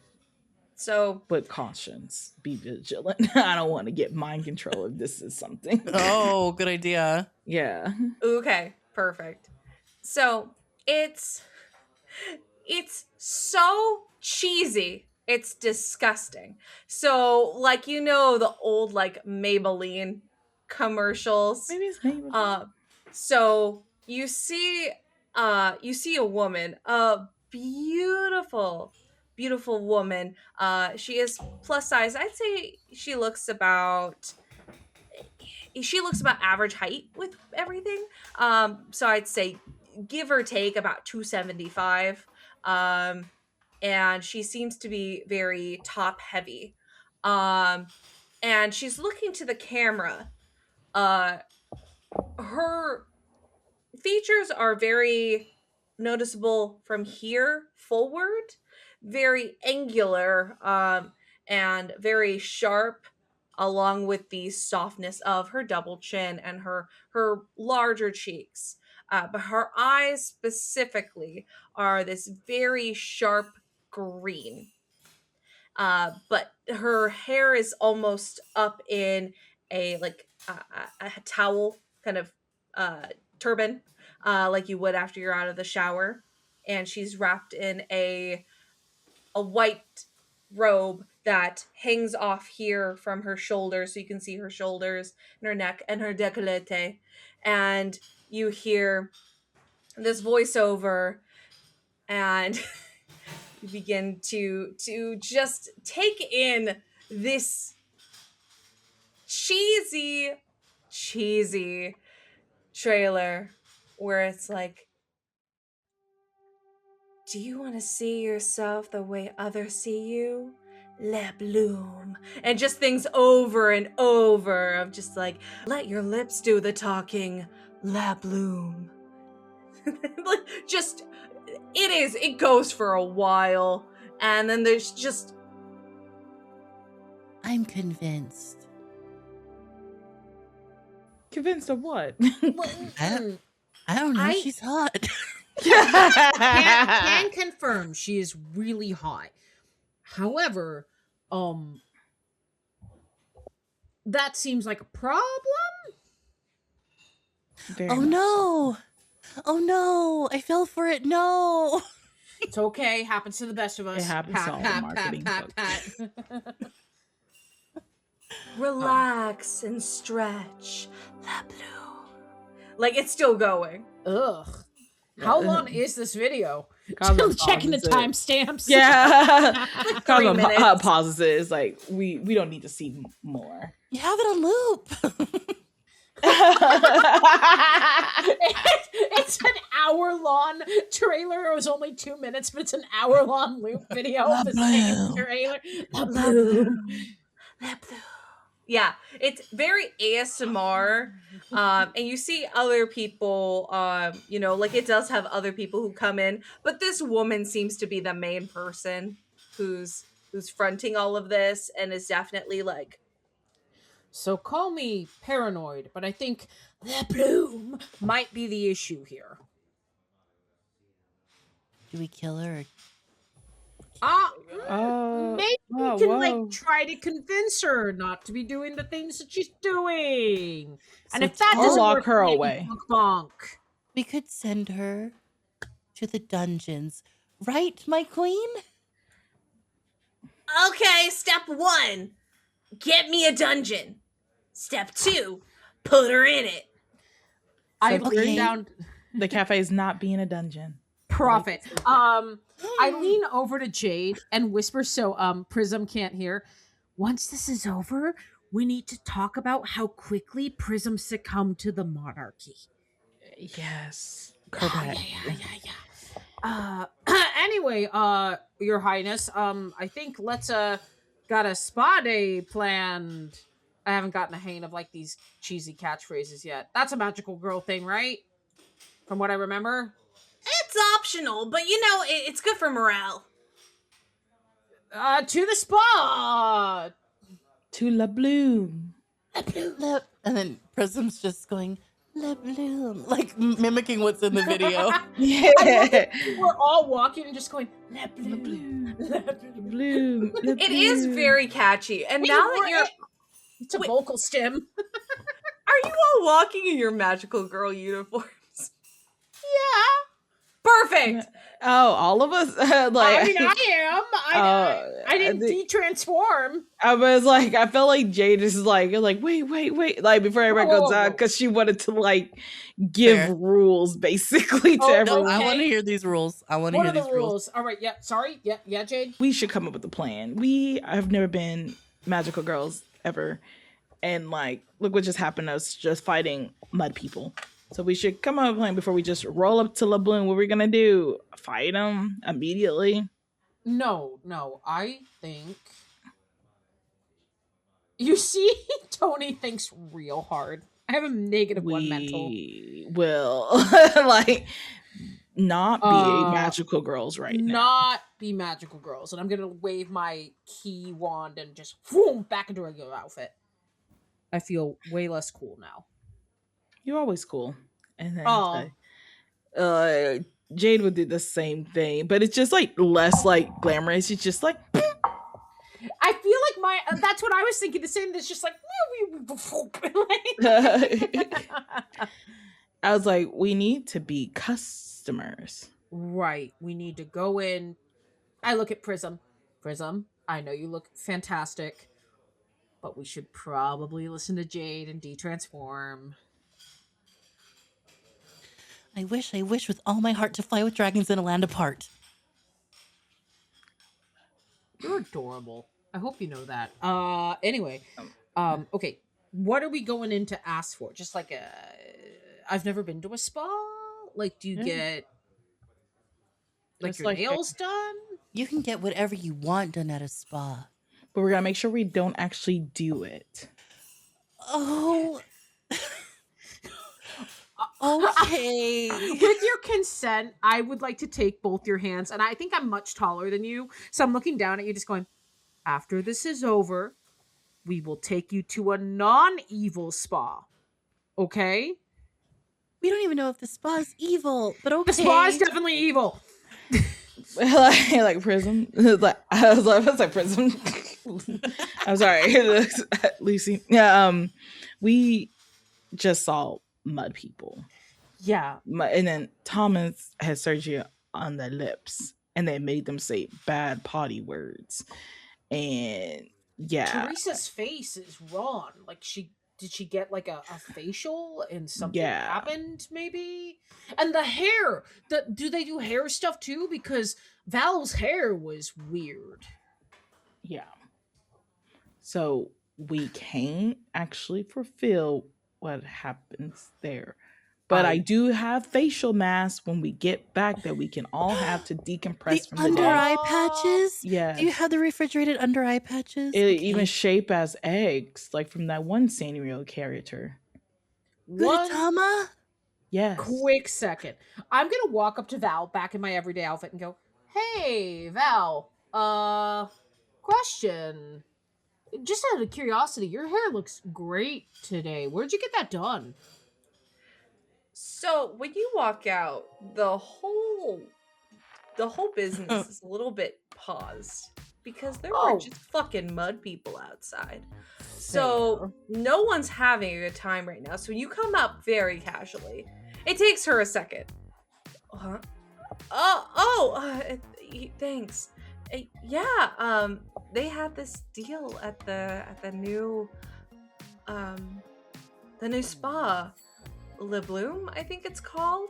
So But cautions, be vigilant. I don't want to get mind control if this is something. Oh, good idea. Yeah. okay, perfect. So it's so cheesy. It's disgusting. So like the old like Maybelline commercials. Maybe it's Maybelline. So you see a woman, a beautiful woman. She is plus size. I'd say she looks about average height with everything. So I'd say give or take about 275. And she seems to be very top heavy. And she's looking to the camera. Uh her features are very noticeable from here forward, very angular, and very sharp, along with the softness of her double chin and her larger cheeks. But her eyes specifically are this very sharp green. But her hair is almost up in a like a towel kind of turban, like you would after you're out of the shower, and she's wrapped in a white robe that hangs off here from her shoulders, so you can see her shoulders and her neck and her décolleté, and you hear this voiceover, and you begin to just take in this cheesy trailer where it's like, do you want to see yourself the way others see you? Le bloom. And just things over and over of just like, let your lips do the talking. Le bloom. Like, just, it goes for a while. And then there's just, I'm convinced. Convinced of what? I don't know. She's hot. Can confirm she is really hot. However, that seems like a problem. Very Oh much so. no! Oh no! I fell for it. No! It's okay. Happens to the best of us. It happens to all the marketing folks. relax and stretch. Le bloom. Like, it's still going. Ugh. How long is this video? Cosmo Checking the pauses it. timestamps. Yeah. 3 Cosmo minutes. pauses it. It's like, we don't need to see more. You have it on loop. It's an hour-long trailer. It was only 2 minutes, but it's an hour-long loop video of the same trailer. Le bloom. Yeah, it's very ASMR. And you see other people, like it does have other people who come in, but this woman seems to be the main person who's fronting all of this and is definitely like, So call me paranoid, but I think the bloom might be the issue here. Do we kill her? Maybe we can like try to convince her not to be doing the things that she's doing. And So if that I'll doesn't lock work, her maybe away. bonk. We could send her to the dungeons. Right, my queen? Okay, step 1, get me a dungeon. Step 2, put her in it. I've Okay. written down The cafe is not being a dungeon. profit. I lean over to Jade and whisper so Prism can't hear. Once this is over, we need to talk about how quickly Prism succumbed to the monarchy. Yes. Correct. Yeah. Anyway, Your Highness, I think let's got a spa day planned. I haven't gotten a hang of like these cheesy catchphrases yet. That's a magical girl thing, right? From what I remember. It's optional, but it's good for morale. To the spa. To La Bloom. And then Prism's just going, Le bloom, like mimicking what's in the video. Yeah. We're all walking and just going, Le bloom. Bloom. it is very catchy. And now that you're, It's a vocal stem. are you all walking in your magical girl uniforms? Yeah. Perfect. Oh, all of us? I mean, I am. I didn't de-transform. I was like, I felt like Jade is like, wait, like before everybody goes out, because she wanted to like give Fair. rules basically to Oh, no, everyone. I Okay. want to hear these rules. I want to What hear are the these rules? rules. All right. Yeah. Sorry. Yeah, Jade. We should come up with a plan. We have never been magical girls ever, and like, look what just happened to us, just fighting mud people. So we should come up with a plan before we just roll up to La Bloom. What we're gonna do? Fight them immediately? No. I think. You see, Tony thinks real hard. I have a negative one mental. We will like not be magical girls right now. Not be magical girls. And I'm gonna wave my key wand and just boom back into a regular outfit. I feel way less cool now. You're always cool. And then Oh. Jade would do the same thing, but it's just like less like glamorous. It's just like I feel like my that's what I was thinking. The same. That's just like I was like, we need to be customers. right. We need to go in. I look at Prism. Prism, I know you look fantastic, but we should probably listen to Jade and de-transform. I wish with all my heart to fly with dragons in a land apart. You're adorable. I hope you know that. Anyway, okay. What are we going in to ask for? Just like I've never been to a spa. Like, do you get like Just your like nails done? You can get whatever you want done at a spa. But we're gonna make sure we don't actually do it. Oh. Okay. With your consent, I would like to take both your hands, and I think I'm much taller than you, so I'm looking down at you, just going, after this is over, we will take you to a non-evil spa. Okay? We don't even know if the spa is evil, but okay. The spa is definitely evil. like Prism. Like I was like Prism. I'm sorry, Lucy. Yeah. We just saw mud people. Yeah. And then Thomas had surgery on their lips, and they made them say bad potty words. And yeah, Teresa's face is wrong. Like, did she get like a facial and something happened maybe? And the hair, do they do hair stuff too? Because Val's hair was weird. Yeah. So we can't actually fulfill what happens there. But I do have facial masks when we get back that we can all have to decompress The from under the day. eye patches? Yeah. Do you have the refrigerated under eye patches? It even shape as eggs, like from that one Sanrio character. Gudetama? Yes. Quick second. I'm gonna walk up to Val back in my everyday outfit and go, "Hey, Val, question. Just out of curiosity, your hair looks great today. Where'd you get that done?" So when you walk out, the whole business is a little bit paused because there were just fucking mud people outside. So no one's having a good time right now. So you come up very casually. It takes her a second. Huh? Thanks. Yeah. They had this deal at the new spa. Le Bloom, I think it's called.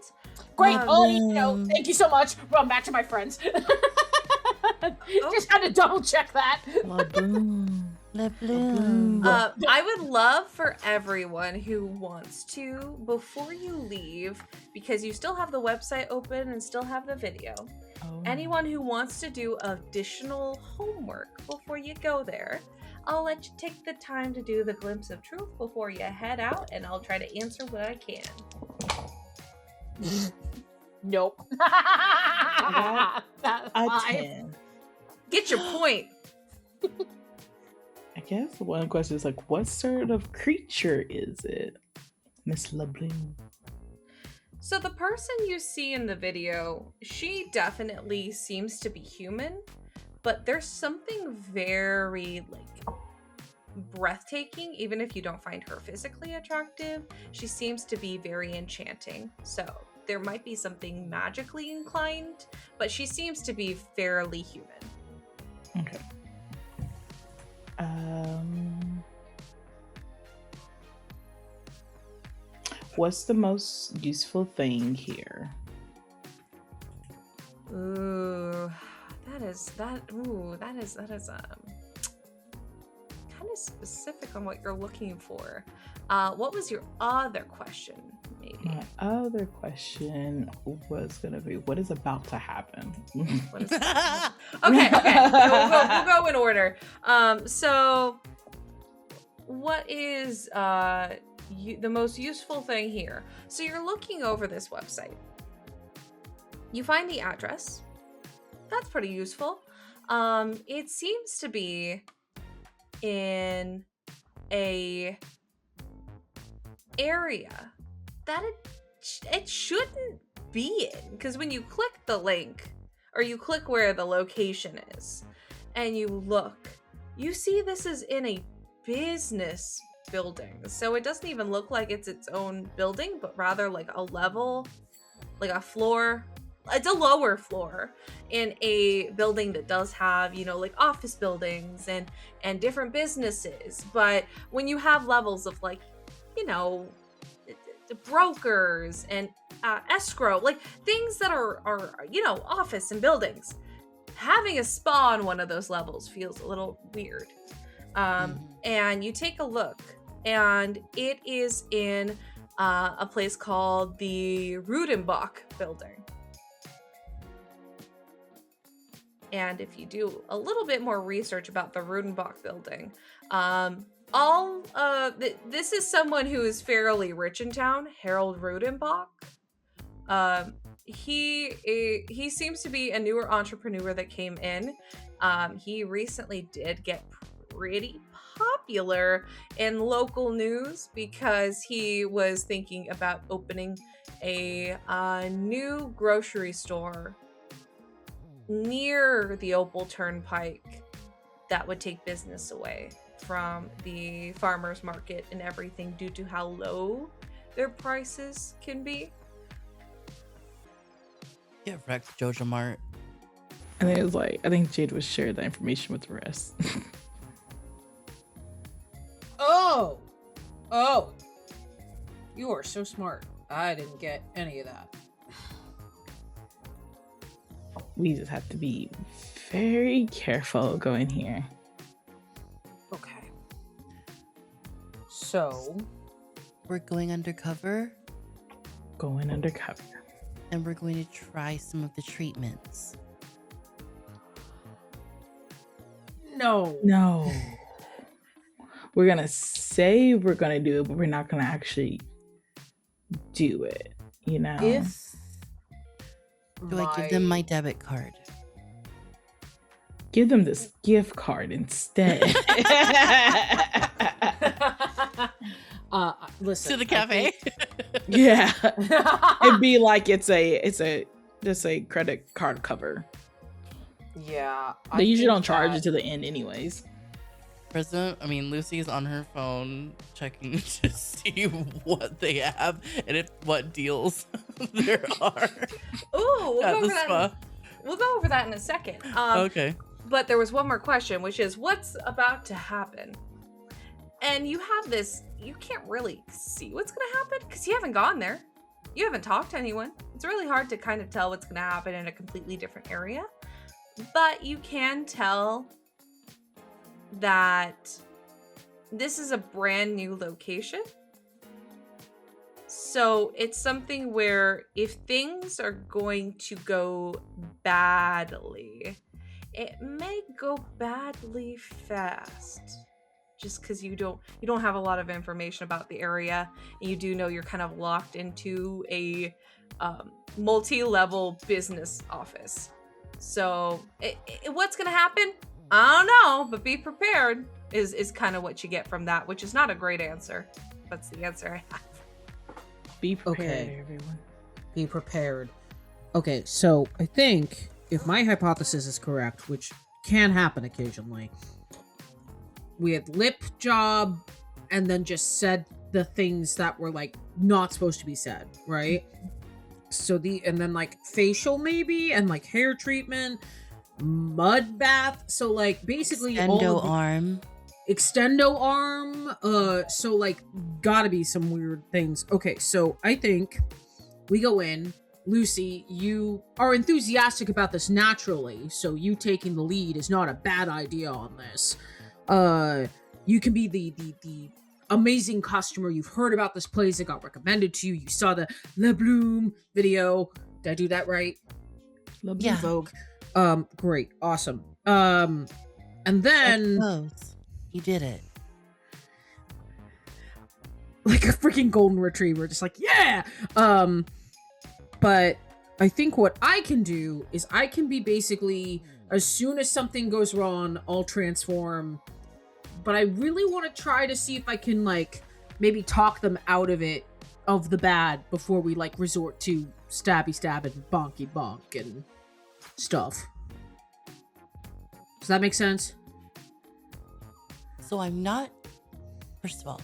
Great. Thank you so much. Run back to my friends. Just had to double check that. Le Bloom. Le Bloom. I would love for everyone who wants to, before you leave, because you still have the website open and still have the video, anyone who wants to do additional homework before you go there, I'll let you take the time to do the glimpse of truth before you head out, and I'll try to answer what I can. Nope. I 10. Get your point. I guess one question is like, what sort of creature is it, Miss LeBloom? So the person you see in the video, she definitely seems to be human, but there's something very breathtaking, even if you don't find her physically attractive. She seems to be very enchanting. So there might be something magically inclined, but she seems to be fairly human. Okay. What's the most useful thing here? That is kind of specific on what you're looking for. What was your other question, maybe? My other question was gonna be, what is about to happen? Okay. We'll go in order. So what is the most useful thing here. So you're looking over this website. You find the address. That's pretty useful. It seems to be in a area that it shouldn't be in, because when you click the link or you click where the location is and you look, you see this is in a business building. So it doesn't even look like it's its own building, but rather like a level, like a floor. It's a lower floor in a building that does have, you know, like office buildings and different businesses. But when you have levels of like, you know, the brokers and escrow, like things that are, you know, office and buildings, having a spa on one of those levels feels a little weird. And you take a look, and it is in a place called the Rudenbach building. And if you do a little bit more research about the Rudenbach building, this is someone who is fairly rich in town, Harold Rudenbach. He seems to be a newer entrepreneur that came in. He recently did get pretty popular in local news because he was thinking about opening a new grocery store near the Opal Turnpike that would take business away from the farmers market and everything due to how low their prices can be. Get wrecked, Jojo Mart. And it was like, I think Jade would share that information with the rest. Oh, you are so smart. I didn't get any of that. We just have to be very careful going here. Okay. So, We're going undercover, Going undercover. and we're going to try some of the treatments. no. No. We're gonna say we're gonna do it, but we're not gonna actually do it, you know? If Do I give them my debit card? Give them this gift card instead. Listen, To the cafe? Yeah. It'd be like it's a credit card cover. Yeah. They usually don't charge it to the end anyways. Lucy is on her phone checking to see what they have and what deals there are. Ooh, at the spa. We'll go over that in a second. Okay. But there was one more question, which is what's about to happen? And you have this, you can't really see what's going to happen because you haven't gone there. You haven't talked to anyone. It's really hard to kind of tell what's going to happen in a completely different area. But you can tell that this is a brand new location. So it's something where if things are going to go badly, it may go badly fast. Just because you don't have a lot of information about the area, and you do know you're kind of locked into a multi-level business office. So what's gonna happen? I don't know, but be prepared is kind of what you get from that, which is not a great answer. That's the answer I have. Be prepared, Okay. everyone. Be prepared. Okay, so I think if my hypothesis is correct, which can happen occasionally, we had lip job and then just said the things that were like not supposed to be said, right? So and then like facial maybe, and like hair treatment, mud bath. So like basically extendo arm. So like gotta be some weird things. Okay, so I think we go in. Lucy, you are enthusiastic about this naturally, so you taking the lead is not a bad idea on this. You can be the amazing customer. You've heard about this place, it got recommended to you. You saw the Le Bloom video. Did I do that right? Le Bloom Yeah. Vogue. Great, awesome. And then Close. You did it. like a freaking golden retriever, just like, yeah. But I think what I can do is I can be basically, as soon as something goes wrong, I'll transform. But I really want to try to see if I can, like, maybe talk them out of it, of the bad, before we, like, resort to stabby stab and bonky bonk and stuff. Does that make sense? So first of all,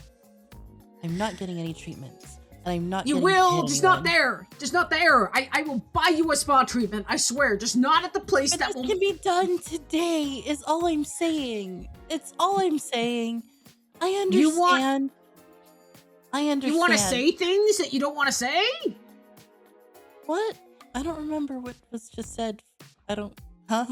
I'm not getting any treatments. And I'm not You getting will, hit just anyone. not there. Just not there. I will buy you a spa treatment, I swear. Just not at the place But that this will... can be done today, is all I'm saying. It's all I'm saying. I understand. I understand. You want to say things that you don't want to say? What? I don't remember what was just said. Huh?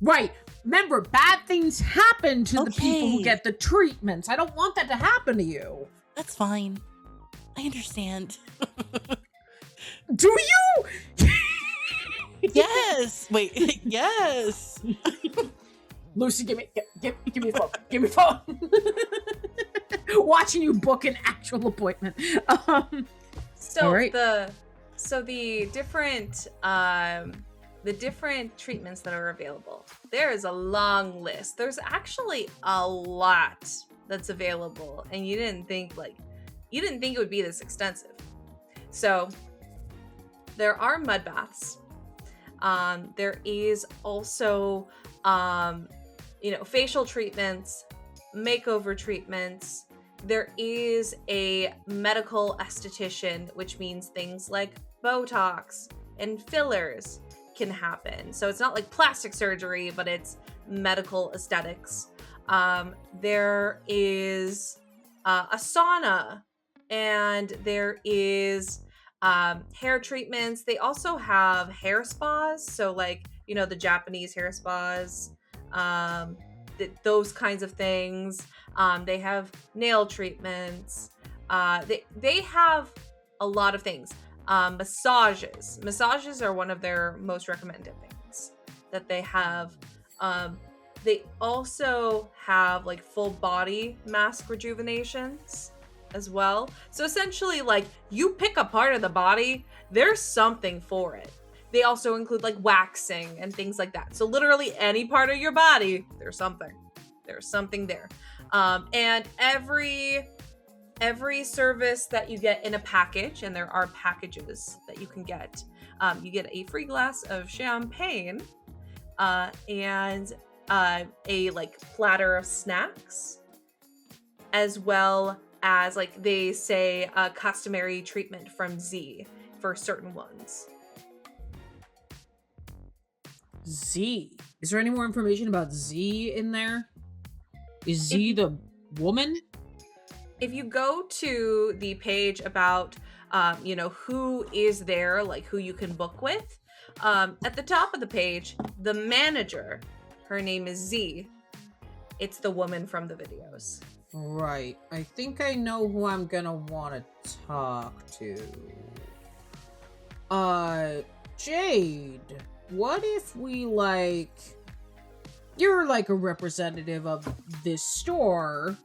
Right. Remember, bad things happen to the people who Okay. get the treatments. I don't want that to happen to you. That's fine. I understand. Do you? Yes. Wait. Yes. Lucy, give me a phone. Give me a phone. Watching you book an actual appointment. So All right. the different treatments that are available. There is a long list. There's actually a lot that's available, and you didn't think it would be this extensive. So there are mud baths. There is also facial treatments, makeover treatments. There is a medical esthetician, which means things like Botox and fillers can happen. So it's not like plastic surgery, but it's medical aesthetics. There is a sauna, and there is hair treatments. They also have hair spas. So like, the Japanese hair spas, those kinds of things. They have nail treatments. They have a lot of things. Massages are one of their most recommended things that they have. They also have like full body mask rejuvenations as well. So essentially, like, you pick a part of the body, there's something for it. They also include like waxing and things like that. So literally any part of your body, there's something there. And every service that you get in a package, and there are packages that you can get, you get a free glass of champagne, and a like platter of snacks, as well as, like, they say a customary treatment from Z for certain ones. Z. Is there any more information about Z in there? Is Z the woman? If you go to the page about, who is there, like who you can book with, at the top of the page, the manager, her name is Z. It's the woman from the videos. Right. I think I know who I'm gonna want to talk to. Jade, what if we, like... You're, like, a representative of this store.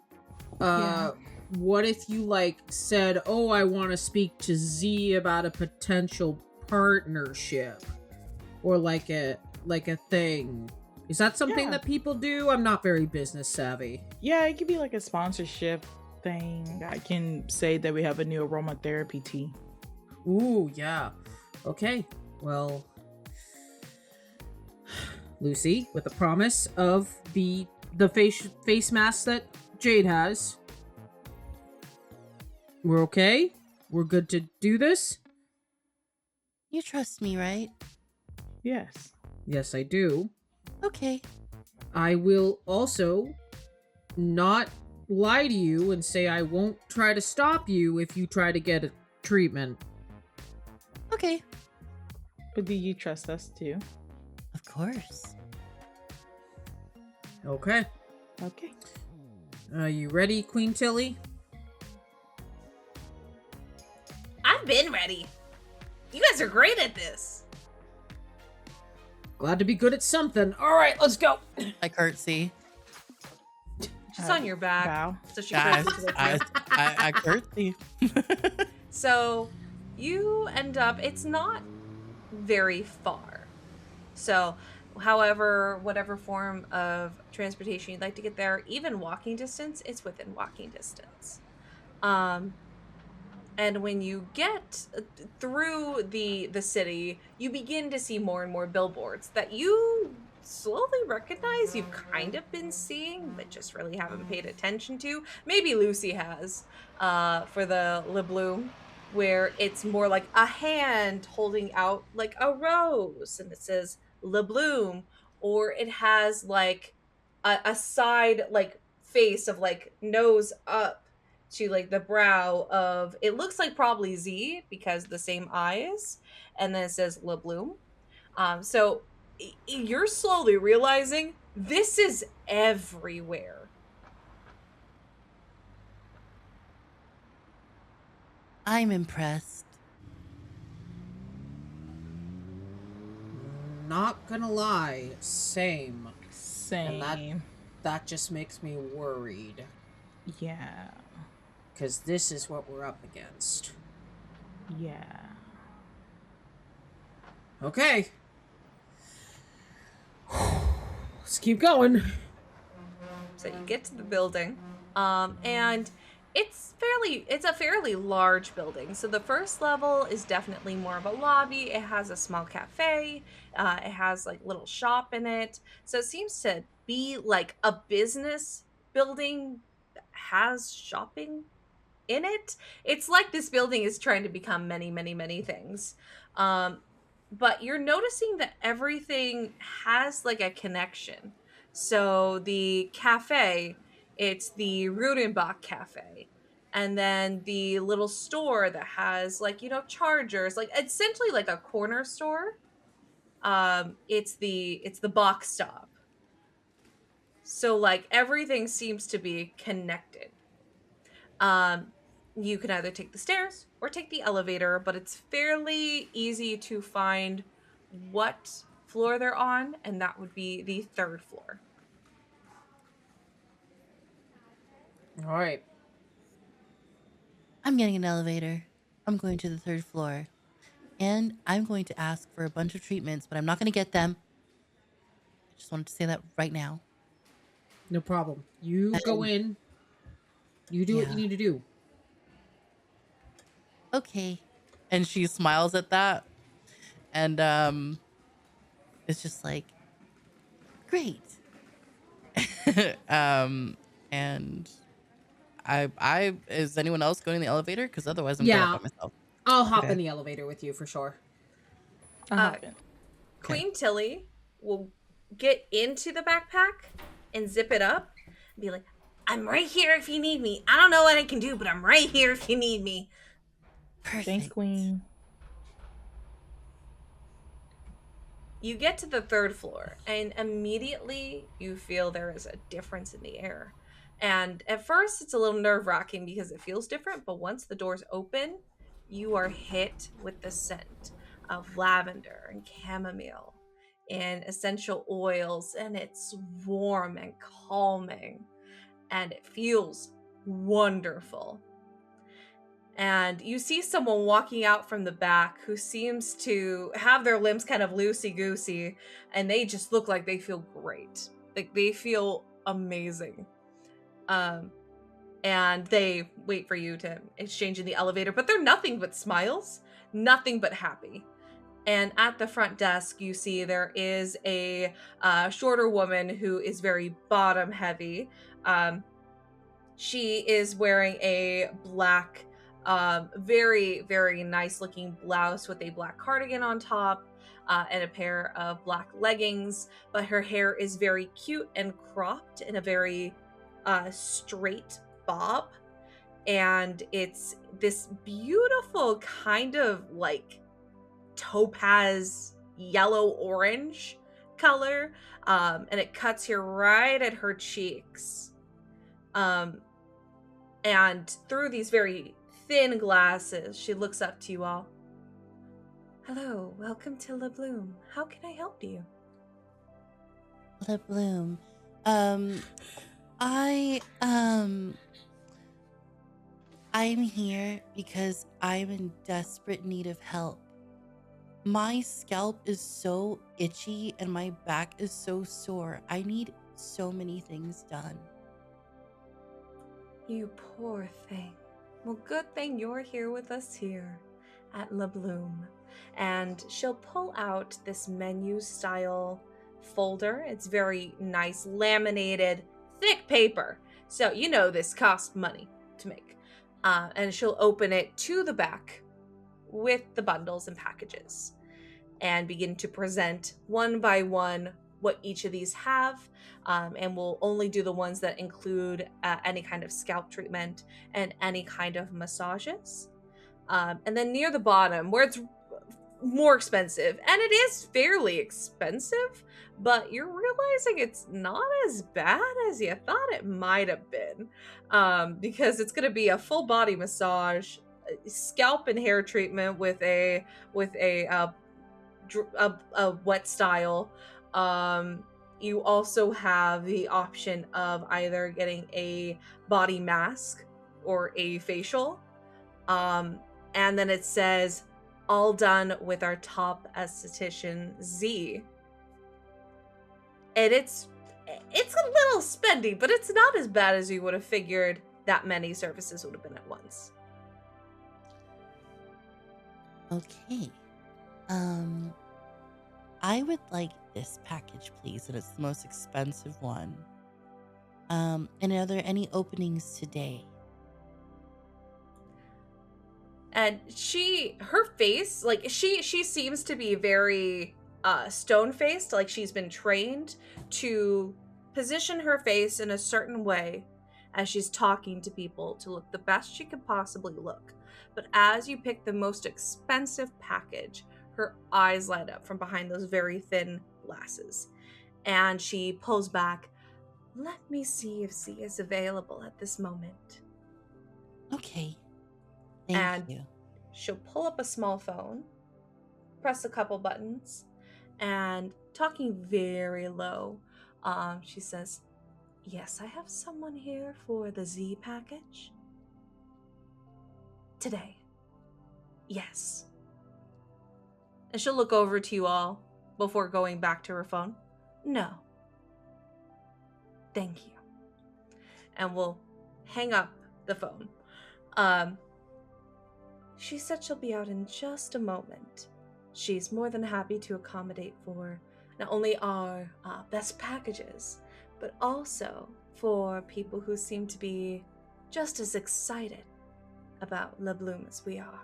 Yeah. What if you, like, said, oh, I want to speak to Z about a potential partnership? Or, like a thing. Is that something Yeah. that people do? I'm not very business savvy. Yeah, it could be like a sponsorship thing. I can say that we have a new aromatherapy tea. Ooh, yeah. Okay, well... Lucy, with the promise of the face mask that Jade has, we're okay? We're good to do this? You trust me, right? Yes. Yes, I do. Okay. I will also not lie to you and say I won't try to stop you if you try to get a treatment. Okay. But do you trust us too? Of course. Okay. Okay. Are you ready, Queen Tilly? I've been ready. You guys are great at this. Glad to be good at something. All right, let's go. I curtsy. She's on your back. Bow. So she I, curtsies with I, you. I curtsy. So you end up, it's not very far. So, however, whatever form of transportation you'd like to get there, even walking distance, it's within walking distance. Um, and when you get through the city, you begin to see more and more billboards that you slowly recognize you've kind of been seeing but just really haven't paid attention to. Maybe Lucy has, for the Le Bloom, where it's more like a hand holding out like a rose and it says Le Bloom, or it has like a side like face of like nose up to like the brow of, it looks like probably Z because the same eyes, and then it says Le Bloom. So you're slowly realizing this is everywhere. I'm impressed. Not gonna lie, same. Same. That just makes me worried. Yeah. Because this is what we're up against. Yeah. Okay. Let's keep going. So you get to the building, and it's a fairly large building. So the first level is definitely more of a lobby. It has a small cafe. It has like little shop in it. So it seems to be like a business building that has shopping in it. It's like this building is trying to become many, many, many things. Um, but you're noticing that everything has like a connection. So the cafe, it's the Rudenbach Cafe. And then the little store that has like, chargers, like essentially like a corner store. It's the box stop. So like everything seems to be connected. Um, you can either take the stairs or take the elevator, but it's fairly easy to find what floor they're on, and that would be the third floor. All right. I'm getting an elevator. I'm going to the third floor. And I'm going to ask for a bunch of treatments, but I'm not going to get them. I just wanted to say that right now. No problem. You go in. You do what you Yeah. need to do. Okay. And she smiles at that. And it's just like, great. And I is anyone else going in the elevator? Because otherwise I'm going up Yeah. by myself. I'll hop Okay. in the elevator with you for sure. I'll Uh, hop in. Queen Tilly will get into the backpack and zip it up and be like, I'm right here if you need me. I don't know what I can do, but I'm right here if you need me. Perfect. Thanks, Queen. You get to the third floor, and immediately you feel there is a difference in the air. And at first, it's a little nerve wracking because it feels different, but once the doors open, you are hit with the scent of lavender and chamomile and essential oils, and it's warm and calming, and it feels wonderful. And you see someone walking out from the back who seems to have their limbs kind of loosey-goosey, and they just look like they feel great. Like they feel amazing. And they wait for you to exchange in the elevator, but they're nothing but smiles, nothing but happy. And at the front desk, you see there is a shorter woman who is very bottom heavy. She is wearing a black, very, very nice looking blouse with a black cardigan on top, and a pair of black leggings. But her hair is very cute and cropped in a very straight bob. And it's this beautiful kind of like topaz yellow orange color. And it cuts here right at her cheeks. And through these very thin glasses, she looks up to you all. Hello, welcome to Le Bloom. How can I help you? Le Bloom. I'm here because I'm in desperate need of help. My scalp is so itchy and my back is so sore. I need so many things done. You poor thing. Well, good thing you're here with us here at La Bloom. And she'll pull out this menu style folder. It's very nice, laminated, thick paper. So you know this cost money to make. And she'll open it to the back with the bundles and packages and begin to present one by one what each of these have. And we'll only do the ones that include any kind of scalp treatment and any kind of massages. And then near the bottom, where it's more expensive, and it is fairly expensive, but you're realizing it's not as bad as you thought it might have been, because it's going to be a full body massage, scalp and hair treatment with a wet style. You also have the option of either getting a body mask or a facial. And then it says, all done with our top esthetician, Z. And it's a little spendy, but it's not as bad as you would have figured that many services would have been at once. Okay. I would like this package, please, and it's the most expensive one. And are there any openings today? And her face, like she seems to be very stone-faced, like she's been trained to position her face in a certain way as she's talking to people to look the best she could possibly look. But as you pick the most expensive package, her eyes light up from behind those very thin glasses. And she pulls back. Let me see if Z is available at this moment. Okay. Thank you. She'll pull up a small phone, press a couple buttons, and talking very low, she says, yes, I have someone here for the Z package. Today. Yes. And she'll look over to you all before going back to her phone. No. Thank you. And we'll hang up the phone. She said she'll be out in just a moment. She's more than happy to accommodate for not only our best packages, but also for people who seem to be just as excited about La Bloom as we are.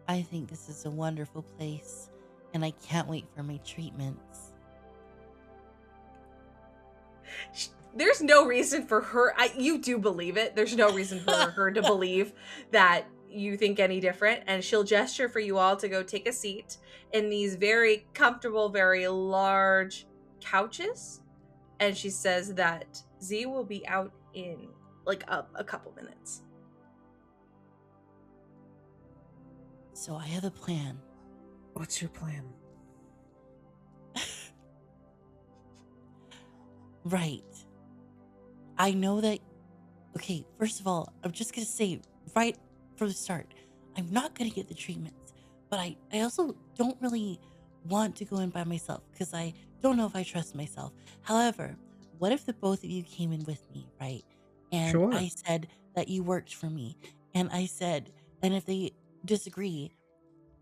I think this is a wonderful place, and I can't wait for my treatments. There's no reason for her, you do believe it, there's no reason for her to believe that you think any different, and she'll gesture for you all to go take a seat in these very comfortable, very large couches, and she says that Z will be out in like a couple minutes. So I have a plan. What's your plan? Right. I know that. Okay, first of all, I'm just going to say right from the start, I'm not going to get the treatments, but I also don't really want to go in by myself because I don't know if I trust myself. However, what if the both of you came in with me, right? And Sure. I said that you worked for me. And I said, and if they disagree,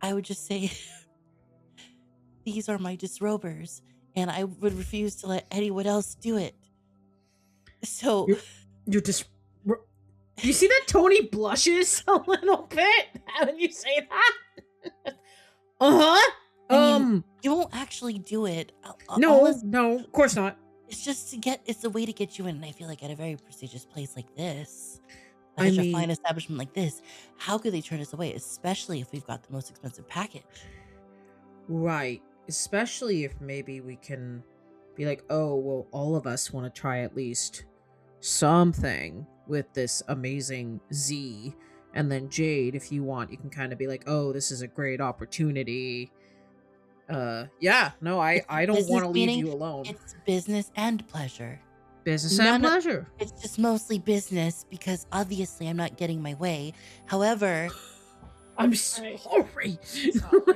I would just say, these are my disrobers, and I would refuse to let anyone else do it. So You're just. Do you see that Tony blushes a little bit when you say that? Uh-huh. I mean, you won't actually do it. No, Unless- no, of course not. It's just it's a way to get you in. And I feel like at a very prestigious place like this, I such a mean- fine establishment like this, how could they turn us away? Especially if we've got the most expensive package. Right. Especially if maybe we can be like, oh, well, all of us want to try at least something with this amazing Z. And then Jade, if you want, you can kind of be like, oh, this is a great opportunity. I don't Business want to leave meeting, you alone. It's business and pleasure. Business and pleasure. It's just mostly business because obviously I'm not getting my way. However, I'm sorry. Sorry.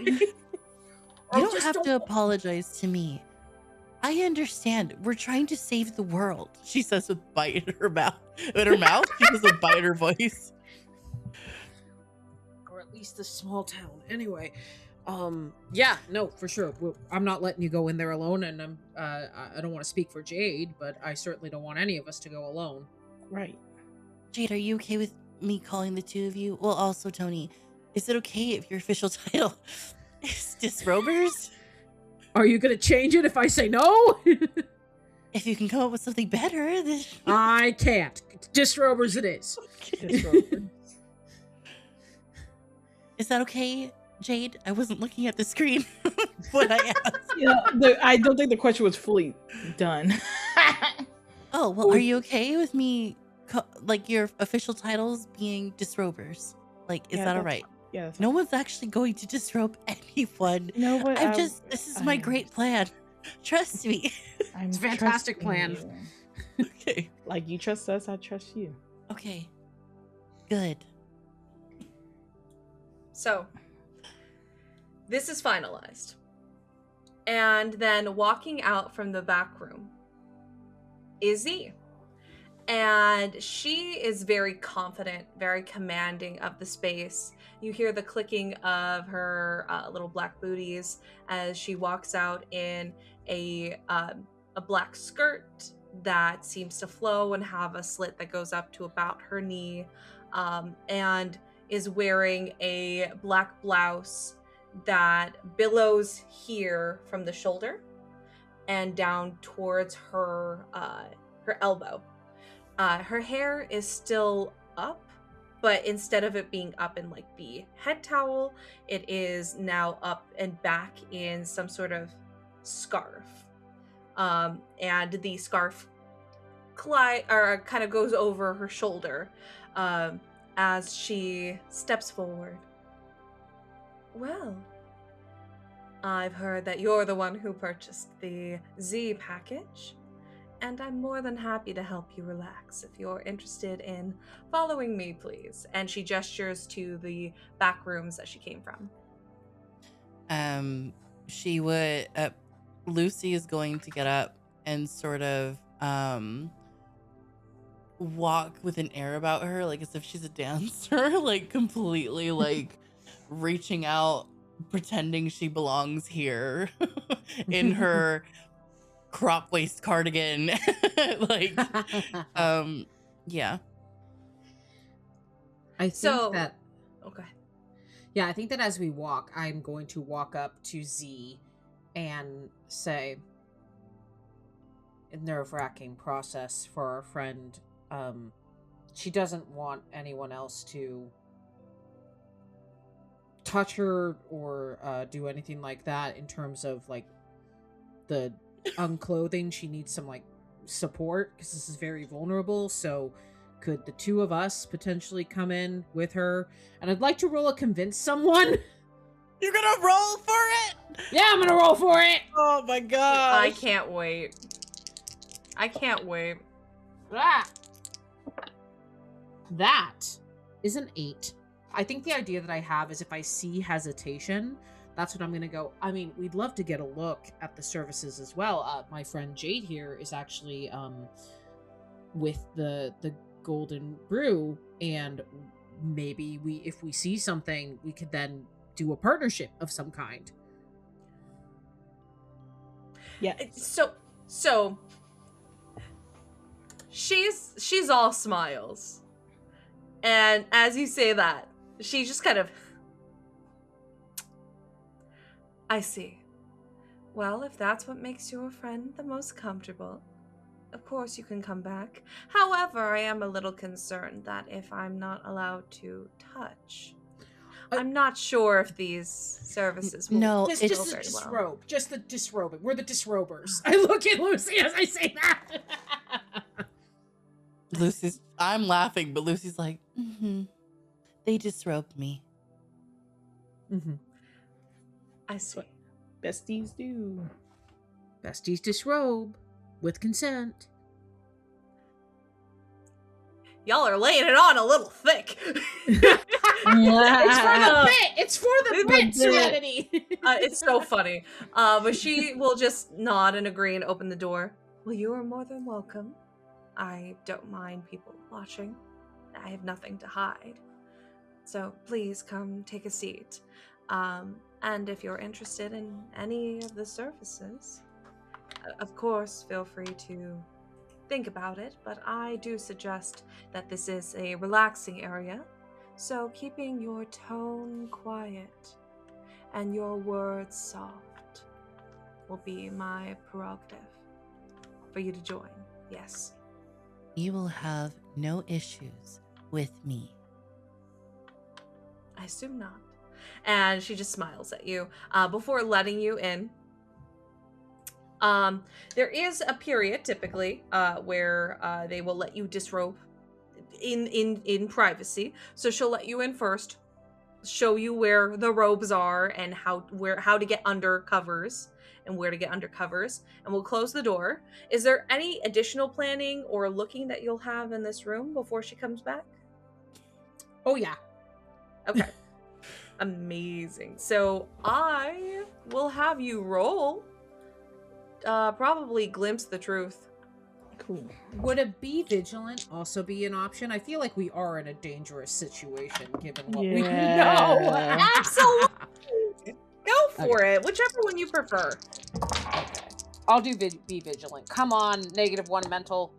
you don't have to apologize to me. I understand. We're trying to save the world. She says with bite in her mouth. In her mouth, she says with bite in her voice. Or at least the small town. Anyway, yeah, no, for sure. I'm not letting you go in there alone, and I don't want to speak for Jade, but I certainly don't want any of us to go alone. Right. Jade, are you okay with me calling the two of you? Well, also Tony, is it okay if your official title is Disrobers? Are you gonna change it if I say no? If you can come up with something better, then I can't. Disrobers it is. is that okay, Jade? I wasn't looking at the screen when I asked. I don't think the question was fully done. Oh, well, are you okay with me, like, your official titles being Disrobers? Like, is that all right? Yeah. No one's actually going to disrobe anyone. No, but This is my great plan. Trust me. It's a fantastic plan. Okay. Like, you trust us, I trust you. Okay. Good. So, this is finalized. And then walking out from the back room is Z. And she is very confident, very commanding of the space. You hear the clicking of her little black booties as she walks out in a black skirt that seems to flow and have a slit that goes up to about her knee, and is wearing a black blouse that billows here from the shoulder and down towards her elbow. Her hair is still up, but instead of it being up in like the head towel, it is now up and back in some sort of scarf. And the scarf kind of goes over her shoulder as she steps forward. Well, I've heard that you're the one who purchased the Z package, and I'm more than happy to help you relax if you're interested in following me, please. And she gestures to the back rooms that she came from. She would, Lucy is going to get up and sort of, walk with an air about her, like as if she's a dancer, like completely like reaching out, pretending she belongs here in her crop waist cardigan. Like, yeah. I think that. Okay. Yeah, I think that as we walk, I'm going to walk up to Z and say, a nerve-wracking process for our friend. She doesn't want anyone else to touch her or do anything like that in terms of like the unclothing. She needs some like support because this is very vulnerable. So could the two of us potentially come in with her? And I'd like to roll a convince someone. You're gonna roll for it? Yeah, I'm gonna roll for it. Oh my god. I can't wait. I can't wait. That is an 8. I think the idea that I have is if I see hesitation, that's what I'm going to go. I mean, we'd love to get a look at the services as well. My friend Jade here is actually with the Golden Brew, and maybe if we see something, we could then do a partnership of some kind. Yeah. So she's all smiles. And as you say that, she just kind of... I see. Well, if that's what makes your friend the most comfortable, of course you can come back. However, I am a little concerned that if I'm not allowed to touch, I'm not sure if these services will No, go Just very the well. disrobe. Just the disrobing. We're the disrobers. I look at Lucy as I say that. I'm laughing, but Lucy's like, they disrobed me. Mm-hmm. I see. Besties do. Besties disrobe with consent. y'all are laying it on a little thick. It's for the bit. It's for the It's bit, for Serenity. It's so funny. But she will just nod and agree and open the door. Well, you are more than welcome. I don't mind people watching. I have nothing to hide. So please come take a seat. And if you're interested in any of the services, of course, feel free to think about it. But I do suggest that this is a relaxing area. So keeping your tone quiet and your words soft will be my prerogative for you to join. Yes. You will have no issues with me. I assume not. And she just smiles at you before letting you in. There is a period typically where they will let you disrobe in privacy. So she'll let you in first, show you where the robes are and how to get under covers and where to get under covers, and we'll close the door. Is there any additional planning or looking that you'll have in this room before she comes back? Oh yeah. Okay. Amazing. So I will have you roll probably glimpse the truth. Cool. Would a be vigilant also be an option? I feel like we are in a dangerous situation given what we know. Yeah. Absolutely. Go for it. Whichever one you prefer. Okay. I'll do be vigilant. Come on, -1 mental.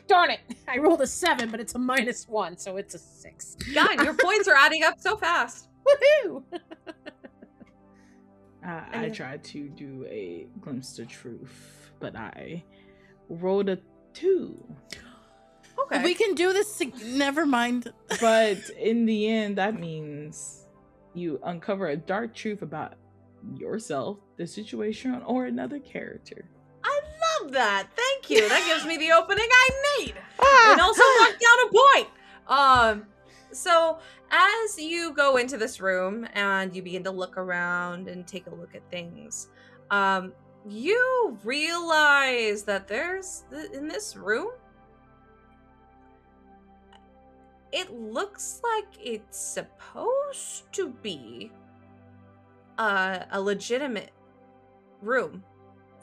Darn it! I rolled a 7, but it's a -1, so it's a 6. God, your points are adding up so fast. Woohoo! I tried to do a glimpse of truth, but I rolled a 2. Okay. We can do this. Never mind. But in the end, that means you uncover a dark truth about yourself, the situation, or another character. I love that. Thank you. That gives me the opening I need. And also knock down a point. So as you go into this room and you begin to look around and take a look at things, you realize that there's in this room, it looks like it's supposed to be a legitimate room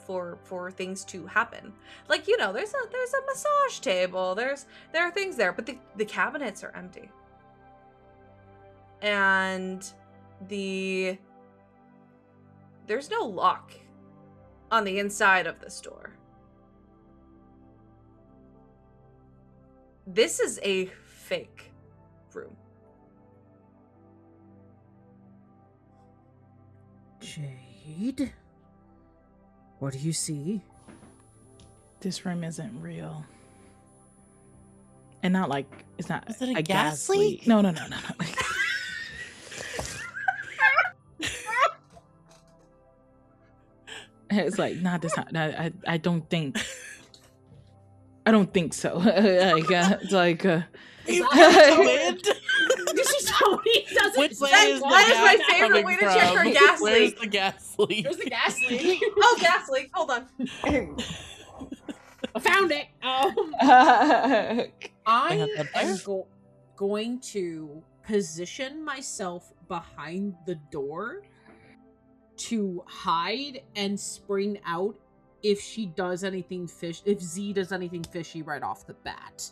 for things to happen. Like, there's a massage table, there are things there, but the cabinets are empty. And there's no lock on the inside of this door. This is a fake room. Jade? What do you see? This room isn't real. And not like, it's not Is it a gas leak? No. It's like, not this time. I don't think so. It's like, This is how he does it. Which way is the That is my gas favorite coming way to check for from? gas Where's leak. the gas leak? There's the gas leak. Oh, gas leak. Hold on. I found it. I am going to position myself behind the door to hide and spring out if she does anything if Z does anything fishy right off the bat.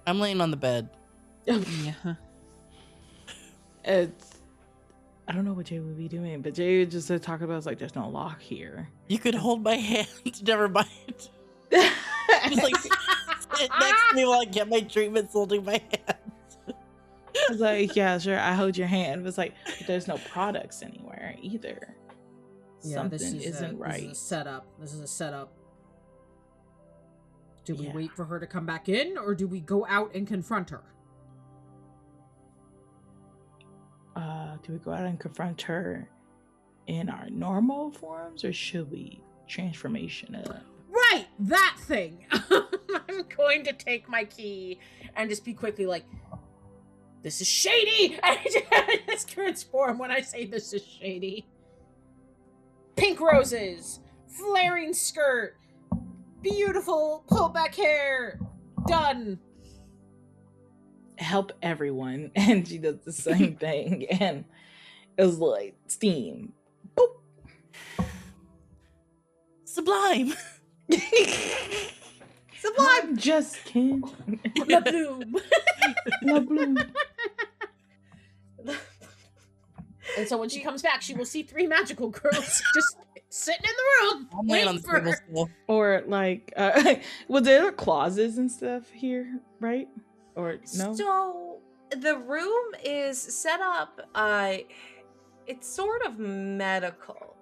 I'm laying on the bed. Yeah. It's, I don't know what Jay would be doing, but Jay would just talk about, it's like, there's no lock here. You could hold my hand. Never mind. Just like sit next to me while I get my treatments, holding my hand. I was like, yeah, sure, I hold your hand. But it's like, there's no products anywhere either. Yeah, Something this isn't right. This is a setup. This is a setup. Do we Yeah. wait for her to come back in, or do we go out and confront her? Do we go out and confront her in our normal forms, or should we transformation it up? Right, that thing. I'm going to take my key and just be quickly like, this is shady! I just transform when I say this is shady. Pink roses, flaring skirt, beautiful pullback hair, done. Help everyone. And she does the same thing. And it was like steam. Boop. Sublime. I'm just kidding. La bloom. La bloom. And so when she comes back, she will see 3 magical girls just sitting in the room. I'm laying on the waiting for table her. still. Or like, was there closets and stuff here, right? Or no? So the room is set up, it's sort of medical.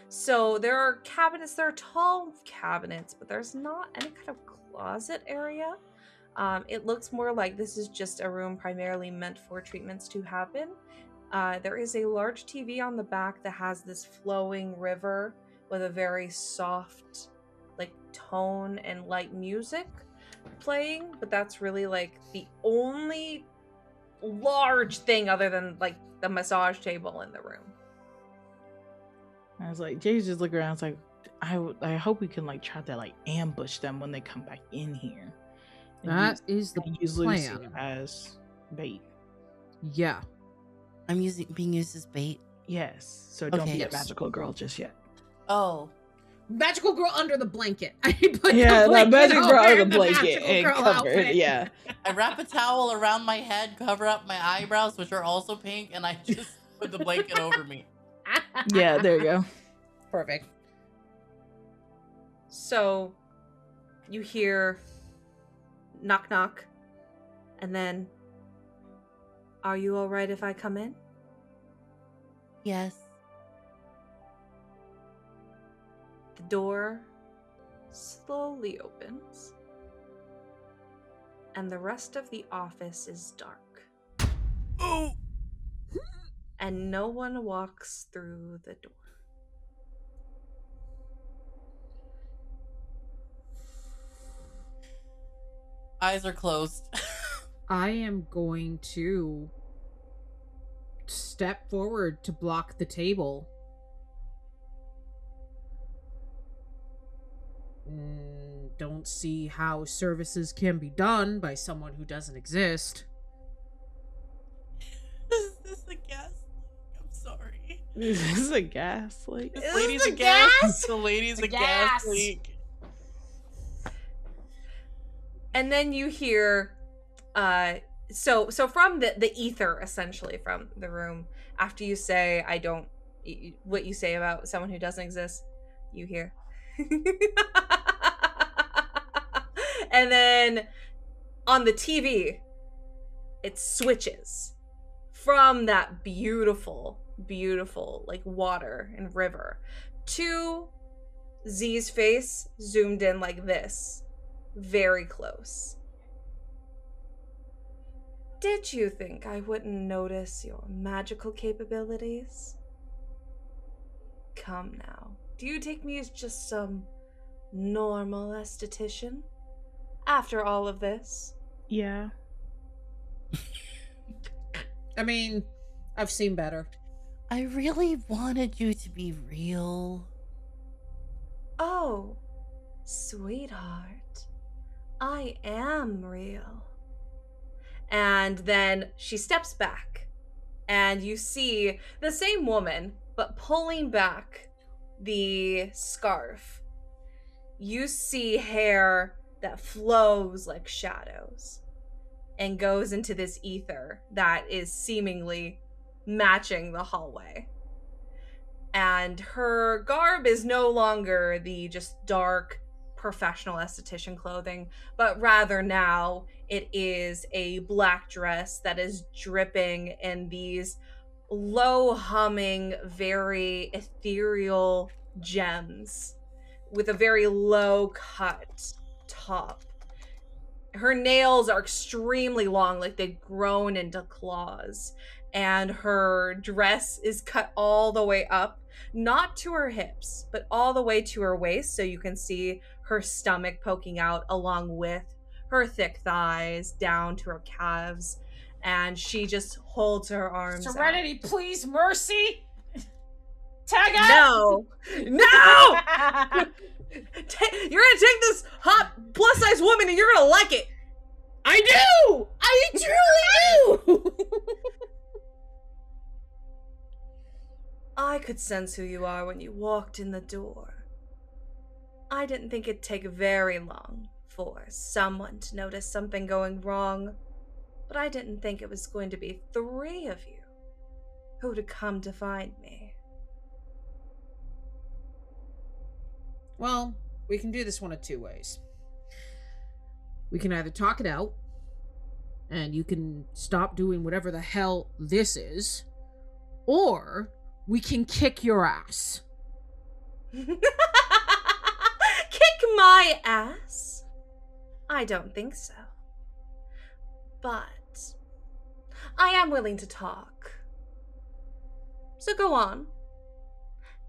So there are cabinets, there are tall cabinets, but there's not any kind of closet area. It looks more like this is just a room primarily meant for treatments to happen. There is a large TV on the back that has this flowing river with a very soft, like, tone and light music playing, but that's really like the only large thing other than like the massage table in the room. I was like, Jay's just looking around. It's like, I hope we can like try to like ambush them when they come back in here. And That is the use Lucy plan. as bait. Yeah. I'm being used as bait. Yes. So don't Okay. be Yes. a magical girl just yet. Oh. Magical girl under the blanket. I put Yeah, the the blanket magic girl over under the blanket magical and girl covered. outfit. Yeah. I wrap a towel around my head, cover up my eyebrows, which are also pink, and I just put the blanket over me. Yeah, there you go. Perfect. So you hear knock knock, and then, are you all right if I come in? Yes. The door slowly opens, and the rest of the office is dark. Oh. And no one walks through the door. Eyes are closed. I am going to step forward to block the table. Don't see how services can be done by someone who doesn't exist. Is this a gas leak? I'm sorry. This is a gas leak. This Is lady's this a a gas. gas? The lady's The a gas gas. leak. And then you hear so from the ether, essentially, from the room, after you say what you say about someone who doesn't exist, you hear. And then on the TV, it switches from that beautiful like water and river to Z's face zoomed in like this, very close. Did you think I wouldn't notice your magical capabilities? Come now. Do you take me as just some normal esthetician? After all of this? Yeah. I mean, I've seen better. I really wanted you to be real. Oh, sweetheart. I am real. And then she steps back, and you see the same woman, but pulling back the scarf. You see hair that flows like shadows and goes into this ether that is seemingly matching the hallway. And her garb is no longer the just dark professional esthetician clothing, but rather now it is a black dress that is dripping in these low humming, very ethereal gems with a very low cut top. Her nails are extremely long, like they've grown into claws, and her dress is cut all the way up, not to her hips, but all the way to her waist, so you can see her stomach poking out along with her thick thighs down to her calves, and she just holds her arms out. Serenity, please, mercy. Tag out. No! No! You're gonna take this hot plus size woman and you're gonna like it. I do. I truly do. I could sense who you are when you walked in the door. I didn't think it'd take very long for someone to notice something going wrong, but I didn't think it was going to be 3 of you who'd come to find me. Well, we can do this one of 2 ways. We can either talk it out, and you can stop doing whatever the hell this is, or we can kick your ass. Kick my ass? I don't think so. But I am willing to talk. So go on.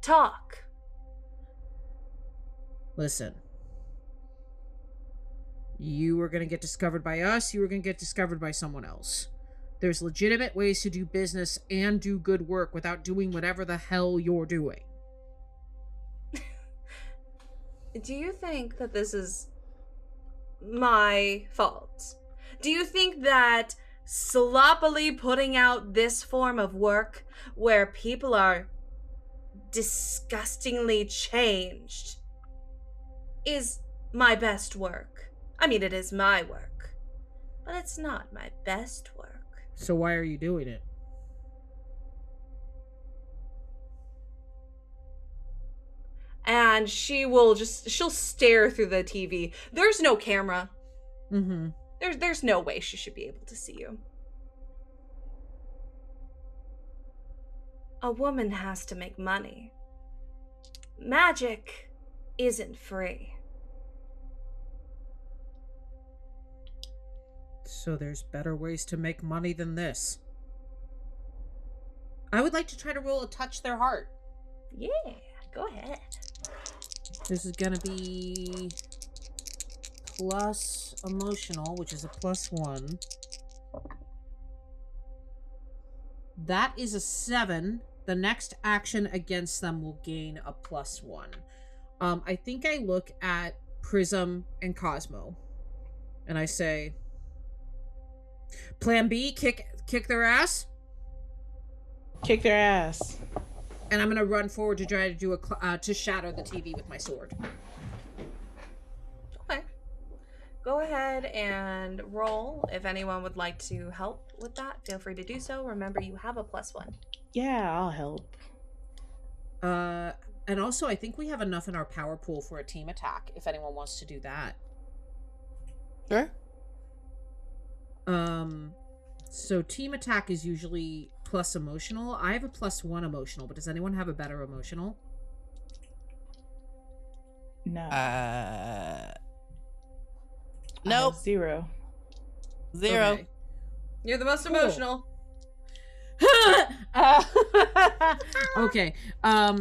Talk. Listen. You were going to get discovered by us, you were going to get discovered by someone else. There's legitimate ways to do business and do good work without doing whatever the hell you're doing. Do you think that this is my fault? Do you think that sloppily putting out this form of work where people are disgustingly changed is my best work? I mean, it is my work, but it's not my best work. So why are you doing it? And she'll stare through the TV. There's no camera. Mm-hmm. There's no way she should be able to see you. A woman has to make money. Magic isn't free. So there's better ways to make money than this. I would like to try to roll a touch their heart. Yeah, go ahead. This is gonna be plus emotional, which is a +1. That is a 7. The next action against them will gain a +1. I think I look at Prism and Cosmo, and I say, Plan B, kick their ass. Kick their ass. And I'm gonna run forward to try to do to shatter the TV with my sword. Okay. Go ahead and roll. If anyone would like to help with that, feel free to do so. Remember, you have a +1. Yeah, I'll help. And also, I think we have enough in our power pool for a team attack. If anyone wants to do that. Sure. So team attack is usually plus emotional. I have a +1 emotional, but does anyone have a better emotional? No. Nope. 0. 0. Okay. You're the most Cool. emotional. Okay.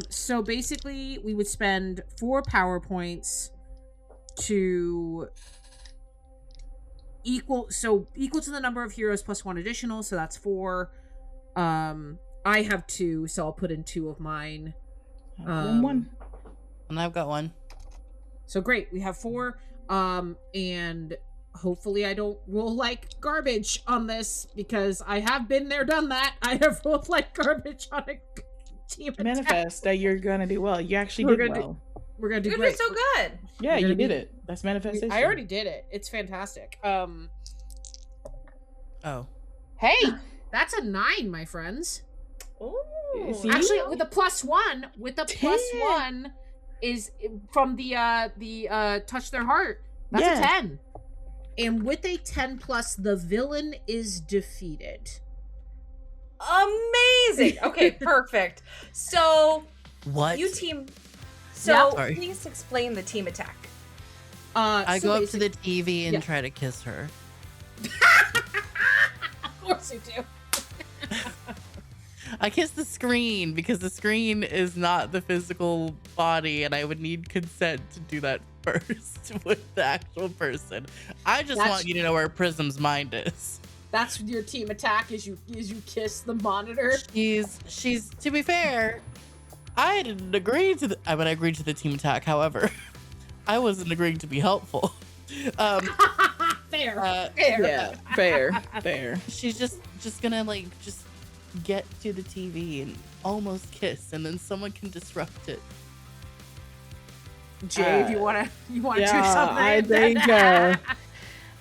So basically, we would spend 4 power points to equal to the number of heroes +1 additional, so that's 4. I have 2, so I'll put in 2 of mine. 1. And I've got 1. So great, we have 4. And hopefully I don't roll like garbage on this, because I have been there, done that. I have rolled like garbage on a team attack. Manifest that you're gonna do well. You actually We're did gonna well. We're gonna do You're great. so good. Yeah, We're you gonna did be- it. That's manifestation. I already did it. It's fantastic. Oh. Hey, that's a 9, my friends. Ooh. See? Actually, with a +1, Ten. +1 is from the touch their heart. That's Yeah. a 10. And with a 10+, the villain is defeated. Amazing. Okay, perfect. So What? you team. So Yeah. Sorry. please explain the team attack. I So go up to basic- the TV and yeah. try to kiss her. Of course you do. I kiss the screen because the screen is not the physical body, and I would need consent to do that first with the actual person. I just That's- want you to know where Prism's mind is. That's your team attack. Is you kiss the monitor. She's to be fair, I didn't agree to the. I mean, I agreed to the team attack. However, I wasn't agreeing to be helpful. Um, Fair. uh, Fair. Yeah, fair, fair. she's just gonna like just get to the TV and almost kiss, and then someone can disrupt it. Jay, if you wanna do something. I think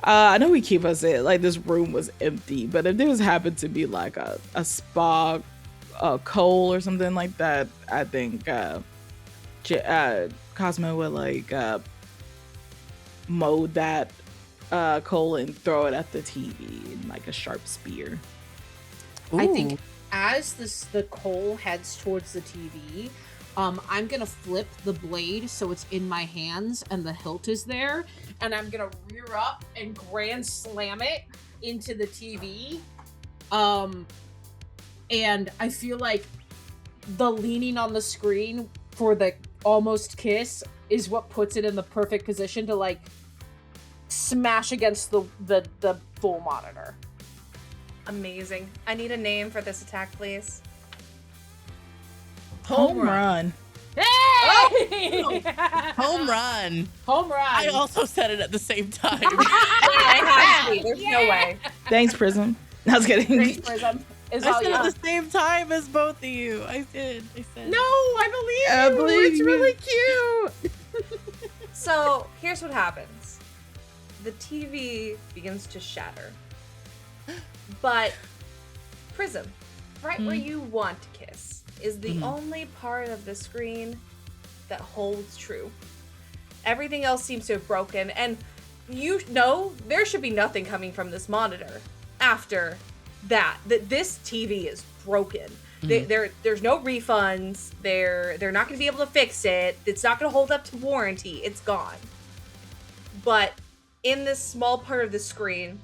I know we keep us in like this room was empty, but if this happened to be like a spa, a coal or something like that, I think Cosmo would like mold that coal and throw it at the TV in like a sharp spear. I think as the coal heads towards the TV, I'm gonna flip the blade so it's in my hands and the hilt is there, and I'm gonna rear up and grand slam it into the TV. And I feel like the leaning on the screen for the almost kiss is what puts it in the perfect position to like smash against the full monitor. Amazing. I need a name for this attack, please. Home run. Hey! Home run. Home run. I also said it at the same time. I have to be. There's no way. Thanks, Prism. I was kidding. Thanks, Prism. Is I all said you. it at the same time as both of you. I said. No, I I believe you. believe It's you. really cute. So here's what happens. The TV begins to shatter. But Prism, right where you want to kiss, is the only part of the screen that holds true. Everything else seems to have broken, and you know there should be nothing coming from this monitor after that. That this TV is broken. There's no refunds. They're not going to be able to fix it. It's not going to hold up to warranty. It's gone. But in this small part of the screen,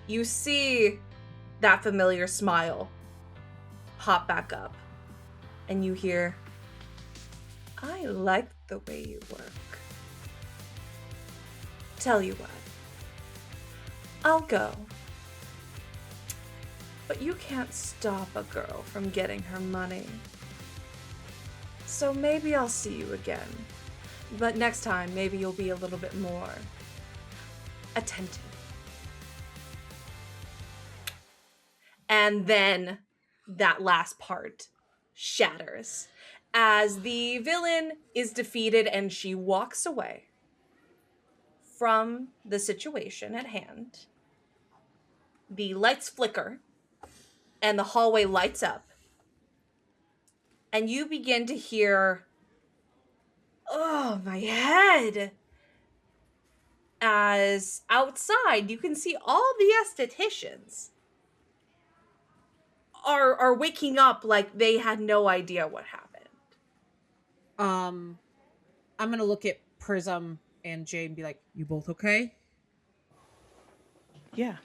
you see that familiar smile pop back up, and you hear, "I like the way you work. Tell you what, I'll go. But you can't stop a girl from getting her money. So maybe I'll see you again. But next time, maybe you'll be a little bit more attentive." And then that last part shatters as the villain is defeated and she walks away from the situation at hand. The lights flicker and the hallway lights up. And you begin to hear, "Oh, my head." As outside, you can see all the estheticians are waking up like they had no idea what happened. I'm gonna look at Prism and Jay and be like, "You both okay?" Yeah.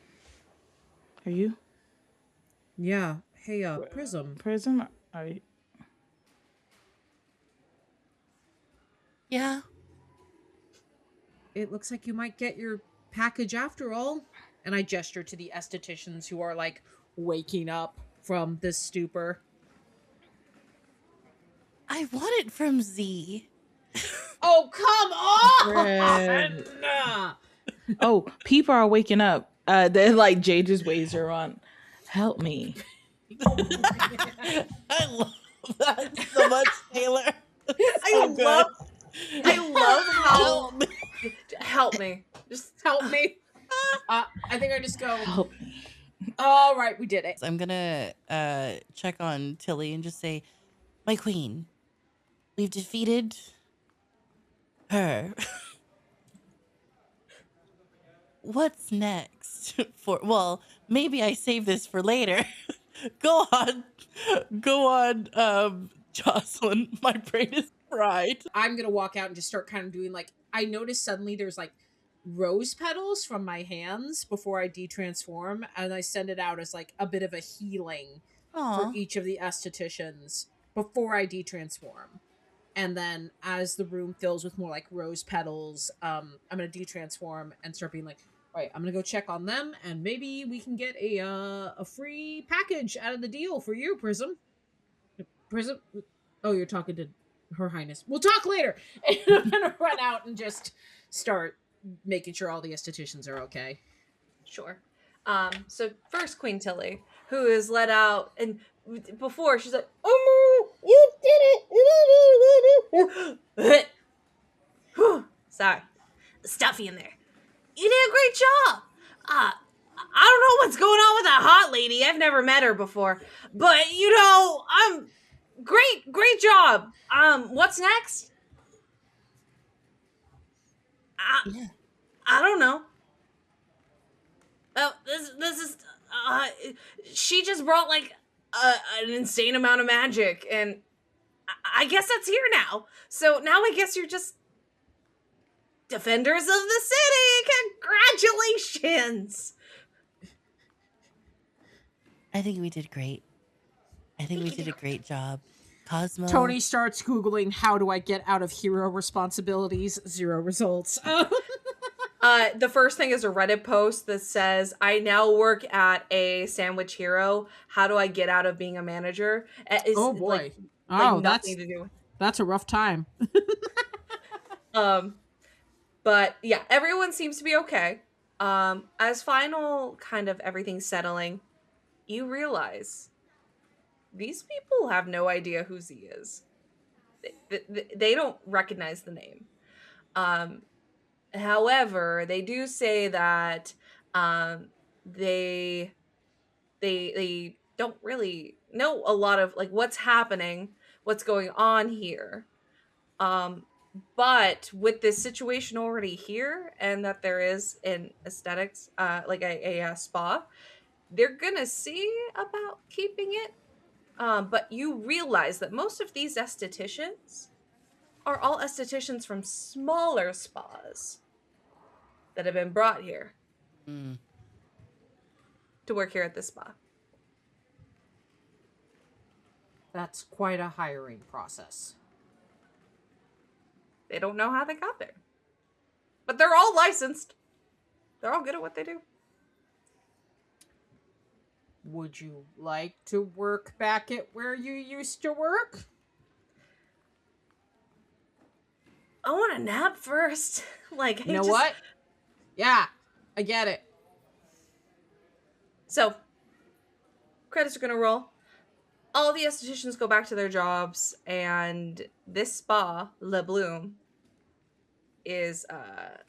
Are you? Yeah. Hey, Prism. Prism? Are you? Yeah. It looks like you might get your package after all. And I gesture to the estheticians who are like waking up from this stupor. I want it from Z. Oh, come on! Oh, people are waking up. Then like Jay just waves her on. Help me. I love that so much, Taylor. I love how Help me. help me. Just help me. I think I just go, Help me. all right, we did it. I'm gonna check on Tilly and just say, "My queen, we've defeated her. What's next for? Well, maybe I save this for later. Go on, Jocelyn. My brain is fried." I'm gonna walk out and just start kind of doing like, I noticed suddenly there's like rose petals from my hands before I detransform, and I send it out as like a bit of a healing Aw. for each of the estheticians before I detransform. And then as the room fills with more like rose petals, I'm gonna detransform and start being like, right, I'm gonna go check on them, and maybe we can get a free package out of the deal for you, Prism. Prism. Oh, you're talking to Her Highness. We'll talk later. And I'm gonna run out and just start making sure all the estheticians are okay. Sure. So first Queen Tilly, who is let out, and before she's like, "Oh, you did it!" Sorry. Stuffy in there. You did a great job. I don't know what's going on with that hot lady. I've never met her before, but great job. What's next? Yeah. I don't know. Oh, this is she just brought like an insane amount of magic, and I guess that's here now. So now I guess you're just defenders of the city. Congratulations. I think we did great. I think we did a great job. Cosmo. Tony starts Googling, how do I get out of hero responsibilities? 0 results. The first thing is a Reddit post that says, "I now work at a Sandwich Hero. How do I get out of being a manager?" It's, Oh, boy. like Oh, nothing to do. that's a rough time. But yeah, everyone seems to be okay. As final kind of everything settling, you realize these people have no idea who Z is. They don't recognize the name. However, they do say that they don't really know a lot of like what's happening, what's going on here. But with this situation already here, and that there is an aesthetics, like a spa, they're gonna see about keeping it. But you realize that most of these estheticians are all estheticians from smaller spas that have been brought here Mm. to work here at this spa. That's quite a hiring process. They don't know how they got there. But they're all licensed. They're all good at what they do. Would you like to work back at where you used to work? I want a nap first. Like, You know what? Yeah, I get it. So, credits are gonna roll. All the estheticians go back to their jobs, and this spa, Le Bloom, is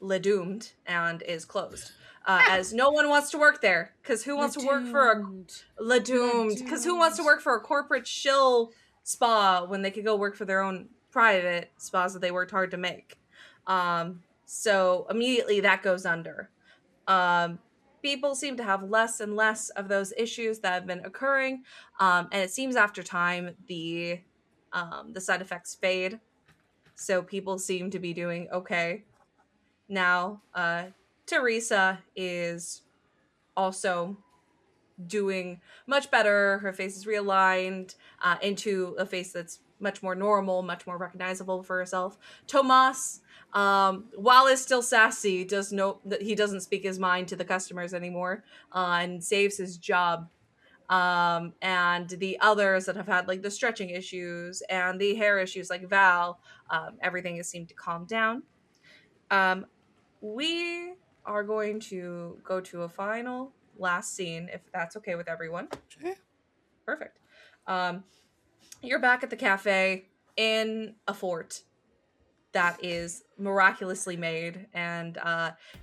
Le-doomed and is closed. As no one wants to work there, because who wants to work for a Le-doomed? Because who wants to work for a corporate shill spa when they could go work for their own private spas that they worked hard to make? So immediately that goes under. People seem to have less and less of those issues that have been occurring, and it seems after time the side effects fade. So people seem to be doing okay. Now, Teresa is also doing much better. Her face is realigned into a face that's much more normal, much more recognizable for herself. Tomas, while is still sassy, does know that he doesn't speak his mind to the customers anymore, and saves his job. And the others that have had like the stretching issues and the hair issues, like Val, everything has seemed to calm down. We are going to go to a final last scene, if that's okay with everyone. Sure. Perfect. You're back at the cafe in a fort that is miraculously made and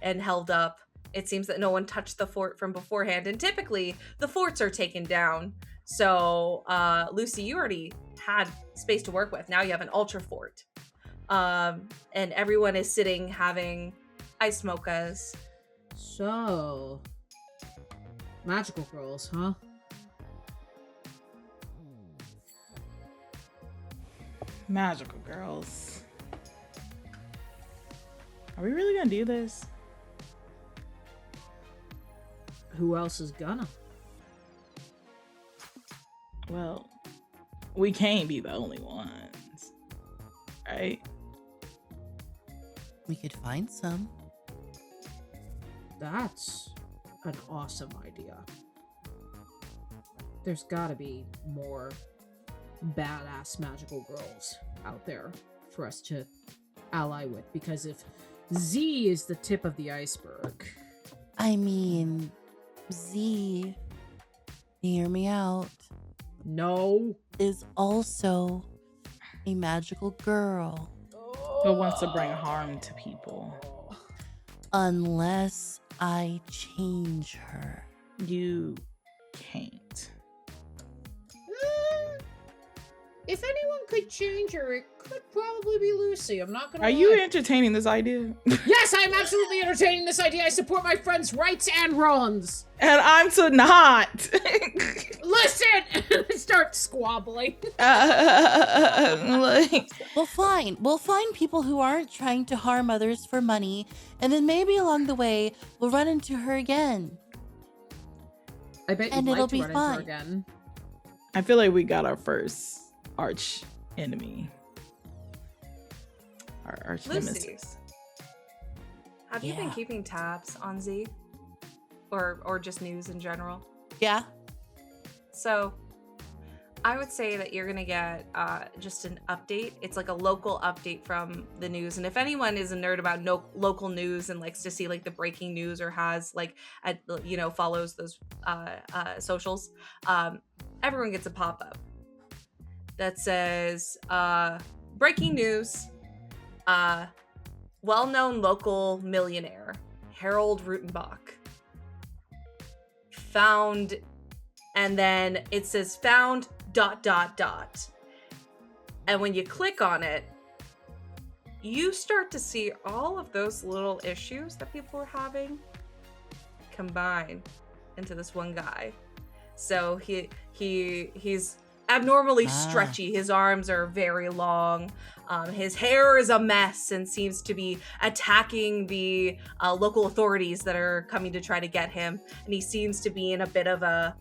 held up. It seems that no one touched the fort from beforehand, and typically the forts are taken down. So, Lucy, you already had space to work with. Now you have an ultra fort. And everyone is sitting having ice mochas. So, magical girls, huh? Magical girls. Are we really gonna do this? Who else is gonna? Well, we can't be the only ones, right? We could find some. That's an awesome idea. There's gotta be more badass magical girls out there for us to ally with. Because if Z is the tip of the iceberg, I mean, Z, hear me out, no, is also a magical girl. But wants to bring harm to people. Unless I change her. You can't. If anyone could change her, it could probably be Lucy. I'm not gonna Are lie. you entertaining this idea? Yes, I'm absolutely entertaining this idea. I support my friend's rights and wrongs. And I'm to not. Listen! Start squabbling. Like, Well, fine. We'll find people who aren't trying to harm others for money, and then maybe along the way, we'll run into her again. I bet you'd And like it'll to be run into her fun. again. I feel like we got our first arch enemy. Our arch Lucy, nemesis. have you been Yeah. keeping tabs on Z? Or just news in general? Yeah? So I would say that you're gonna get just an update. It's like a local update from the news. And if anyone is a nerd about local news and likes to see like the breaking news or has like follows those socials, everyone gets a pop-up that says breaking news, well-known local millionaire Harold Rutenbach found, and then it says found ... And when you click on it, you start to see all of those little issues that people are having combine into this one guy. So he's abnormally stretchy. His arms are very long. His hair is a mess and seems to be attacking the local authorities that are coming to try to get him. And he seems to be in a bit of a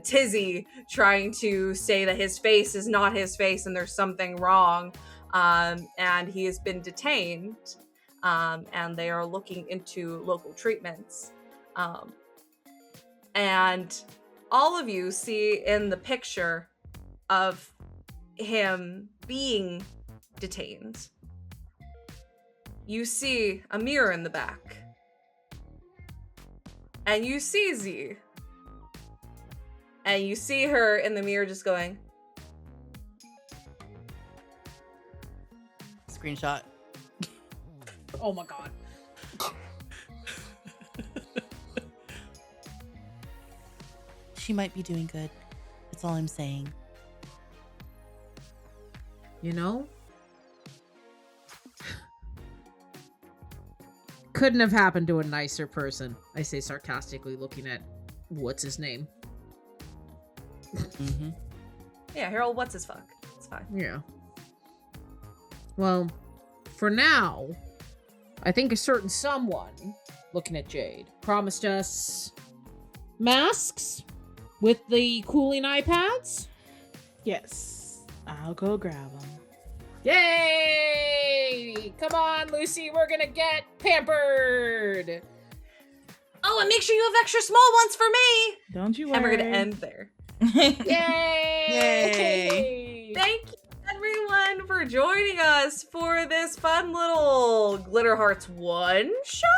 tizzy, trying to say that his face is not his face and there's something wrong. And he has been detained, and they are looking into local treatments. And all of you see in the picture of him being detained, you see a mirror in the back. And you see Z. And you see her in the mirror just going, Screenshot. Oh my god. She might be doing good. That's all I'm saying. You know? Couldn't have happened to a nicer person. I say sarcastically, looking at what's his name. Mm-hmm. yeah, Harold, what's his fuck? It's fine. Yeah. Well, for now, I think a certain someone, looking at Jade, promised us masks with the cooling iPads. Yes. I'll go grab them. Yay! Come on, Lucy, we're gonna get pampered. Oh, and make sure you have extra small ones for me. Don't you worry. And we're going to end there. Yay! Yay! Thank you, everyone, for joining us for this fun little Glitter Hearts one shot.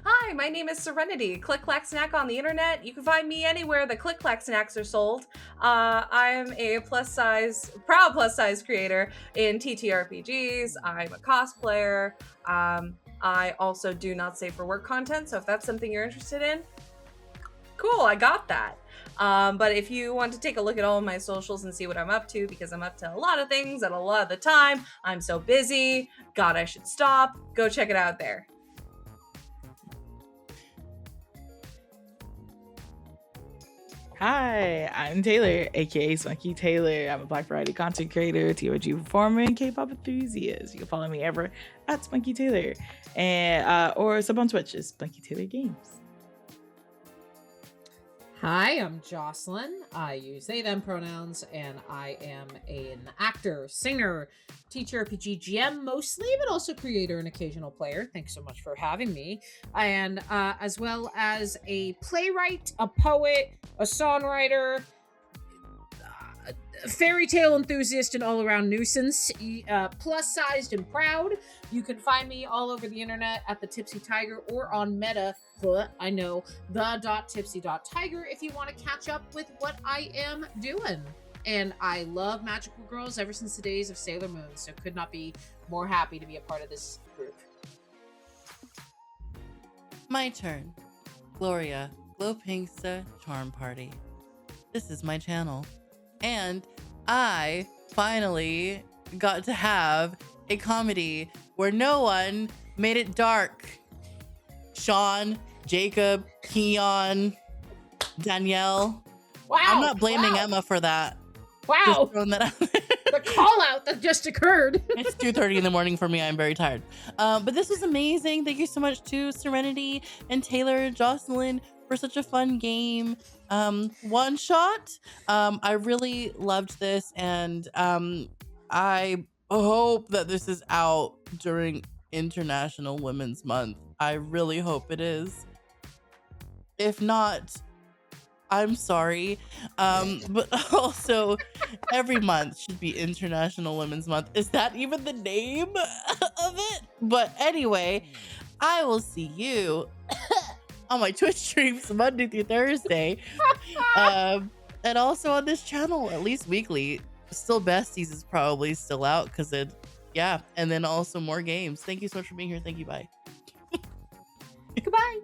Hi, my name is Serenity, Click Clack Snack on the internet. You can find me anywhere that Click Clack Snacks are sold. I am a proud plus size creator in TTRPGs. I'm a cosplayer. I also do not safe for work content, so if that's something you're interested in, cool, I got that. But if you want to take a look at all of my socials and see what I'm up to, because I'm up to a lot of things at a lot of the time, I'm so busy, God, I should stop, go check it out there. Hi, I'm Taylor, aka Spunky Taylor. I'm a Black Variety content creator, TRG performer, and K-pop enthusiast. You can follow me ever at Spunky Taylor, and or sub on Twitch is Spunky Taylor Games. Hi, I'm Jocelyn. I use they, them pronouns, and I am an actor, singer, teacher, RPG, GM mostly, but also creator and occasional player. Thanks so much for having me. And as well as a playwright, a poet, a songwriter. fairy tale enthusiast and all around nuisance, plus sized and proud. You can find me all over the internet at the Tipsy Tiger or on Meta. I know the.tipsy.tiger if you want to catch up with what I am doing. And I love magical girls ever since the days of Sailor Moon, so could not be more happy to be a part of this group. My turn. Gloria, Glow Pinksta Charm Party. This is my channel. And I finally got to have a comedy where no one made it dark. Sean, Jacob, Keon, Danielle. Wow. I'm not blaming wow. Emma for that. Wow. Just throwing that out there. The call out that just occurred. It's 2:30 in the morning for me. I'm very tired. But this was amazing. Thank you so much to Serenity and Taylor and Jocelyn for such a fun game. One shot. I really loved this, and I hope that this is out during International Women's Month. I really hope it is. If not, I'm sorry. But also every month should be International Women's Month. Is that even the name of it? But anyway, I will see you on my Twitch streams Monday through Thursday. And also on this channel, at least weekly. Still Besties is probably still out because and then also more games. Thank you so much for being here. Thank you. Bye. Goodbye.